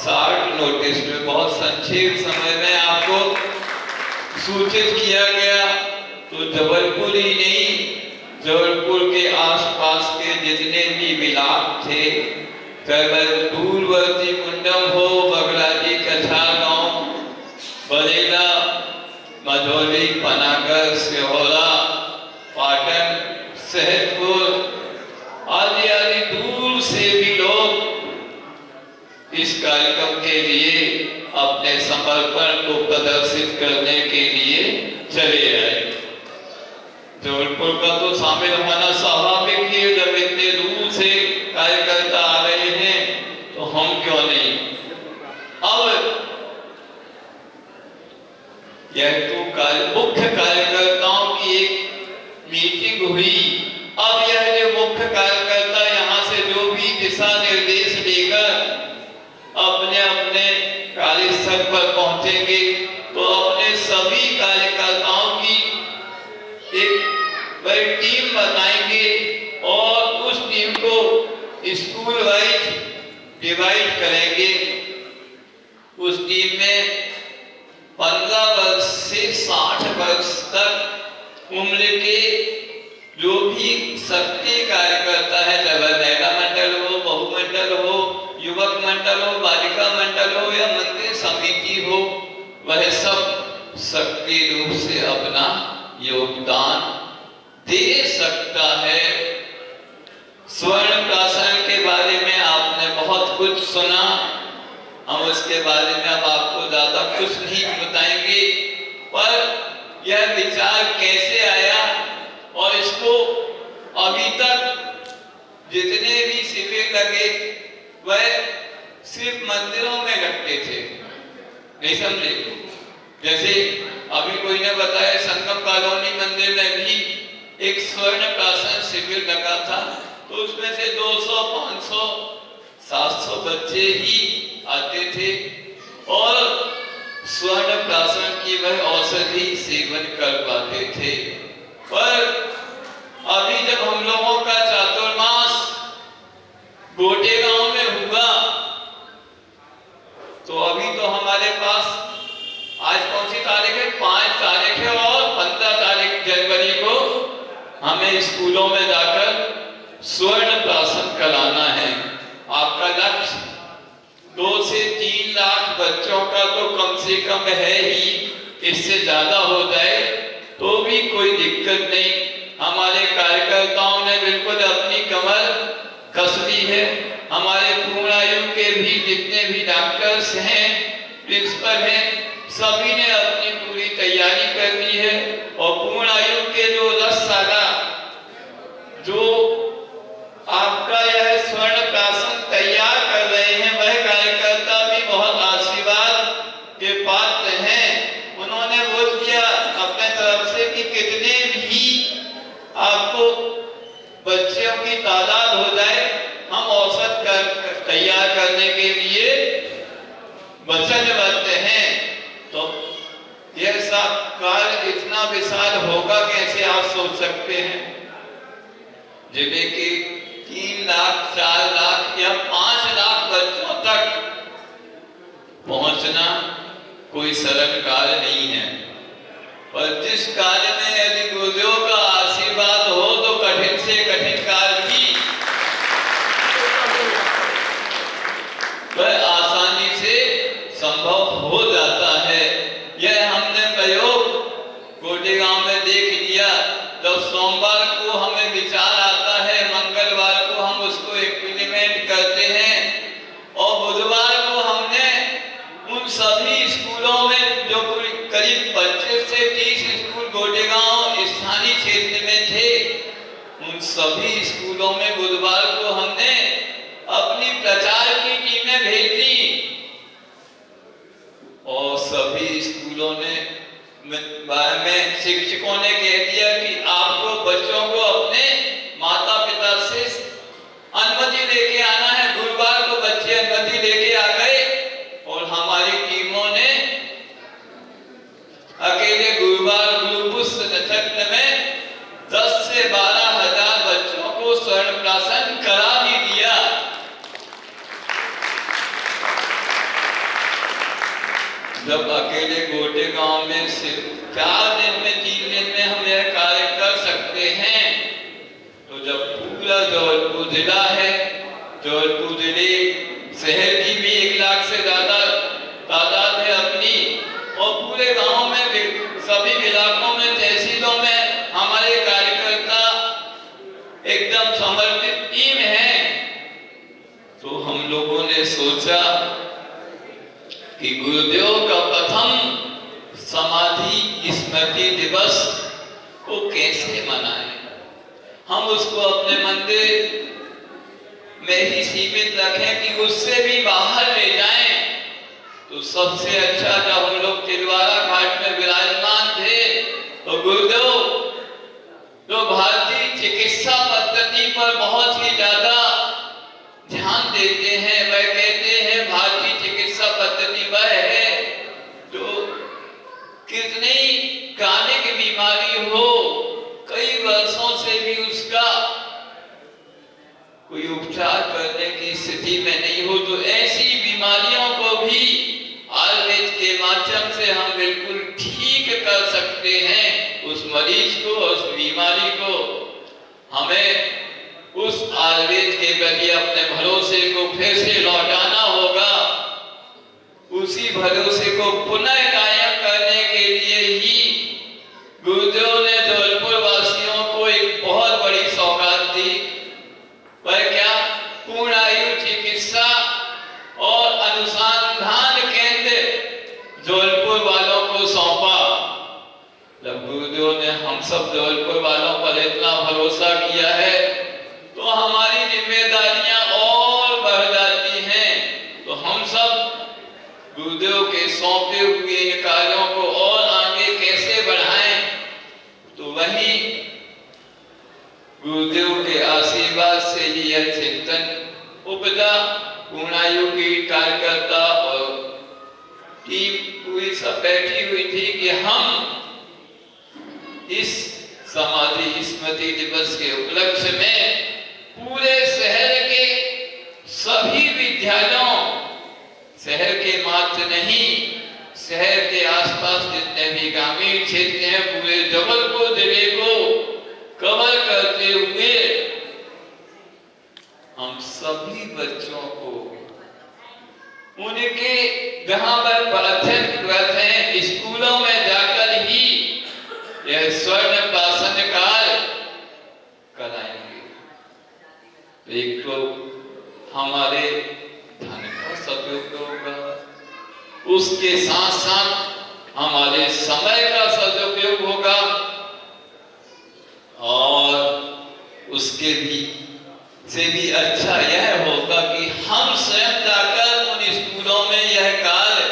शार्ट नोटिस में बहुत संक्षिप्त समय में आपको सूचित किया गया। तो जबलपुर ही नहीं जबलपुर के आसपास के जितने भी विलाप थे, चाहे वह दूरवर्ती कुंडम हो, बगलाजी कछा गांव, बरेला, मझौली, पनागर, सिहोरा, पाटन, सहतपुर आदि आदि दूर से भी लोग इस कार्यक्रम के लिए अपने समर्पण को प्रदर्शित करने के लिए चले आए। जबलपुर का तो शामिल होना स्वाभाविक है, जब इतने दूर से कार्यकर्ता आ रहे हैं तो हम क्यों नहीं। अब यह तो मुख्य कार्यकर्ताओं की एक मीटिंग हुई। अब यह जो मुख्य कार्यकर्ता यहाँ से जो भी दिशा निर्देश लेकर अपने अपने कार्यस्थल पर पहुंचेंगे तो अपने सभी कार्यकर्ताओं की एक बड़ी टीम बनाएंगे और उस टीम को स्कूल वाइज डिवाइड करेंगे। उस टीम में 15 वर्ष से 60 वर्ष तक उम्र के जो भी सक्रिय कार्यकर्ता है, चाहे वह महिला मंडल हो, बहुमंडल हो, युवक मंडल हो, बालिका मंडल हो या मंदिर समिति हो, वह सब सक्रिय रूप से अपना योगदान दे सकता है। स्वर्ण प्राशन के बारे में आपने बहुत कुछ सुना, हम उसके बारे में अब आपको ज्यादा कुछ नहीं बताएंगे, पर यह विचार कैसे आया और इसको अभी तक जितने भी शिविर लगे वह सिर्फ मंदिरों में लगते थे, नहीं समझे। जैसे अभी कोई ने बताया संगम कॉलोनी मंदिर में भी एक स्वर्ण प्राशन शिविर लगा था, तो उसमें से 200, 500, 700 बच्चे ही आते थे और स्वर्ण प्राशन की वह औषधि सेवन कर पाते थे। पर अभी जब हम लोगों का चातुर्मास गोटे गांव में हुआ हमें स्कूलों में जाकर स्वर्ण प्राशन कराना है। आपका लक्ष्य 2 से 3 लाख बच्चों का तो कम से कम है ही, इससे ज्यादा हो जाए तो भी कोई दिक्कत नहीं। हमारे कार्यकर्ताओं ने बिल्कुल अपनी कमर कस ली है। हमारे पूर्ण आयु के भी जितने भी डॉक्टर्स हैं, प्रिंसिपल हैं, सभी ने अपनी पूरी तैयारी कर ली है। और पूर्ण आयु के जो 10 साल जो आपका यह स्वर्ण प्राशन तैयार कर रहे हैं, वह कार्यकर्ता भी बहुत आशीर्वाद के पात्र हैं। उन्होंने बोल दिया अपने तरफ से कि कितने भी आपको बच्चों की तादाद हो जाए, हम औसत तैयार करने के लिए वचनबद्ध हैं। तो यह सब कार्य इतना विशाल होगा कैसे आप सोच सकते हैं। जिले के 3 लाख 4 लाख या 5 लाख बच्चों तक पहुंचना कोई सरल कार्य नहीं है, पर जिस कार्य में यदि गुरुदेव का आशीर्वाद हो तो कठिन से कठिन कार्य भी वह आसानी से संभव हो जाता है। यह हमने प्रयोग गोटेगांव में देख लिया। जब सोमवार को हमें विचार आता है, मंगलवार को हम उसको इम्प्लीमेंट करते हैं और बुधवार को हमने उन सभी स्कूलों में जो करीब 25 से 30 स्कूल गोटेगांव स्थानीय क्षेत्र में थे, उन सभी स्कूलों में बुधवार को हमने अपनी प्रचार की टीमें भेज दी और सभी स्कूलों ने में शिक्षकों ने कह दिया कि आपको बच्चों को अपने माता पिता से अनुमति लेके आना है। गुरुवार को बच्चे अनुमति लेके आ गए और हमारी टीमों ने अकेले गुरुवार गुरुपुष्प नक्षत्र में 10 से 12 हजार बच्चों को स्वर्ण प्राशन करा भी दिया। जब अकेले गोटेगांव में सिर्फ 4 दिन में 3 दिन में हम यह कार्य कर सकते हैं, तो जब पूरा जबलपुर जिला है, जबलपुर जिले शहर की भी 1 लाख से ज्यादा तादाद है अपनी, और पूरे गांव में सभी इलाकों में तहसीलों में हमारे कार्यकर्ता एकदम समर्पित टीम है। तो हम लोगों ने सोचा कि गुरुदेव का प्रथम समाधि स्मृति दिवस को कैसे मनाएं। हम उसको अपने मंदिर में ही सीमित रखें कि उससे भी बाहर ले जाएं। तो सबसे अच्छा जब हम लोग तिलवारा घाट में विराजमान थे तो गुरुदेव जो भारतीय चिकित्सा पद्धति पर बहुत ही ज्यादा ध्यान देते हैं, वह कहते हैं भारतीय चिकित्सा पद्धति वह है जो कितनी क्रॉनिक बीमारी हो, कई वर्षों से भी उसका कोई उपचार करने की स्थिति में नहीं हो, तो ऐसी बीमारियों को भी आयुर्वेद के माध्यम से हम बिल्कुल ठीक कर सकते हैं। उस मरीज को, उस बीमारी को हमें उस आयुर्वेद के प्रति अपने भरोसे को फिर से लौटाना होगा। उसी भरोसे को पुनः कायम करने के लिए ही गुरुदेव ने जबलपुर वासियों को एक बहुत बड़ी सौगात दी। वह क्या? पूर्ण आयु चिकित्सा और अनुसंधान केंद्र जबलपुर वालों को सौंपा। जब गुरुदेव ने हम सब जबलपुर वालों पर इतना भरोसा किया है तो हमारी जिम्मेदारियां और बढ़ जाती हैं। तो हम सब गुरुदेव के सौंपे हुए इन कार्यों को और आगे कैसे बढ़ाएं, तो वही गुरुदेव के आशीर्वाद से ही यह चिंतन उपजा। पूर्णायु की कार्यकर्ता और टीम पूरी सब बैठी हुई थी कि हम इस समाधि स्मृति दिवस के उपलक्ष्य में पूरे शहर के सभी विद्यालयों, शहर के मात्र नहीं, शहर के आसपास जितने भी ग्रामीण क्षेत्र हैं, पूरे जबलपुर जिले को कवर जहां पर अध्ययनरत हैं, स्कूलों में जाकर ही यह स्वर्ण प्राशन काल कराएंगे। एक तो हमारे धन का सदुपयोग होगा, उसके साथ साथ हमारे समय का सदुपयोग होगा और उसके भी से भी अच्छा यह होगा कि हम स्वयं जाकर उन स्कूलों में यह कार्य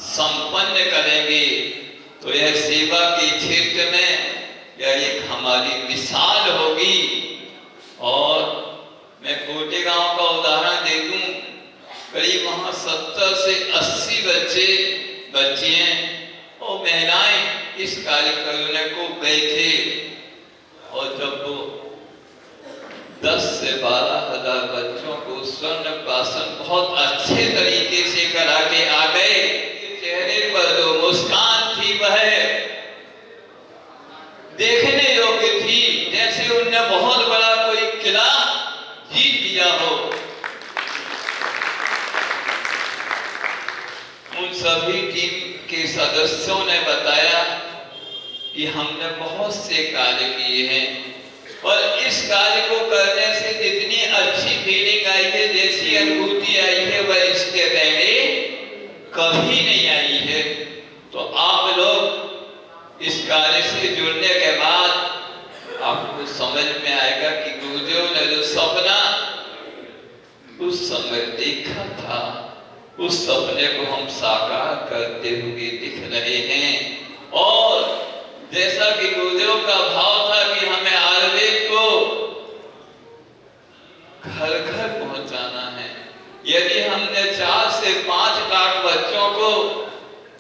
संपन्न करेंगे। तो यह सेवा के क्षेत्र में यह एक हमारी मिसाल होगी। और मैं कोटे गांव का उदाहरण दे दूं, करीब वहां 70 से 80 बच्चे और महिलाएं इस कार्यक्रम को गए थे और जब वो 10 से 12 हजार बच्चों को स्वर्ण प्राशन बहुत अच्छे तरीके से करा के आ गए, चेहरे पर जो मुस्कान थी वह देखने योग्य थी, जैसे उनने बहुत बड़ा कोई किला जीत लिया हो। उन सभी टीम के सदस्यों ने बताया कि हमने बहुत से कार्य किए हैं और इस कार्य को करने से जितनी अच्छी फीलिंग आई है, जैसी अनुभूति आई है, वह इसके पहले कभी नहीं आई है। तो आप लोग इस कार्य से जुड़ने के बाद आपको समझ में आएगा कि गुरुदेव ने जो सपना उस समय देखा था, उस सपने को हम साकार करते हुए दिख रहे हैं। और जैसा कि गुरुदेव का भाव था कि हमें आयुर्वेद को घर घर पहुंचाना है। यदि हमने 4 से 5 लाख बच्चों को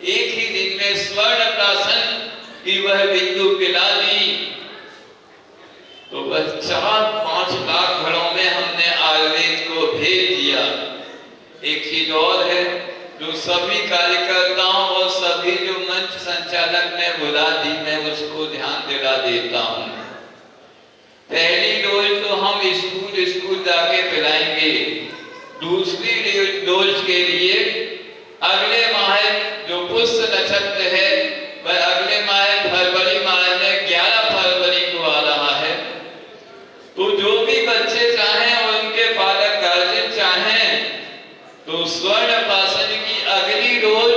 एक ही दिन में स्वर्ण प्राशन की वह बिंदु पिला दी, तो वह 4-5 लाख घरों में हमने आयुर्वेद को भेज दिया। एक चीज और है जो सभी कार्यकर्ताओं और सभी जो मंच संचालक ने बुला दी, मैं उसको ध्यान दिला देता हूँ। पहली डोज तो हम स्कूल जाके पिलाएंगे। दूसरी डोज के लिए अगले माह जो पुष्य नक्षत्र है वह अगले माह फरवरी माह में 11 फरवरी को आ रहा है। तो जो भी बच्चे चाहें और उनके पालक गार्जियन चाहें तो स्वर्ण प्राशन की अगली डोज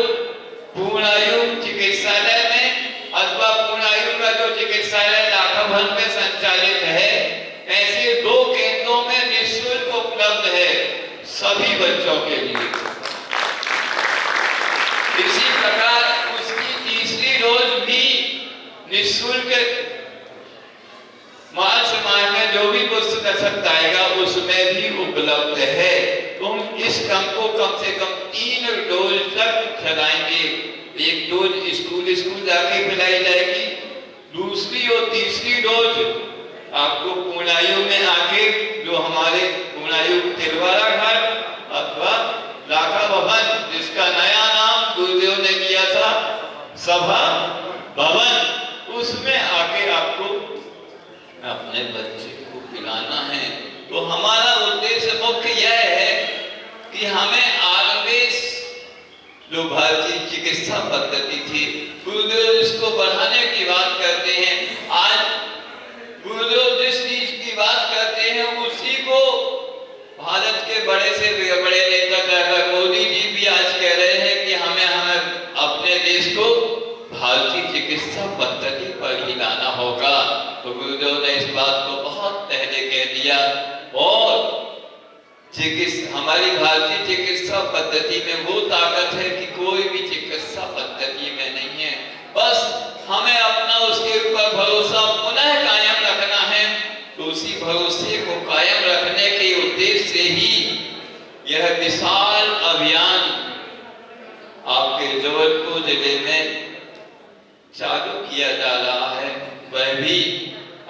पूर्णायु चिकित्सालय में अथवा पूर्णायु का जो चिकित्सालय लाखाभन में संचालित है, ऐसे 2 केंद्रों में निःशुल्क उपलब्ध है सभी बच्चों के लिए। इसी प्रकार उसकी तीसरी डोज भी निःशुल्क मार्च माह में जो भी पुष्य नक्षत्र आएगा उसमें भी उपलब्ध है। तो हम इस कम को कम से कम 3 डोज तक खिलाएंगे। एक डोज स्कूल जाके पिलाई जाएगी, दूसरी और तीसरी डोज आपको पूर्णायु में आके जो हमारे पूर्णायु तिलवारा घाट अथवा लाखा भवन, जिसका नया नाम गुरुदेव ने दिया था सभा भवन, उसमें आके आपको अपने बच्चे को पिलाना है। तो हमारा उद्देश्य मुख्य यह है कि हमें आयुर्वेद जो भारतीय चिकित्सा पद्धति थी, गुरुदेव इसको बढ़ाने की बात करते हैं। आज गुरुदेव जिस चीज की बात करते हैं उसी को भारत के बड़े से बड़े नेता मोदी जी भी आज कह रहे हैं कि हमें अपने देश को भारतीय चिकित्सा पद्धति पर ही लाना होगा। तो गुरुदेव ने इस बात को बहुत पहले कह दिया। और हमारी भारतीय चिकित्सा पद्धति में वो ताकत है कि कोई भी चिकित्सा पद्धति में नहीं है। बस हमें अपना उसके ऊपर भरोसा पुनः कायम रखना है। तो उसी भरोसे को कायम रखने के उद्देश्य से ही यह विशाल अभियान आपके जबलपुर जिले में चालू किया जा रहा है, वह भी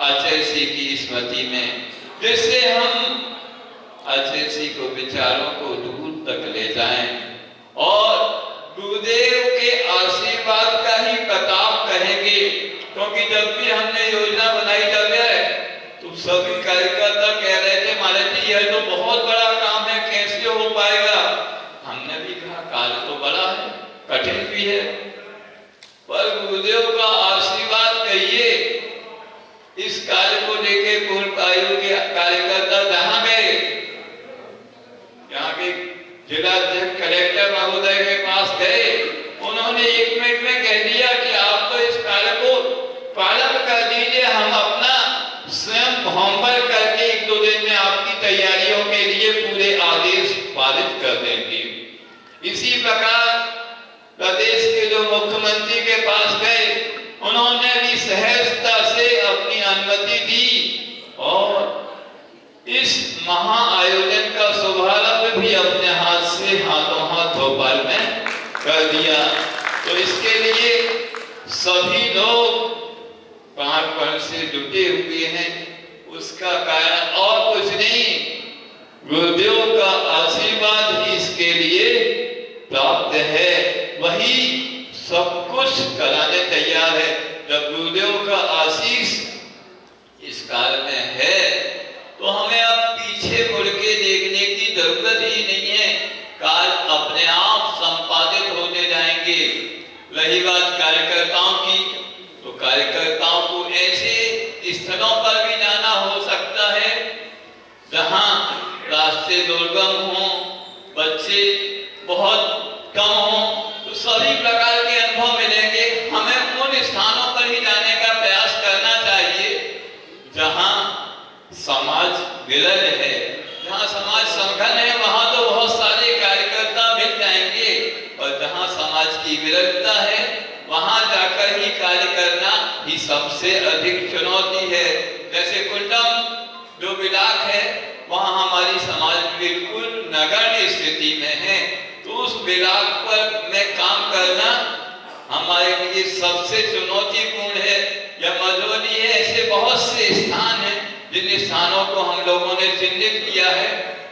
आचार्य श्री की स्मृति में, जिससे हम आचार्य श्री को विचारों को दूर तक ले जाएं और गुरुदेव के आशीर्वाद का ही प्रताप कहेंगे। क्योंकि जब भी हमने योजना बनाई जब तो सभी कार्यकर्ता कह रहे थे महाराज जी यह तो बहुत बड़ा काम है, कैसे हो पाएगा। हमने भी कहा कार्य तो बड़ा हम अपना स्वयं होमवर्क करके 1-2 दिन में आपकी तैयारियों के लिए पूरे आदेश पारित कर देंगे। इसी प्रकार प्रदेश के जो मुख्यमंत्री के पास गए, उन्होंने भी सहजता से अपनी अनुमति दी और इस महा आयोजन का शुभारंभ भी अपने हाथ से हाथों हाथ भोपाल में कर दिया। तो इसके लिए सभी लोग प्राण से जुटे हुए हैं। उसका कारण और कुछ नहीं, गुरुदेव का आशीर्वाद ही इसके लिए प्राप्त है। वही सब कुछ कराने तैयार है। जब गुरुदेव का आशीष इस काल में है तो हमें अब पीछे मुड़ के देखने की जरूरत ही नहीं है। काल अपने आप संपादित होते जाएंगे। रही बात कार्यकर्ताओं की, तो कार्यकर्ताओं को ऐसे स्थलों पर भी जाना हो सकता है जहां रास्ते दुर्गम हो, बच्चे बहुत कम हो, तो सभी प्रकार के अनुभव मिलेंगे। हमें उन स्थानों पर ही जाने का प्रयास करना चाहिए जहां समाज विरल है, जहां समाज संगठन है, वहां तो बहुत सारे कार्यकर्ता मिल जाएंगे। और जहां समाज की विरलता है, वहां जाकर ही कार्य करना ही सबसे अधिक चुनौती है। जैसे कुंडम जो बिलाक है, वहां हमारी समाज बिल्कुल नगण्य स्थिति में है, तो उस बिलाक पर में काम करना हमारे लिए सबसे चुनौतीपूर्ण है। या मधुबनी है, ऐसे बहुत से स्थान हैं जिन स्थानों को हम लोगों ने चिन्हित किया है।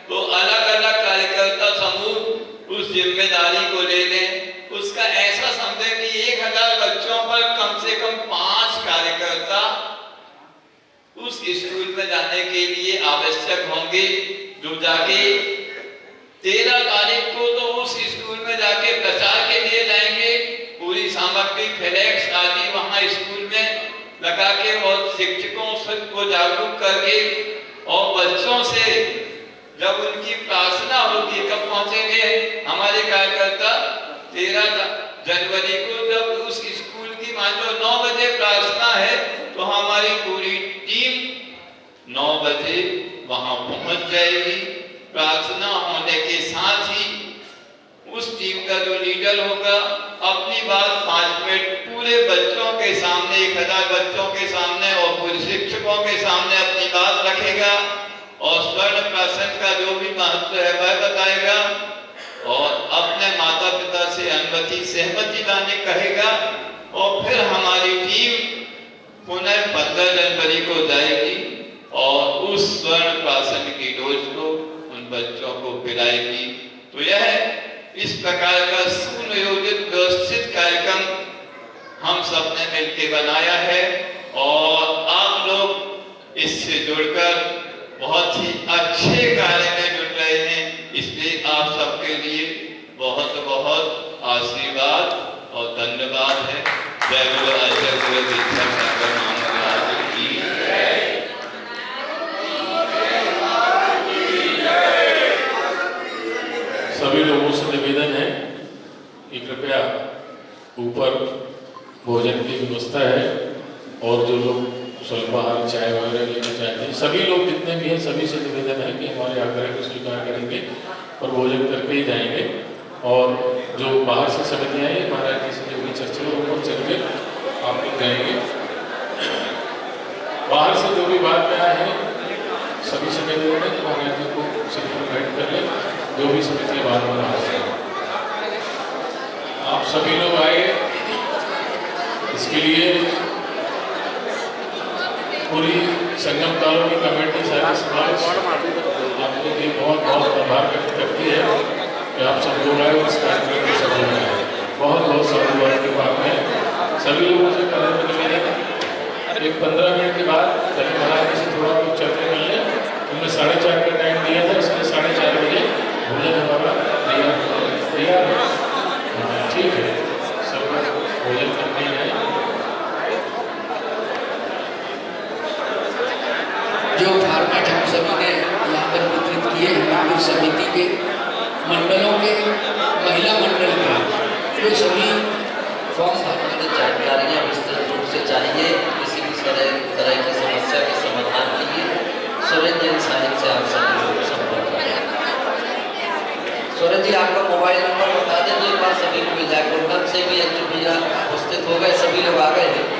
तो अलग अलग कार्यकर्ता समूह उस जिम्मेदारी को ले लें। उसका ऐसा समझें कि 1000 बच्चों पर कम से कम 5 कार्यकर्ता उस स्कूल में जाने के लिए आवश्यक होंगे, जो जाके 13 तारीख को तो उस स्कूल में जाके प्रचार के लिए जाएंगे। पूरी सामग्री फ्लैक्स आदि वहां स्कूल में लगा के और शिक्षकों को जागरूक करके और बच्चों से जब उनकी प्रार्थना होती है, कब पहुंचेंगे हमारे कार्यकर्ता 13 जनवरी को, जब उस स्कूल की मान लो 9 बजे प्रार्थना है, तो हमारी पूरी टीम 9 बजे वहां पहुंच जाएगी। प्रार्थना होने के साथ ही उस टीम का जो लीडर होगा अपनी बात 5 मिनट पूरे बच्चों के सामने, 1000 बच्चों के सामने और पूरे शिक्षकों के सामने अपनी बात रखेगा और स्वर्ण प्राशन का जो भी महत्व है वह बताएगा और अपने माता पिता से अनुमति सहमति लाने कहेगा। और फिर हमारी टीम पुनः 15 जनवरी को जाएगी और उस स्वर्ण प्राशन की डोज को उन बच्चों को पिलाएगी। तो यह इस प्रकार का सुनियोजित व्यवस्थित कार्यक्रम हम सबने मिलकर बनाया है और आप लोग इससे जुड़कर बहुत ही अच्छे कार्य में जुड़ रहे हैं। इसलिए आप सबके लिए बहुत बहुत आशीर्वाद और धन्यवाद है। जय गुरु आचार्य गुरु दीक्षा सागर महाराज की सभी लोगों से निवेदन है कि कृपया ऊपर भोजन की व्यवस्था है और जो लोग स्वल्पाहार चाय वगैरह लेना चाहते हैं, सभी लोग जितने भी हैं सभी से निवेदन है कि हमारे आग्रह को स्वीकार करेंगे और भोजन करके ही जाएंगे। और जो बाहर से समितियाँ हैं, महाराज जी से जो भी चर्चा हो वो चल के आप लोग जाएंगे। बाहर से जो भी बात में आए हैं सभी से निवेदन है कि महाराज जी को सिर्फ इन्वाइट कर लें, जो भी समिति बाहर में बाहर से आप सभी लोग आए। इसके लिए पूरी संगम कॉलोनी कमेटी सारे समाज आपके लिए बहुत बहुत आभार व्यक्त करती है कि आप सब लोग आए इस कार्यक्रम में सफल बनाए। बहुत बहुत साधुवाद के बाद में सभी लोगों से करने के लिए एक 15 मिनट के बाद कल महाराज जी से थोड़ा कुछ चर्चा कर लें। उन्होंने 4:30 का टाइम दिया था, इसलिए 4:30 बजे भोजन हमारा तैयार है। ठीक है, सब भोजन करके ही आए। जो फॉर्मेट हम सभी ने यहाँ पर वितरित किए हैं, समिति के मंडलों के, महिला मंडल के, जो सभी फॉर्म भरने जानकारियाँ विस्तृत रूप से चाहिए, किसी भी तरह की सभी को मिल जाए। गुणगन से भी एक भैया उपस्थित हो गए, सभी लोग आ गए हैं।